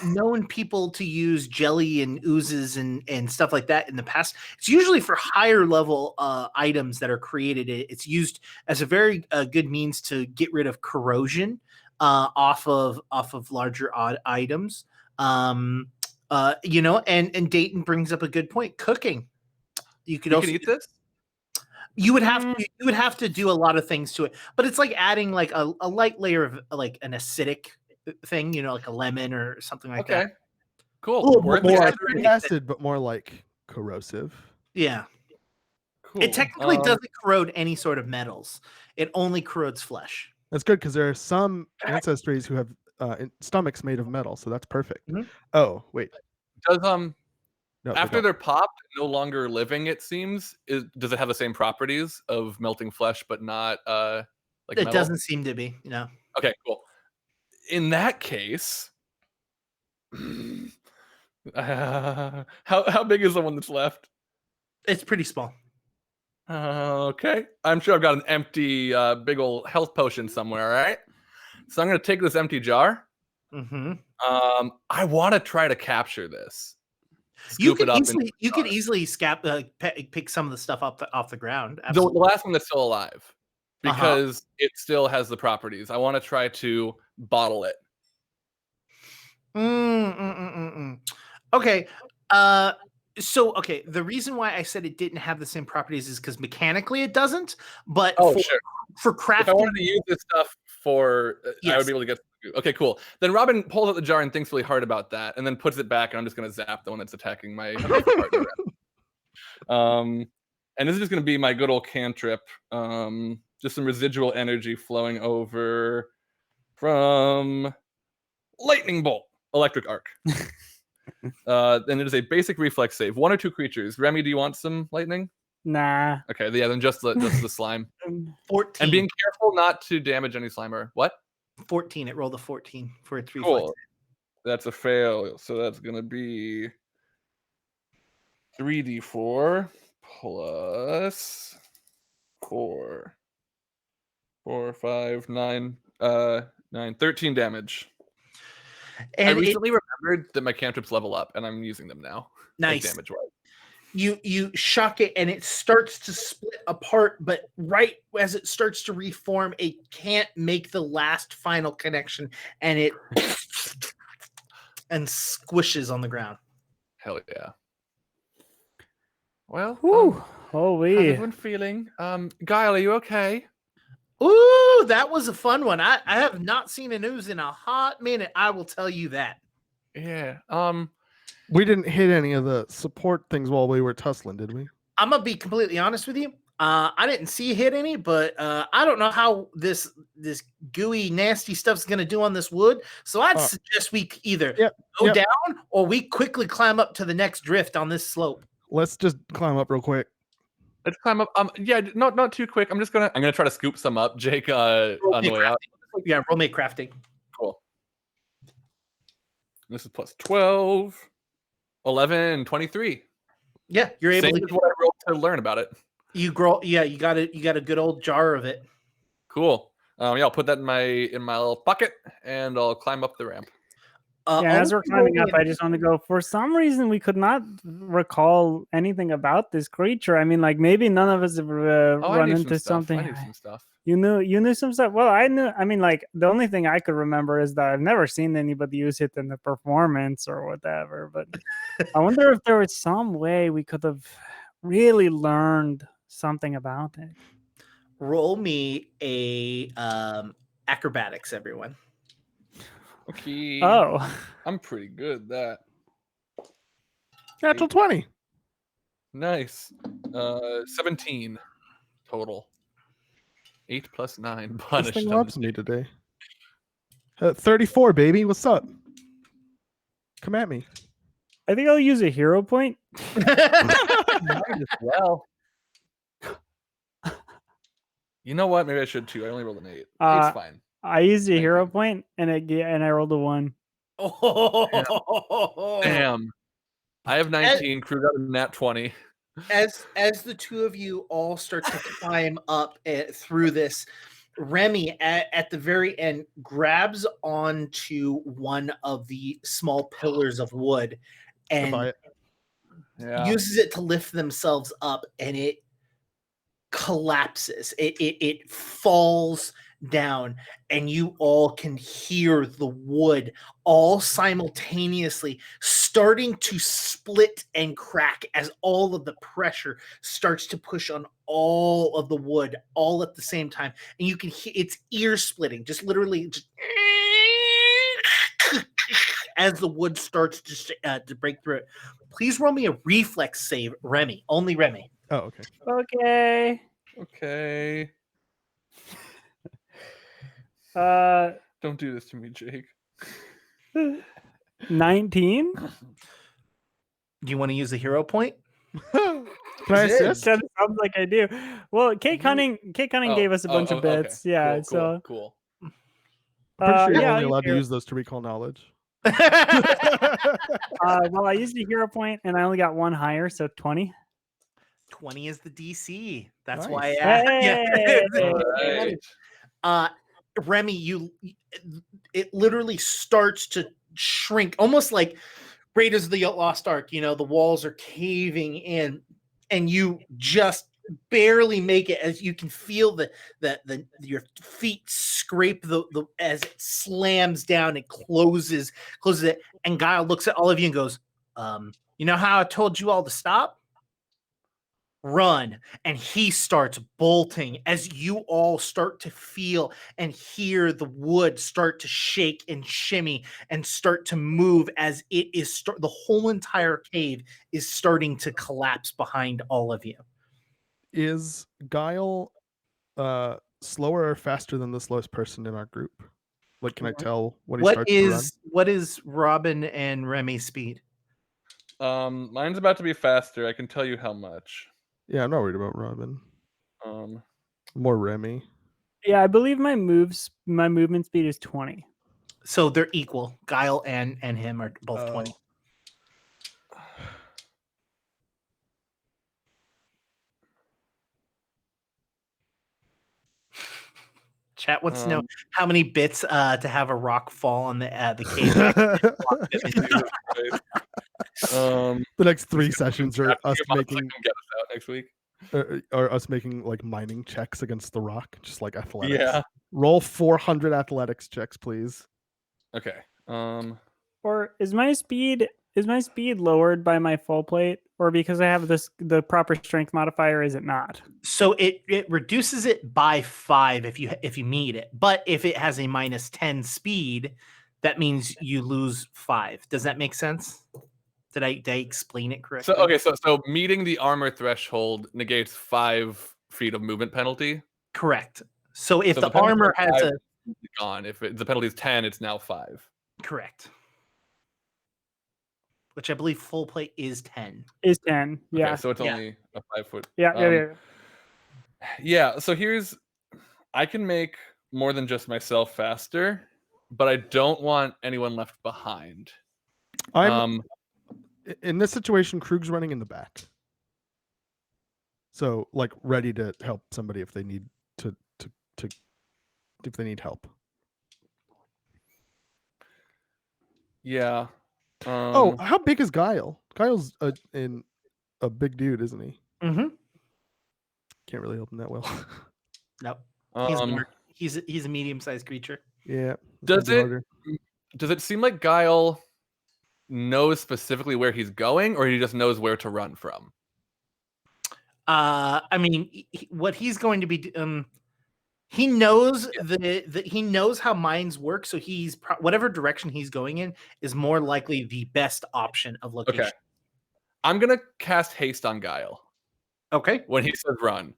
known people to use jelly and oozes and stuff like that in the past. It's usually for higher level items that are created. It's used as a very good means to get rid of corrosion off of larger items. And Dayton brings up a good point. Cooking. You could also eat this. You would have to do a lot of things to it, but it's like adding like a light layer of like an acidic thing, like a lemon or something like that. Okay, cool. A little more acid, but more like corrosive. Yeah, cool. It technically doesn't corrode any sort of metals. It only corrodes flesh. That's good because there are some ancestries who have stomachs made of metal, so that's perfect. Mm-hmm. Oh wait, does no, after they're popped, no longer living, it seems. Does it have the same properties of melting flesh, but not like it metal? Doesn't seem to be. No. Okay, cool. In that case, how big is the one that's left? It's pretty small. Okay, I'm sure I've got an empty big old health potion somewhere. All right, so I'm gonna take this empty jar. Mm-hmm. I want to try to capture this. You could easily pick some of the stuff off the ground. The last one that's still alive, because it still has the properties. I want to try to bottle it. Okay. The reason why I said it didn't have the same properties is because mechanically it doesn't. But for crafting, if I wanted to use this stuff for, I would be able to get. Okay, cool. Then Robin pulls out the jar and thinks really hard about that, and then puts it back. And I'm just going to zap the one that's attacking my partner. And this is just going to be my good old cantrip. Just some residual energy flowing over from lightning bolt, electric arc. Then it is a basic reflex save. 1 or 2 creatures. Remy, do you want some lightning? Nah. Okay, yeah, then just the slime. 14. And being careful not to damage any slimer. What? 14. It rolled a 14 for its reflex. Cool. That's a fail. So that's gonna be 3d4 plus 4, 5, 9, 13 damage. And I recently remembered that my cantrips level up, and I'm using them now. Nice. Like damage-wise. You shock it, and it starts to split apart, but right as it starts to reform, it can't make the last final connection, and it and squishes on the ground. Hell yeah. Well, how's everyone feeling? Guile, are you okay? Ooh, that was a fun one. I have not seen a news in a hot minute. I will tell you that. Yeah. We didn't hit any of the support things while we were tussling, did we? I'm gonna be completely honest with you. I didn't see you hit any, but I don't know how this gooey, nasty stuff's gonna do on this wood. So I'd suggest we either go down or we quickly climb up to the next drift on this slope. Let's just climb up real quick. Let's climb up. Yeah, not too quick. I'm gonna try to scoop some up, Jake, on the way out. Yeah, roll me crafting. Cool. This is plus 12, 11, 23. Yeah, you're able Same to. as what I rolled to learn about it. You grow. Yeah, you got it. You got a good old jar of it. Cool. Yeah, I'll put that in my little bucket, and I'll climb up the ramp. As we're climbing up, I just want to go. For some reason, we could not recall anything about this creature. I mean, like maybe none of us have run into something. I knew some stuff. You knew some stuff. Well, I knew. I mean, like the only thing I could remember is that I've never seen anybody use it in the performance or whatever. But I wonder if there was some way we could have really learned something about it. Roll me a acrobatics, everyone. Okay. Oh, I'm pretty good at that. Natural 20. Nice. 17 total. 8 plus 9 This punished. thing loves me today. 34, baby. What's up? Come at me. I think I'll use a hero point. Well, you know what? Maybe I should too. I only rolled an 8. It's fine. I used a hero point and I rolled a 1. Oh, Damn. I have 19. Crew got a nat 20. As the two of you all start to climb up through this, Remy at the very end grabs onto one of the small pillars of wood and uses it to lift themselves up, and it collapses. It falls down, and you all can hear the wood all simultaneously starting to split and crack as all of the pressure starts to push on all of the wood all at the same time, and you can hear it's ear splitting, just literally as the wood starts to break through it. Please roll me a reflex save, Remy. Only Remy. Oh, okay. Okay. Don't do this to me, Jake. 19. Do you want to use a hero point? Can I assist? Kind of sounds like I do. Well, Kate Cunning gave us a bunch of bits. Okay. Yeah, Cool. I'm pretty sure you're yeah, only allowed to use those to recall knowledge. well, I used a hero point and I only got one higher, so 20. 20 is the DC. That's Nice. why. Hey! Remy, it literally starts to shrink, almost like Raiders of the Lost Ark. You know, the walls are caving in, and you just barely make it as you can feel your feet scrape the as it slams down and closes it. And Guile looks at all of you and goes, "You know how I told you all to stop? Run." And he starts bolting as you all start to feel and hear the wood start to shake and shimmy and start to move as it is the whole entire cave is starting to collapse behind all of you. Is Guile slower or faster than the slowest person in our group? Like, can I tell when he starts to run? What is Robin and Remy's speed? Mine's about to be faster. I can tell you how much. Yeah, I'm not worried about Robin. More Remy. Yeah, I believe my movement speed is 20. So they're equal. Guile and him are both 20. Chat wants to know how many bits to have a rock fall on the cave. The next 3 sessions are us making get us out next week. Or us making like mining checks against the rock, just like athletics. Yeah. Roll 400 athletics checks, please. Okay. Or is my speed lowered by my full plate, or because I have the proper strength modifier? Is it not? So it reduces it by 5 if you meet it, but if it has a -10 speed, that means you lose 5. Does that make sense? Did I explain it correctly? So meeting the armor threshold negates 5 feet of movement penalty. Correct. So if So the penalty armor is has 5, a it's gone. If the penalty is 10, it's now 5. correct, which I believe full plate is 10. Is 10. Yeah. Okay, so it's Yeah. only a 5 foot. Yeah. Yeah. So I can make more than just myself faster, but I don't want anyone left behind. In this situation, Krug's running in the back. So like ready to help somebody if they need to if they need help. Yeah. How big is Guile? Guile's a big dude, isn't he? Mm-hmm. Can't really help him that well. Nope. Um, He's a medium-sized creature. Yeah. does it seem like Guile knows specifically where he's going, or he just knows where to run from? I mean, what he's going to be, he knows he knows how minds work. So he's whatever direction he's going in is more likely the best option of location. Okay. I'm gonna cast haste on Guile. Okay. When he says run.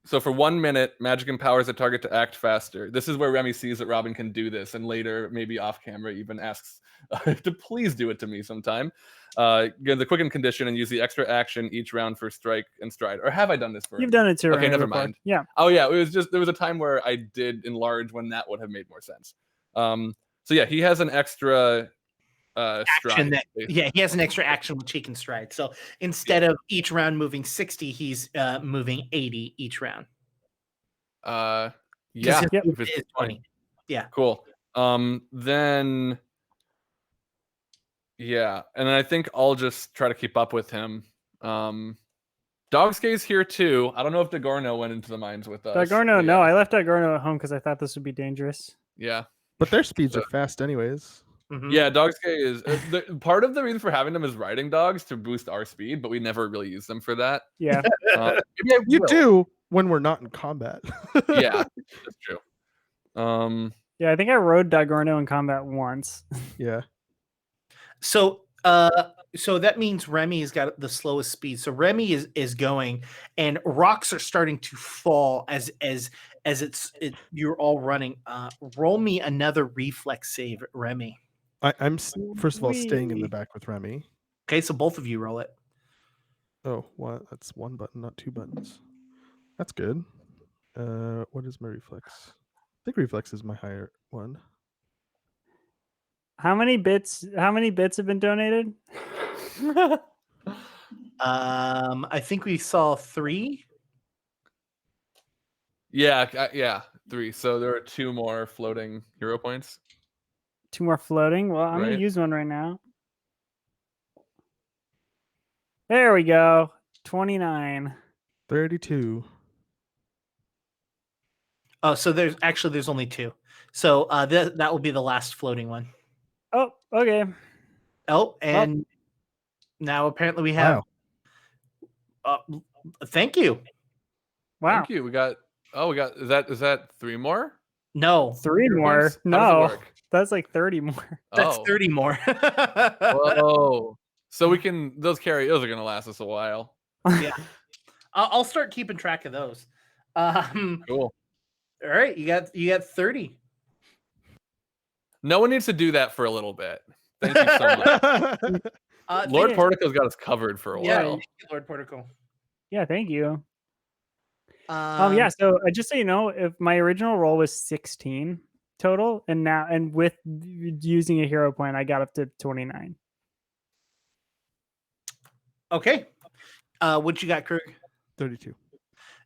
So for 1 minute, magic empowers the target to act faster. This is where Remy sees that Robin can do this, and later, maybe off camera, even asks to please do it to me sometime. Get the quicken condition and use the extra action each round for strike and stride. Or have I done this for? You've done it too. Okay, never mind. Yeah. Oh yeah, it was just there was a time where I did enlarge when that would have made more sense. So yeah, he has an extra action stride. he has an extra action which he can stride. So instead of each round moving 60, he's moving 80 each round. Yeah, if it's 20. Yeah, cool. Then yeah, and then I think I'll just try to keep up with him. Dogskay's here too. I don't know if Dagorno went into the mines with us. Dagorno, no, I left Dagorno at home because I thought this would be dangerous. Yeah, but their speeds are fast anyways. Mm-hmm. Yeah, Dogskay is part of the reason for having them is riding dogs to boost our speed, but we never really use them for that. Yeah, you do when we're not in combat. Yeah, that's true. Yeah, I think I rode Dagorno in combat once. Yeah. So that means Remy's got the slowest speed. So Remy is going, and rocks are starting to fall as you're all running. Roll me another reflex save, Remy. I'm first of all staying in the back with Remy. Okay, so both of you roll it. Oh, what? That's one button, not two buttons. That's good. What is my reflex? I think reflex is my higher one. How many bits have been donated? I think we saw 3. Yeah, 3. So there are 2 more floating hero points. 2 more floating. Well, I'm gonna Right. use one right now. There we go. 29. 32. Oh, so there's only 2. So that will be the last floating one. Oh, okay. Oh, and now apparently we have. Wow. Thank you. Wow. Thank you. We got. Is that 3 more? No, 3 hero more. points? How does it No, work? that's like 30 more. that's Oh. 30 more. Whoa. So we can. Those are gonna last us a while. Yeah, I'll start keeping track of those. Cool. All right, you got 30. No one needs to do that for a little bit. Thank you so much. Lord Portico's got us covered for a while. Yeah, Lord Portico. Yeah, thank you. Yeah, so just so you know, if my original roll was 16 total, and with using a hero point, I got up to 29. Okay. What you got, Krug? 32.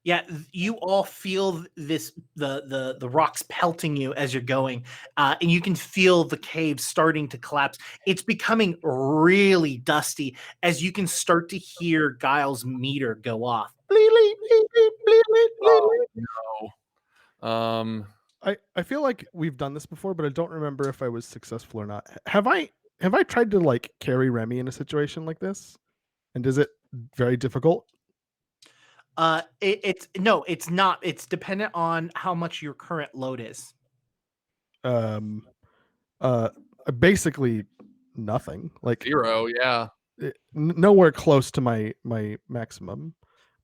Yeah, you all feel the rocks pelting you as you're going, and you can feel the cave starting to collapse. It's becoming really dusty as you can start to hear Guile's meter go off. Oh, no. I feel like we've done this before, but I don't remember if I was successful or not. Have I tried to like carry Remy in a situation like this? And is it very difficult? It's not. It's dependent on how much your current load is. Basically nothing. Like 0, yeah. nowhere close to my maximum.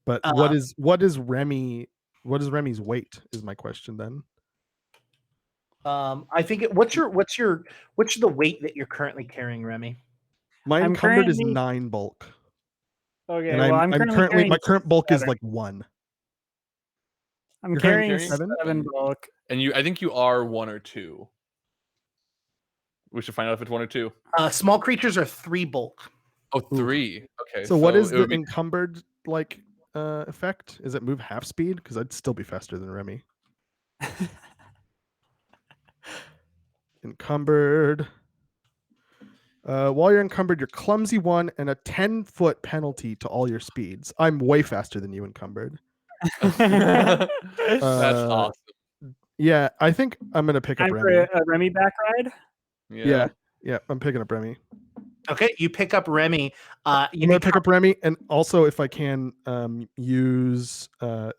But Uh, what is Remy? What is Remy's weight? Is my question then. I think what's the weight that you're currently carrying, Remy? My I'm encumbered is currently- 9 bulk, Okay, and well, I'm currently carrying my current bulk is 7. like 1. I'm You're carrying carrying 7? 7 bulk. And I think you are 1 or 2. We should find out if it's 1 or 2. Small creatures are 3 bulk. Oh, 3. Okay. So what is it the would be- encumbered like effect? Is it move half speed? Because I'd still be faster than Remy. Encumbered. While you're encumbered, you're clumsy 1 and a 10-foot penalty to all your speeds. I'm way faster than you encumbered. That's awesome. Yeah, I think I'm gonna pick up Time for Remy. a Remy back ride. Yeah, I'm picking up Remy. Okay, you pick up Remy. I'm gonna pick up Remy, and also if I can use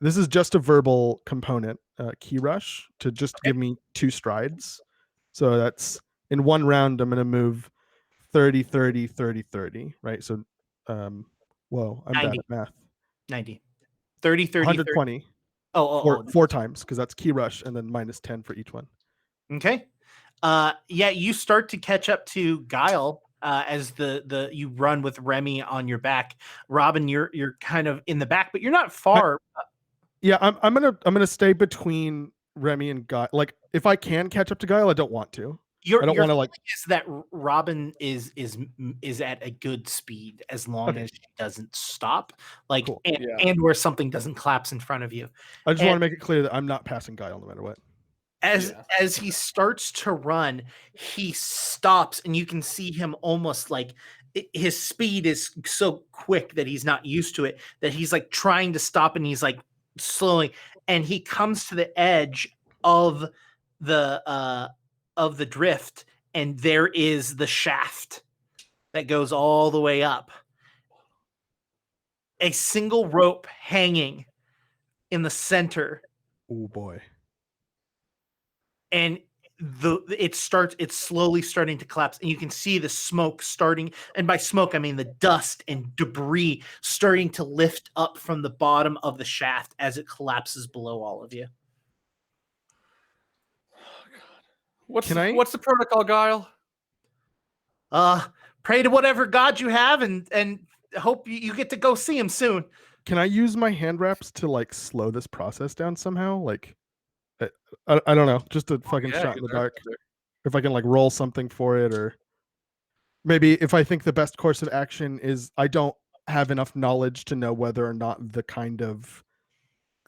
this is just a verbal component, key rush, to just give me 2 strides. So that's in 1 round. I'm gonna move 30, 30, 30, 30. Right. So, whoa, I'm 90. bad at math. 90. 30, 30, 120. Oh. 4 times because that's key rush, and then minus 10 for each one. Okay. Yeah, you start to catch up to Guile as the you run with Remy on your back. Robin, you're kind of in the back, but you're not far. Yeah, I'm gonna stay between Remy and Guile. Like, if I can catch up to Guile, I don't want to. I don't want to like. Is that Robin is at a good speed as long as she doesn't stop, like, Cool. and where something doesn't collapse in front of you. I just want to make it clear that I'm not passing Guile no matter what. As he starts to run, he stops, and you can see him almost like his speed is so quick that he's not used to it, that he's like trying to stop, and he's like slowing, and he comes to the edge of the drift, and there is the shaft that goes all the way up. A single rope hanging in the center. Oh boy. And it's slowly starting to collapse, and you can see the smoke starting, and by smoke I mean the dust and debris starting to lift up from the bottom of the shaft as it collapses below all of you. What's the protocol, Guile? Pray to whatever god you have, and hope you get to go see him soon. Can I use my hand wraps to like slow this process down somehow? Like, I don't know, just a fucking shot in the dark. If I can like roll something for it, or maybe if I think the best course of action is I don't have enough knowledge to know whether or not the kind of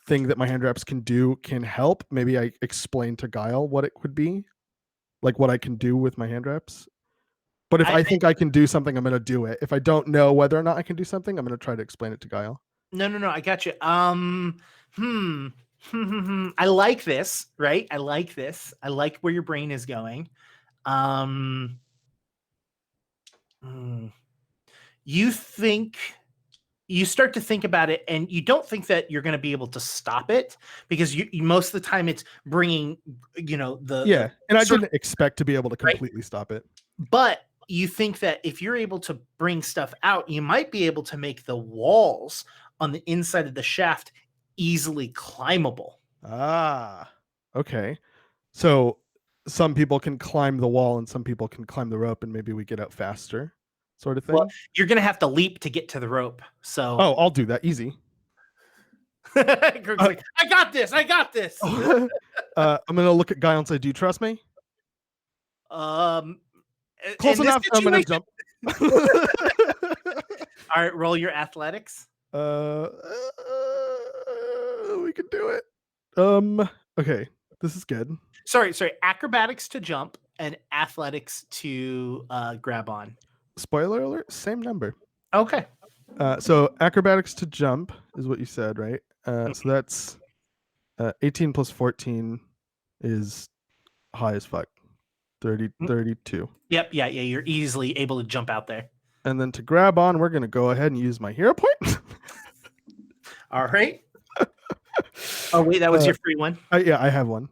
thing that my hand wraps can do can help. Maybe I explain to Guile what it could be, like what I can do with my hand wraps. But if I think I can do something, I'm going to do it. If I don't know whether or not I can do something, I'm going to try to explain it to Guile. No, I got you. I like this, right? I like this. I like where your brain is going. You start to think about it, and you don't think that you're going to be able to stop it, because you most of the time it's bringing, and I didn't expect to be able to completely stop it. But you think that if you're able to bring stuff out, you might be able to make the walls on the inside of the shaft easily climbable. Ah, okay. So some people can climb the wall and some people can climb the rope, and maybe we get out faster, sort of thing. Well, you're going to have to leap to get to the rope. So I'll do that. Easy. Kirk's like, I got this. I'm going to look at Guile and say, do you trust me? Close enough. I'm going to jump. All right, roll your athletics. We can do it. Okay, this is good. Sorry. Acrobatics to jump and athletics to grab on. Spoiler alert, same number. Okay. So acrobatics to jump is what you said, right? So that's 18 plus 14 is high as fuck. 32. Yep. Yeah. You're easily able to jump out there. And then to grab on, we're going to go ahead and use my hero point. All right. Oh, wait, that was your free one? Yeah, I have one.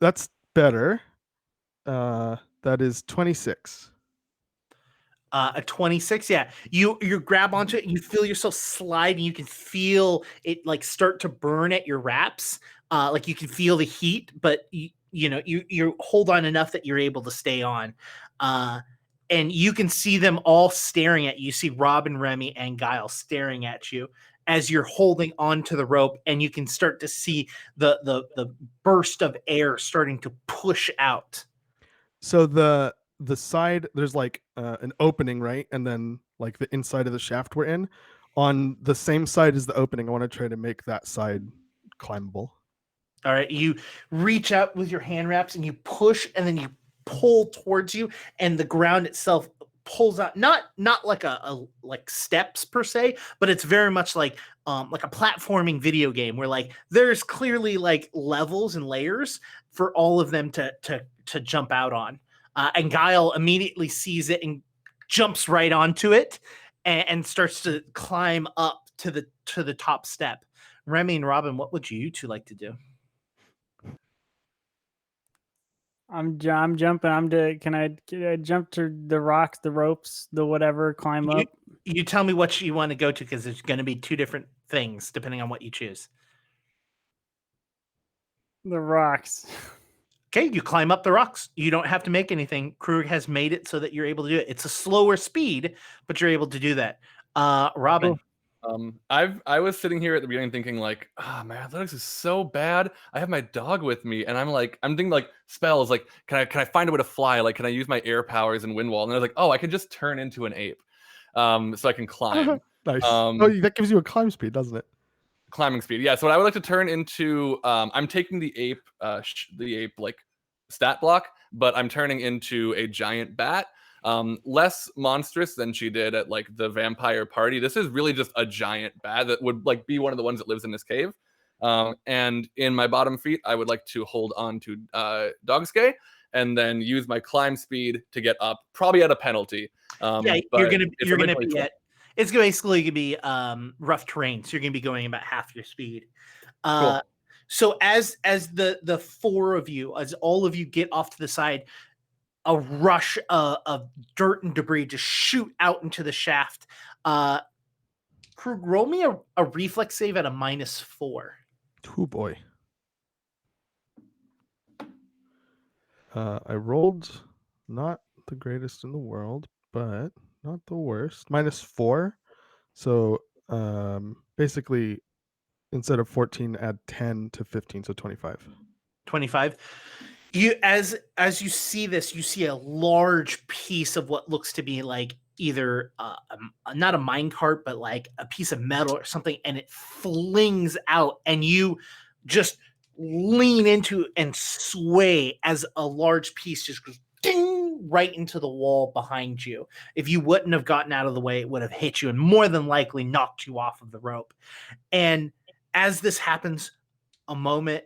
That's better. That is 26. A 26, yeah. You grab onto it and you feel yourself slide, and you can feel it like start to burn at your wraps. Like you can feel the heat, but you hold on enough that you're able to stay on. And you can see them all staring at you. You see Robin, Remy, and Guile staring at you as you're holding onto the rope, and you can start to see the burst of air starting to push out. So the side, there's like an opening, right? And then like the inside of the shaft we're in, on the same side as the opening, I want to try to make that side climbable. All right, you reach out with your hand wraps and you push, and then you pull towards you, and the ground itself pulls out. Not like a like steps per se, but it's very much like a platforming video game where like there's clearly like levels and layers for all of them to jump out on. And Guile immediately sees it and jumps right onto it and starts to climb up to the top step. Remy and Robin, what would you two like to do? I'm jumping. Can I jump to the rocks, the ropes, the whatever, climb up? You tell me what you want to go to, because there's going to be two different things depending on what you choose. The rocks. Okay, you climb up the rocks. You don't have to make anything. Krug has made it so that you're able to do it. It's a slower speed, but you're able to do that. Robin. Cool. I was sitting here at the beginning thinking like, oh, my athletics is so bad. I have my dog with me, and I'm thinking like spells, like can I find a way to fly? Like, can I use my air powers and wind wall? And I was like, oh, I can just turn into an ape, so I can climb. Nice. That gives you a climb speed, doesn't it? Climbing speed, yeah. So what I would like to turn into, I'm taking the ape like stat block, but I'm turning into a giant bat. Less monstrous than she did at like the vampire party. This is really just a giant bat that would like be one of the ones that lives in this cave. And in my bottom feet, I would like to hold on to Dogske and then use my climb speed to get up, probably at a penalty. Yeah, you're gonna be at. It's basically gonna be rough terrain, so you're gonna be going about half your speed. Cool. So as the four of you, as all of you get off to the side, a rush of dirt and debris just shoot out into the shaft. Krug, roll me a reflex save at a -4. Oh boy. I rolled not the greatest in the world, but not the worst. -4. So basically, instead of 14, add 10 to 15, so 25. 25. You as you see this, you see a large piece of what looks to be like either not a minecart, but like a piece of metal or something, and it flings out, and you just lean into and sway as a large piece just goes ding right into the wall behind you. If you wouldn't have gotten out of the way, it would have hit you and more than likely knocked you off of the rope. And as this happens, a moment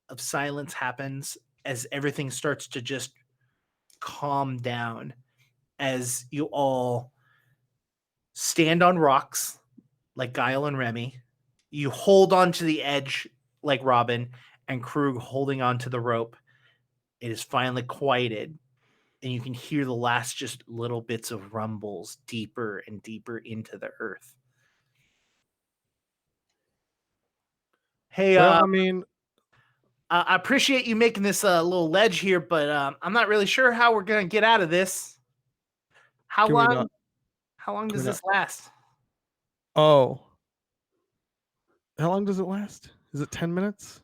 of silence happens as everything starts to just calm down, as you all stand on rocks like Guile and Remy. You hold on to the edge like Robin, and Krug holding on to the rope. It is finally quieted, and you can hear the last just little bits of rumbles deeper and deeper into the earth. Hey, Well, I mean, I appreciate you making this little ledge here, but I'm not really sure how we're gonna get out of this. How Can we long? not- How long can does we this last? oh. How long does it last? Is it 10 minutes?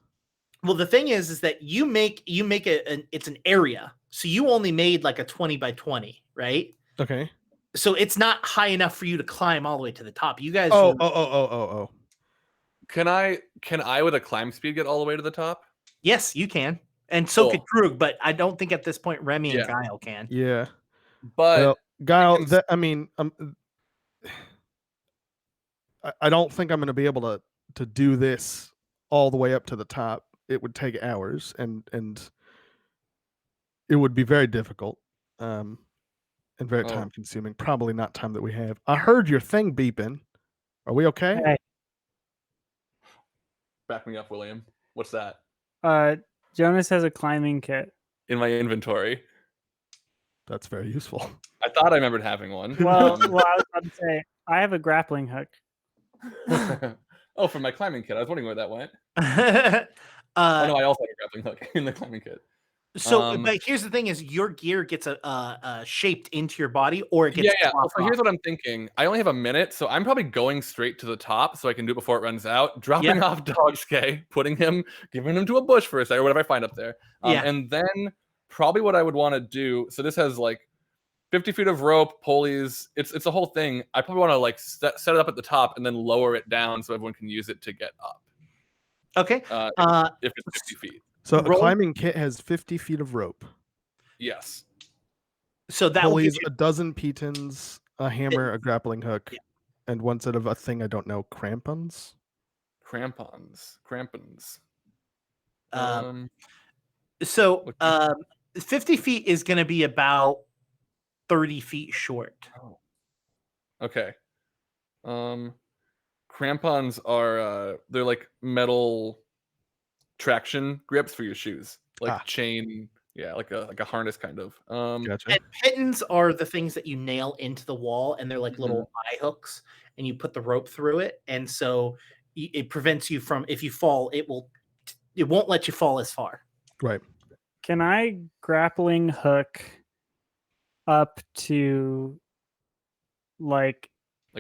Well, the thing is that you make it's an area, so you only made like a 20 by 20, right? Okay. So it's not high enough for you to climb all the way to the top. You guys. Oh. Can I with a climb speed get all the way to the top? Yes, you can, and so could Cool. Krug, but I don't think at this point Remy and Yeah. Guile can. Yeah. But Well, Guile, can- I don't think I'm going to be able to do this all the way up to the top. It would take hours, and it would be very difficult, and very time consuming. Probably not time that we have. I heard your thing beeping. Are we okay? Hey, back me up, William. What's that? Jonas has a climbing kit. In my inventory. That's very useful. I thought I remembered having one. Well, I was about to say I have a grappling hook. Oh, for my climbing kit. I was wondering where that went. uh, Oh no, I also have a grappling hook in the climbing kit. So, but here's the thing: is your gear gets shaped into your body, or it gets Yeah. dropped So here's off. what I'm thinking. I only have a minute, so I'm probably going straight to the top so I can do it before it runs out. Dropping off Dogskay, giving him to a bush for a second, or whatever I find up there. And then probably what I would want to do. So this has like 50 feet of rope, pulleys. It's a whole thing. I probably want to like set it up at the top and then lower it down so everyone can use it to get up. Okay. If it's 50 feet. So a climbing kit has 50 feet of rope. Yes. So that pulleys, a dozen pitons, a hammer, a grappling hook, Yeah. and one set of a thing I don't know, crampons. Crampons. So 50 feet is going to be about 30 feet short. Oh. Okay. Crampons are they're like metal traction grips for your shoes, like chain, like a harness kind of. Gotcha. And pitons are the things that you nail into the wall, and they're like little eye hooks, and you put the rope through it, and so it prevents you from, if you fall, it won't let you fall as far. Right. Can I grappling hook up to like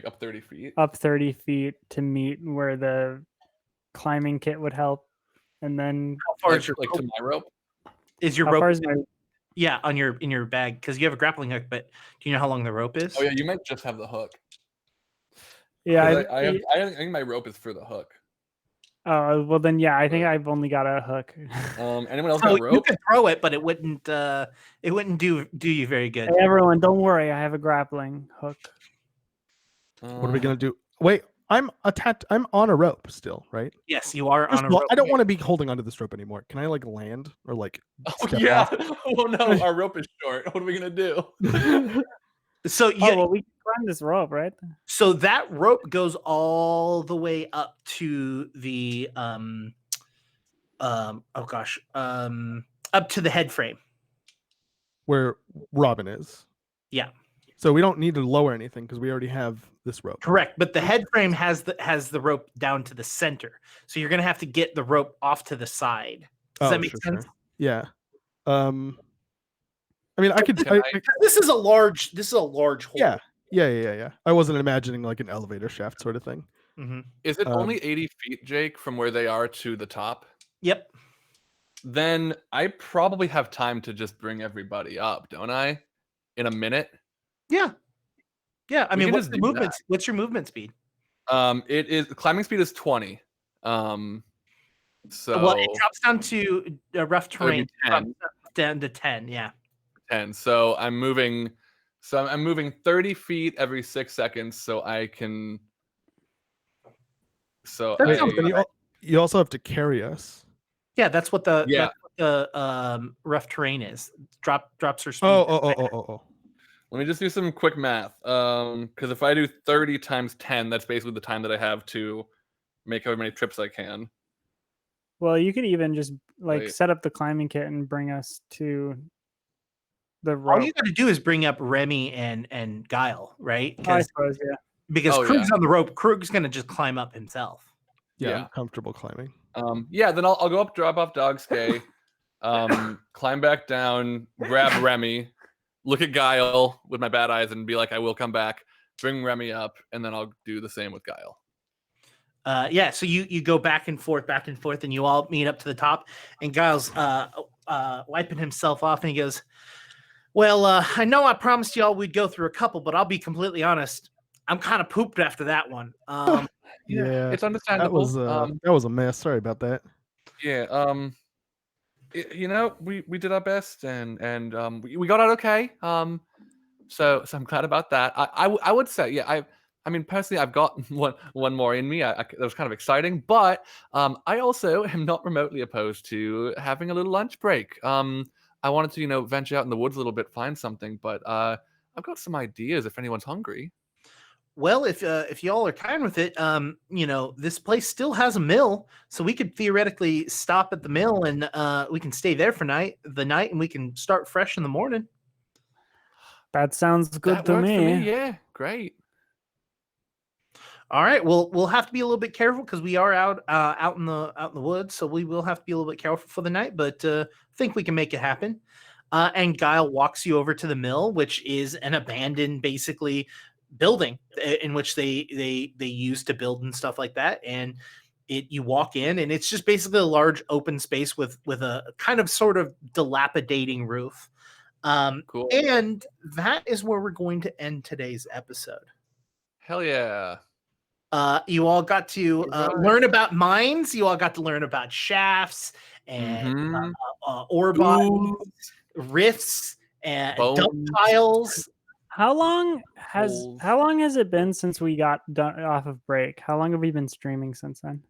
up 30 feet? Up 30 feet to meet where the climbing kit would help, and then how far is your to my rope? Is your how rope? Far is my... Yeah, in your bag, because you have a grappling hook. But do you know how long the rope is? Oh yeah, you might just have the hook. Yeah, I think my rope is for the hook. Oh well, then yeah, I think I've only got a hook. Anyone else got rope? You could throw it, but it wouldn't do you very good. Hey, everyone, don't worry, I have a grappling hook. What are we gonna do? Wait, I'm attached. I'm on a rope still, right? Yes, you are on a rope. I don't want to be holding onto this rope anymore. Can I like land or like? Oh yeah. Oh no, our rope is short. What are we gonna do? So we can climb this rope, right? So that rope goes all the way up to the up to the head frame where Robin is. Yeah. So we don't need to lower anything because we already have this rope. Correct, but the head frame has the rope down to the center, so you're gonna have to get the rope off to the side. Does that make sense? Sure. Yeah. I mean, I could. This is a large hole. Yeah. I wasn't imagining like an elevator shaft sort of thing. Mm-hmm. Is it only 80 feet, Jake, from where they are to the top? Yep. Then I probably have time to just bring everybody up, don't I? In a minute. Yeah. I mean, what's your movement speed? It is climbing speed is 20. So it drops down to rough terrain. 10. Down to 10. Yeah. 10. So I'm moving 30 feet every 6 seconds, so I can. So you also have to carry us. Yeah, that's what the rough terrain is. Drops her speed. Oh. Let me just do some quick math. Because if I do 30 times 10, that's basically the time that I have to make however many trips I can. Well, you could even just set up the climbing kit and bring us to the rope. All you got to do is bring up Remy and Guile, right? I suppose, yeah. Because Krug's on the rope. Krug's going to just climb up himself. Yeah, I'm comfortable climbing. Then I'll go up, drop off Dogskay, climb back down, grab Remy, look at Guile with my bad eyes and be like, I will come back, bring Remy up, and then I'll do the same with Guile. So you go back and forth, and you all meet up to the top, and Guile's wiping himself off, and he goes, well, I know I promised y'all we'd go through a couple, but I'll be completely honest, I'm kind of pooped after that one. Yeah, it's understandable. That was a mess. Sorry about that. Yeah. We did our best, and we got out okay. So I'm glad about that. I would say, yeah, I mean, personally, I've got one more in me. That was kind of exciting, but I also am not remotely opposed to having a little lunch break. I wanted to, venture out in the woods a little bit, find something, but I've got some ideas if anyone's hungry. Well, if y'all are kind with it, this place still has a mill, so we could theoretically stop at the mill and we can stay there for the night, and we can start fresh in the morning. That sounds good That to works for me. me. Yeah, great. All right. Well, we'll have to be a little bit careful because we are out in the woods, so we will have to be a little bit careful for the night. But I think we can make it happen. And Guile walks you over to the mill, which is an abandoned, basically, building in which they used to build and stuff like that. And you walk in, and it's just basically a large open space with a kind of sort of dilapidating roof. Cool. And that is where we're going to end today's episode. Hell yeah. You all got to learn about mines. You all got to learn about shafts and ore bodies, rifts, and dump tiles. How long has it been since we got done off of break? How long have we been streaming since then?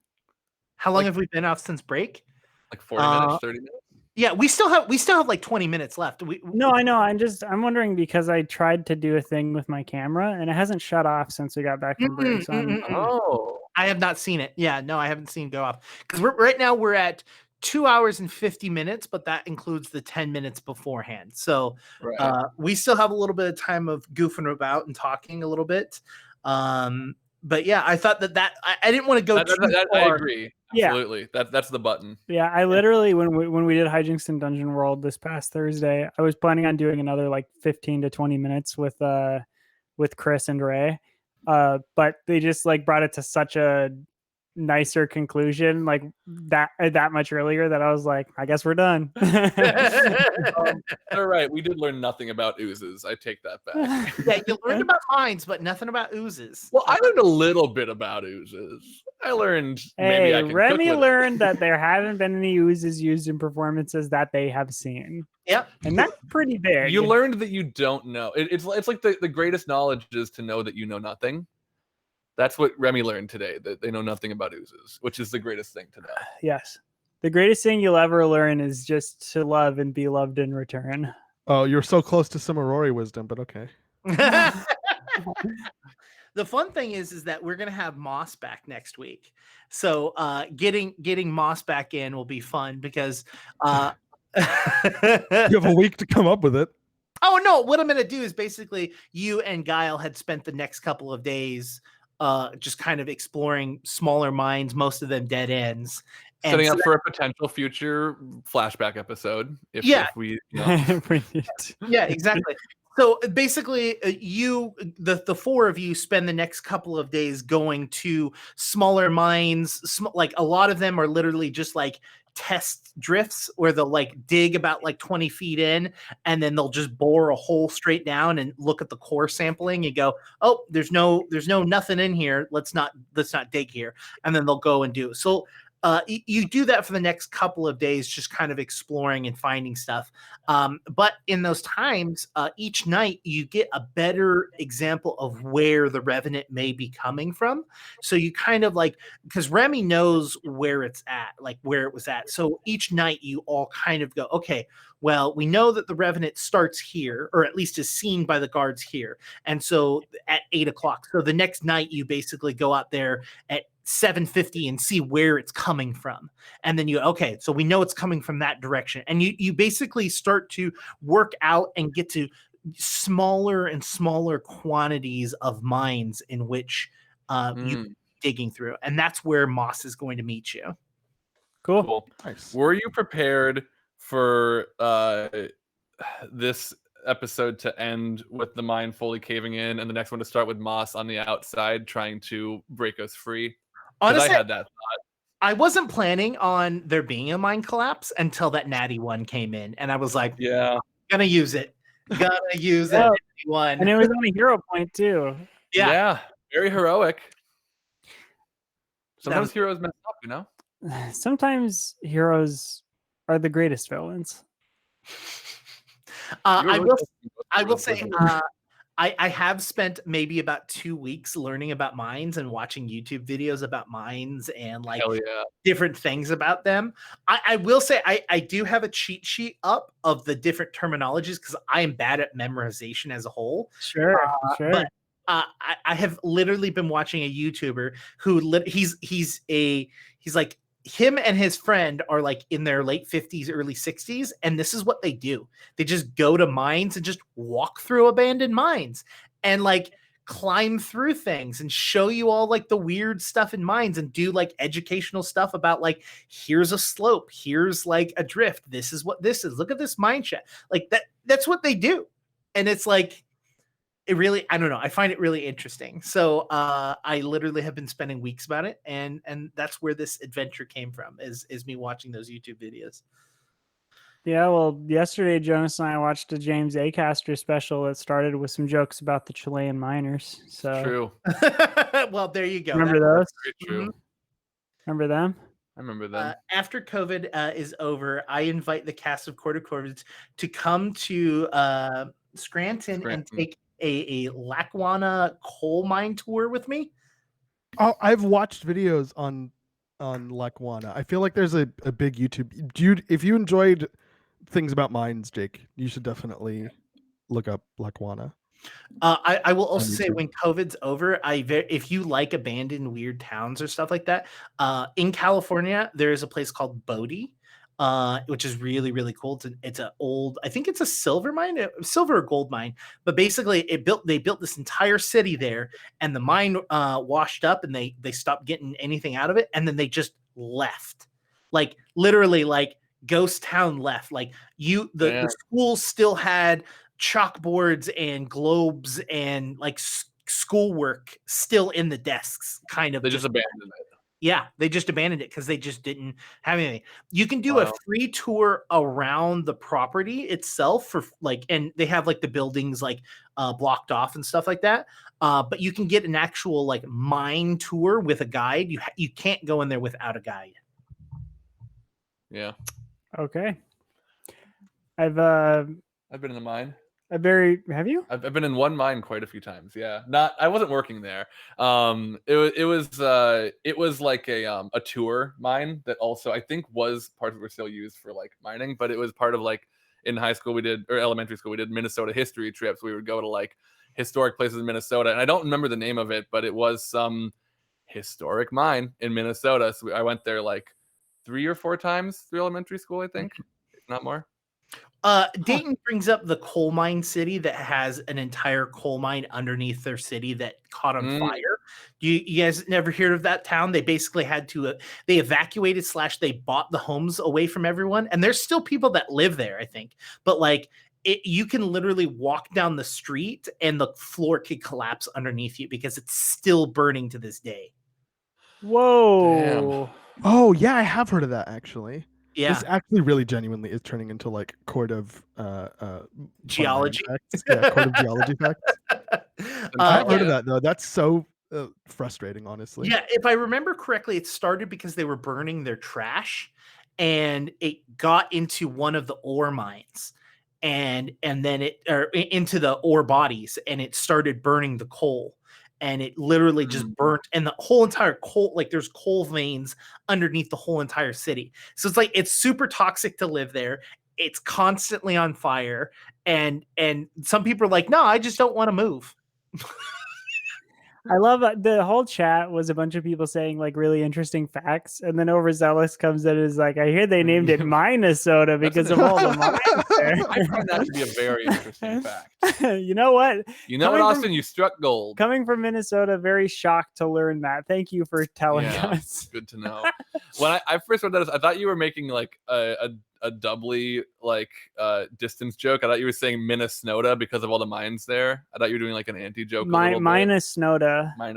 How long have we been off since break? Like 40 minutes, 30 minutes. Yeah, we still have like 20 minutes left. No, I know. I'm wondering because I tried to do a thing with my camera and it hasn't shut off since we got back from break. So I have not seen it. Yeah, no, I haven't seen it go off because right now we're at 2 hours and 50 minutes, but that includes the 10 minutes beforehand. So we still have a little bit of time of goofing about and talking a little bit. But yeah, I thought that I didn't want to go too far. I agree. Absolutely. Yeah. That's the button. Yeah, I literally when we did Hijinks in Dungeon World this past Thursday, I was planning on doing another like 15 to 20 minutes with Chris and Ray. But they just like brought it to such a nicer conclusion like that much earlier that I was like, I guess we're done. All right, we did learn nothing about oozes. I take that back. Yeah, you learned about mines, but nothing about oozes. Well, I learned a little bit about oozes. I learned maybe I can Remy cook with learned that there haven't been any oozes used in performances that they have seen. Yep. And that's pretty big. You learned that you don't know. It's like the greatest knowledge is to know that you know nothing. That's what Remy learned today, that they know nothing about oozes, which is the greatest thing to know. Yes. The greatest thing you'll ever learn is just to love and be loved in return. Oh, you're so close to some Aurori wisdom, but okay. The fun thing is that we're gonna have Moss back next week. So getting Moss back in will be fun because you have a week to come up with it. Oh no, what I'm gonna do is basically you and Guile had spent the next couple of days just kind of exploring smaller mines, most of them dead ends. Setting up for a potential future flashback episode. If we, yeah, exactly. So basically, the four of you spend the next couple of days going to smaller mines. Like a lot of them are literally just like test drifts where they'll like dig about like 20 feet in and then they'll just bore a hole straight down and look at the core sampling and go, oh, there's nothing in here. Let's not dig here. And then they'll go and do it. So you do that for the next couple of days, just kind of exploring and finding stuff. But in those times, each night you get a better example of where the revenant may be coming from. So you kind of like, because Remy knows where it's at, like where it was at. So each night you all kind of go, okay, well, we know that the revenant starts here, or at least is seen by the guards here. And so at 8 o'clock. So the next night you basically go out there at 7:50 and see where it's coming from. And then so we know it's coming from that direction. And you basically start to work out and get to smaller and smaller quantities of mines in which you're digging through. And that's where Moss is going to meet you. Cool. Nice. Were you prepared for this episode to end with the mine fully caving in and the next one to start with Moss on the outside trying to break us free? Honestly, I had that thought. I wasn't planning on there being a mine collapse until that natty one came in, and I was like, yeah, gonna use it. And it was on a hero point too. Yeah, very heroic. Sometimes heroes mess up, you know? Sometimes heroes are the greatest villains. I will say I have spent maybe about 2 weeks learning about mines and watching YouTube videos about mines and like different things about them. I will say I do have a cheat sheet up of the different terminologies because I am bad at memorization as a whole. Sure. But I have literally been watching a YouTuber who he's like him and his friend are like in their late 50s, early 60s, and this is what they do. They just go to mines and just walk through abandoned mines and like climb through things and show you all like the weird stuff in mines and do like educational stuff about like, here's a slope, here's like a drift, this is what this is, look at this mine shaft. Like that's what they do. And it's like, it really, I don't know, I find it really interesting. So I literally have been spending weeks about it, and that's where this adventure came from, is me watching those YouTube videos. Yeah, well, yesterday Jonas and I watched a James Acaster special that started with some jokes about the Chilean miners. So True. Well, there you go. Remember those? Very true. Remember them? I remember them. After COVID is over, I invite the cast of Court of Corvids to come to Scranton and take a Lackawanna coal mine tour with me. Oh, I've watched videos on Lackawanna. I feel like there's a big YouTube. If you enjoyed things about mines, Jake, you should definitely look up Lackawanna. I will also say, when COVID's over, if you like abandoned weird towns or stuff like that, in California, there is a place called Bodie, which is really, really cool. It's an old, I think it's a silver mine, silver or gold mine, but basically they built this entire city there, and the mine washed up, and they stopped getting anything out of it, and then they just left, like literally, like ghost town left. Like the school still had chalkboards and globes and like schoolwork still in the desks, kind of. They just abandoned it. Yeah, they just abandoned it because they just didn't have anything. You can do a free tour around the property itself for like, and they have like the buildings like blocked off and stuff like that. But you can get an actual like mine tour with a guide. You can't go in there without a guide. Yeah. Okay. I've been in the mine. Have you? I've been in one mine quite a few times. Yeah, I wasn't working there. It was like a tour mine that also I think was part of it, were still used for like mining, but it was part of like in high school or elementary school we did Minnesota history trips. We would go to like historic places in Minnesota, and I don't remember the name of it, but it was some historic mine in Minnesota. So I went there like 3 or 4 times through elementary school, I think, if not more. Dayton brings up the coal mine city that has an entire coal mine underneath their city that caught on fire. You guys never heard of that town? They basically had to, they evacuated / they bought the homes away from everyone. And there's still people that live there, I think. But like, you can literally walk down the street and the floor could collapse underneath you because it's still burning to this day. Whoa. Damn. Oh, yeah, I have heard of that, actually. Yeah. This actually really genuinely is turning into like Court of Geology. Yeah, Court of Geology facts. I've heard of that though. That's so frustrating, honestly. Yeah, if I remember correctly, it started because they were burning their trash, and it got into one of the ore mines, and then into the ore bodies, and it started burning the coal. And it literally just burnt, and the whole entire coal, like there's coal veins underneath the whole entire city. So it's like, it's super toxic to live there. It's constantly on fire. And some people are like, no, I just don't want to move. I love the whole chat was a bunch of people saying like really interesting facts, and then Overzealous comes in and is like, I hear they named it Minnesota because of all the mines there. I find that to be a very interesting fact. You know what? Austin, you struck gold. Coming from Minnesota, very shocked to learn that. Thank you for telling us. Good to know. When I first read that, I thought you were making like a doubly like distance joke. I thought you were saying Minnesota because of all the mines there. I thought you were doing like an anti joke. Minnesota. But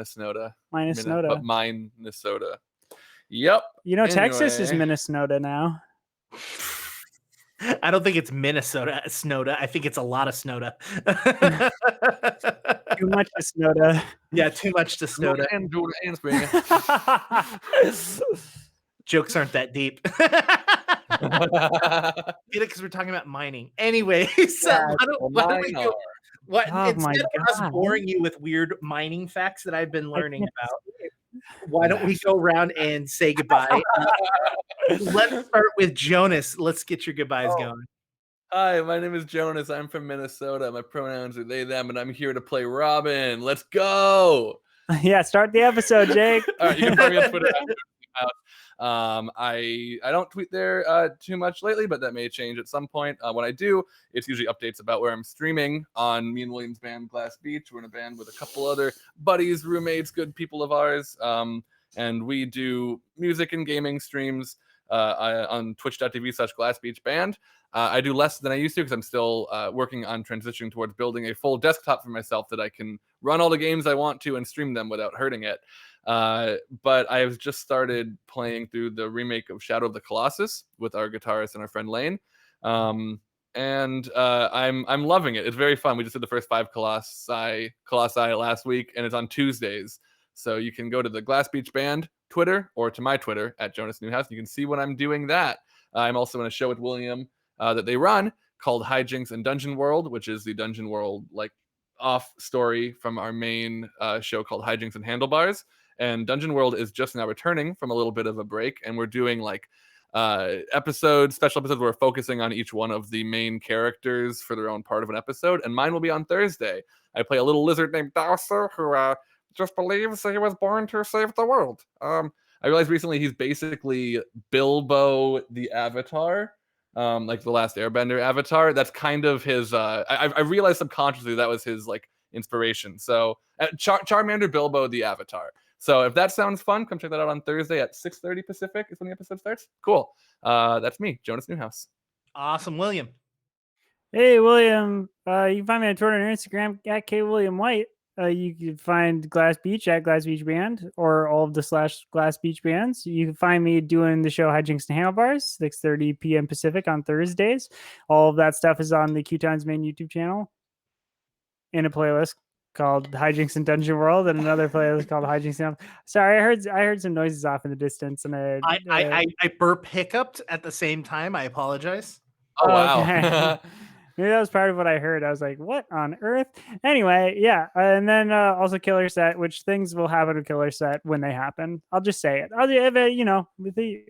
Minnesota. Yep. You know, Texas is Minnesota now. I don't think it's Minnesota. Snoda. I think it's a lot of Snoda. Too much to Snoda. Yeah, too much to Snoda. Jokes aren't that deep. Get it? Because we're talking about mining. Anyway, so why don't we go? Instead of us boring you with weird mining facts that I've been learning about, why don't we go around and say goodbye? Let's start with Jonas. Let's get your goodbyes going. Hi, my name is Jonas. I'm from Minnesota. My pronouns are they, them, and I'm here to play Robin. Let's go. Yeah, start the episode, Jake. All right, you can find me on Twitter. I don't tweet there too much lately, but that may change at some point. When I do, it's usually updates about where I'm streaming on me and William's band Glass Beach. We're in a band with a couple other buddies, roommates, good people of ours, and we do music and gaming streams on twitch.tv/glassbeachband. I do less than I used to because I'm still working on transitioning towards building a full desktop for myself that I can run all the games I want to and stream them without hurting it. But I've just started playing through the remake of Shadow of the Colossus with our guitarist and our friend Lane. And I'm loving it. It's very fun. We just did the first 5 Colossi last week, and it's on Tuesdays. So you can go to the Glass Beach Band Twitter or to my Twitter at Jonas Newhouse. You can see when I'm doing that. I'm also in a show with William that they run called Hijinks and Dungeon World, which is the Dungeon World like off story from our main show called Hijinks and Handlebars. And Dungeon World is just now returning from a little bit of a break, and we're doing like special episodes where we're focusing on each one of the main characters for their own part of an episode. And mine will be on Thursday. I play a little lizard named Dowser who just believes he was born to save the world. I realized recently he's basically Bilbo the Avatar, like the Last Airbender Avatar. That's kind of his. I realized subconsciously that was his like inspiration. So Charmander Bilbo the Avatar. So if that sounds fun, come check that out on Thursday at 6:30 Pacific is when the episode starts. Cool. That's me, Jonas Newhouse. Awesome, William. Hey, William. You can find me on Twitter and Instagram at KWilliamWhite. You can find Glass Beach at Glass Beach Band or all of the /Glass Beach Bands. You can find me doing the show Hijinks and Handlebars, 6:30 p.m. Pacific on Thursdays. All of that stuff is on the QueueTimes main YouTube channel in a playlist called Hijinks and Dungeon World, and another playlist called Hijinks and... Sorry, I heard some noises off in the distance, and I burp hiccuped at the same time. I apologize. Oh, wow. Okay. Maybe that was part of what I heard. I was like, what on earth? Anyway, yeah. And then also Killer Set, which things will happen with Killer Set when they happen. I'll just say it.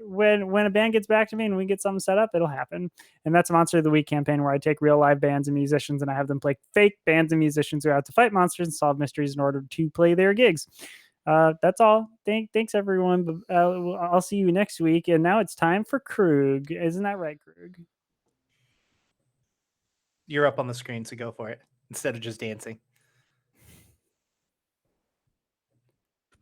When a band gets back to me and we get something set up, it'll happen. And that's a Monster of the Week campaign where I take real live bands and musicians and I have them play fake bands and musicians who are out to fight monsters and solve mysteries in order to play their gigs. That's all. Thanks, everyone. I'll see you next week. And now it's time for Krug. Isn't that right, Krug? You're up on the screen, so go for it instead of just dancing.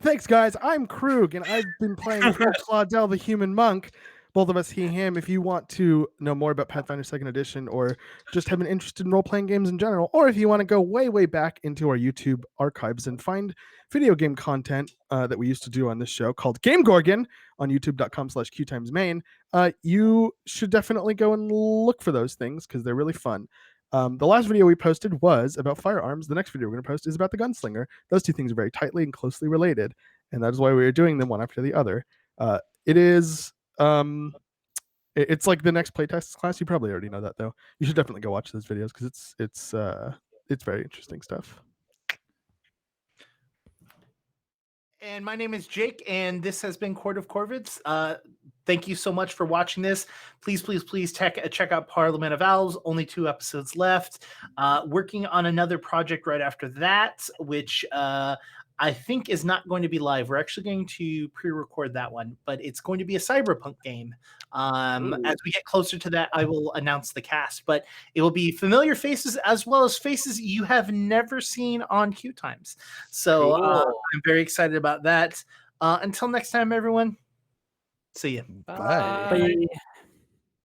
Thanks, guys. I'm Krug, and I've been playing Claudel, the Human Monk. Both of us, he, him. If you want to know more about Pathfinder 2nd Edition or just have an interest in role-playing games in general, or if you want to go way, way back into our YouTube archives and find video game content that we used to do on this show called Game Gorgon on youtube.com/QueueTimesMain, you should definitely go and look for those things because they're really fun. The last video we posted was about firearms. The next video we're going to post is about the gunslinger. Those two things are very tightly and closely related, and that is why we are doing them one after the other. It is... it's like the next playtest class. You probably already know that, though. You should definitely go watch those videos because it's very interesting stuff. And my name is Jake, and this has been Court of Corvids. Thank you so much for watching this. Please check out Parliament of Owls. Only 2 episodes left. Working on another project right after that, which I think is not going to be live. We're actually going to pre-record that one, but it's going to be a cyberpunk game. As we get closer to that, I will announce the cast, but it will be familiar faces as well as faces you have never seen on QueueTimes. So Cool. I'm very excited about that. Until next time, everyone. See you. Bye. Bye.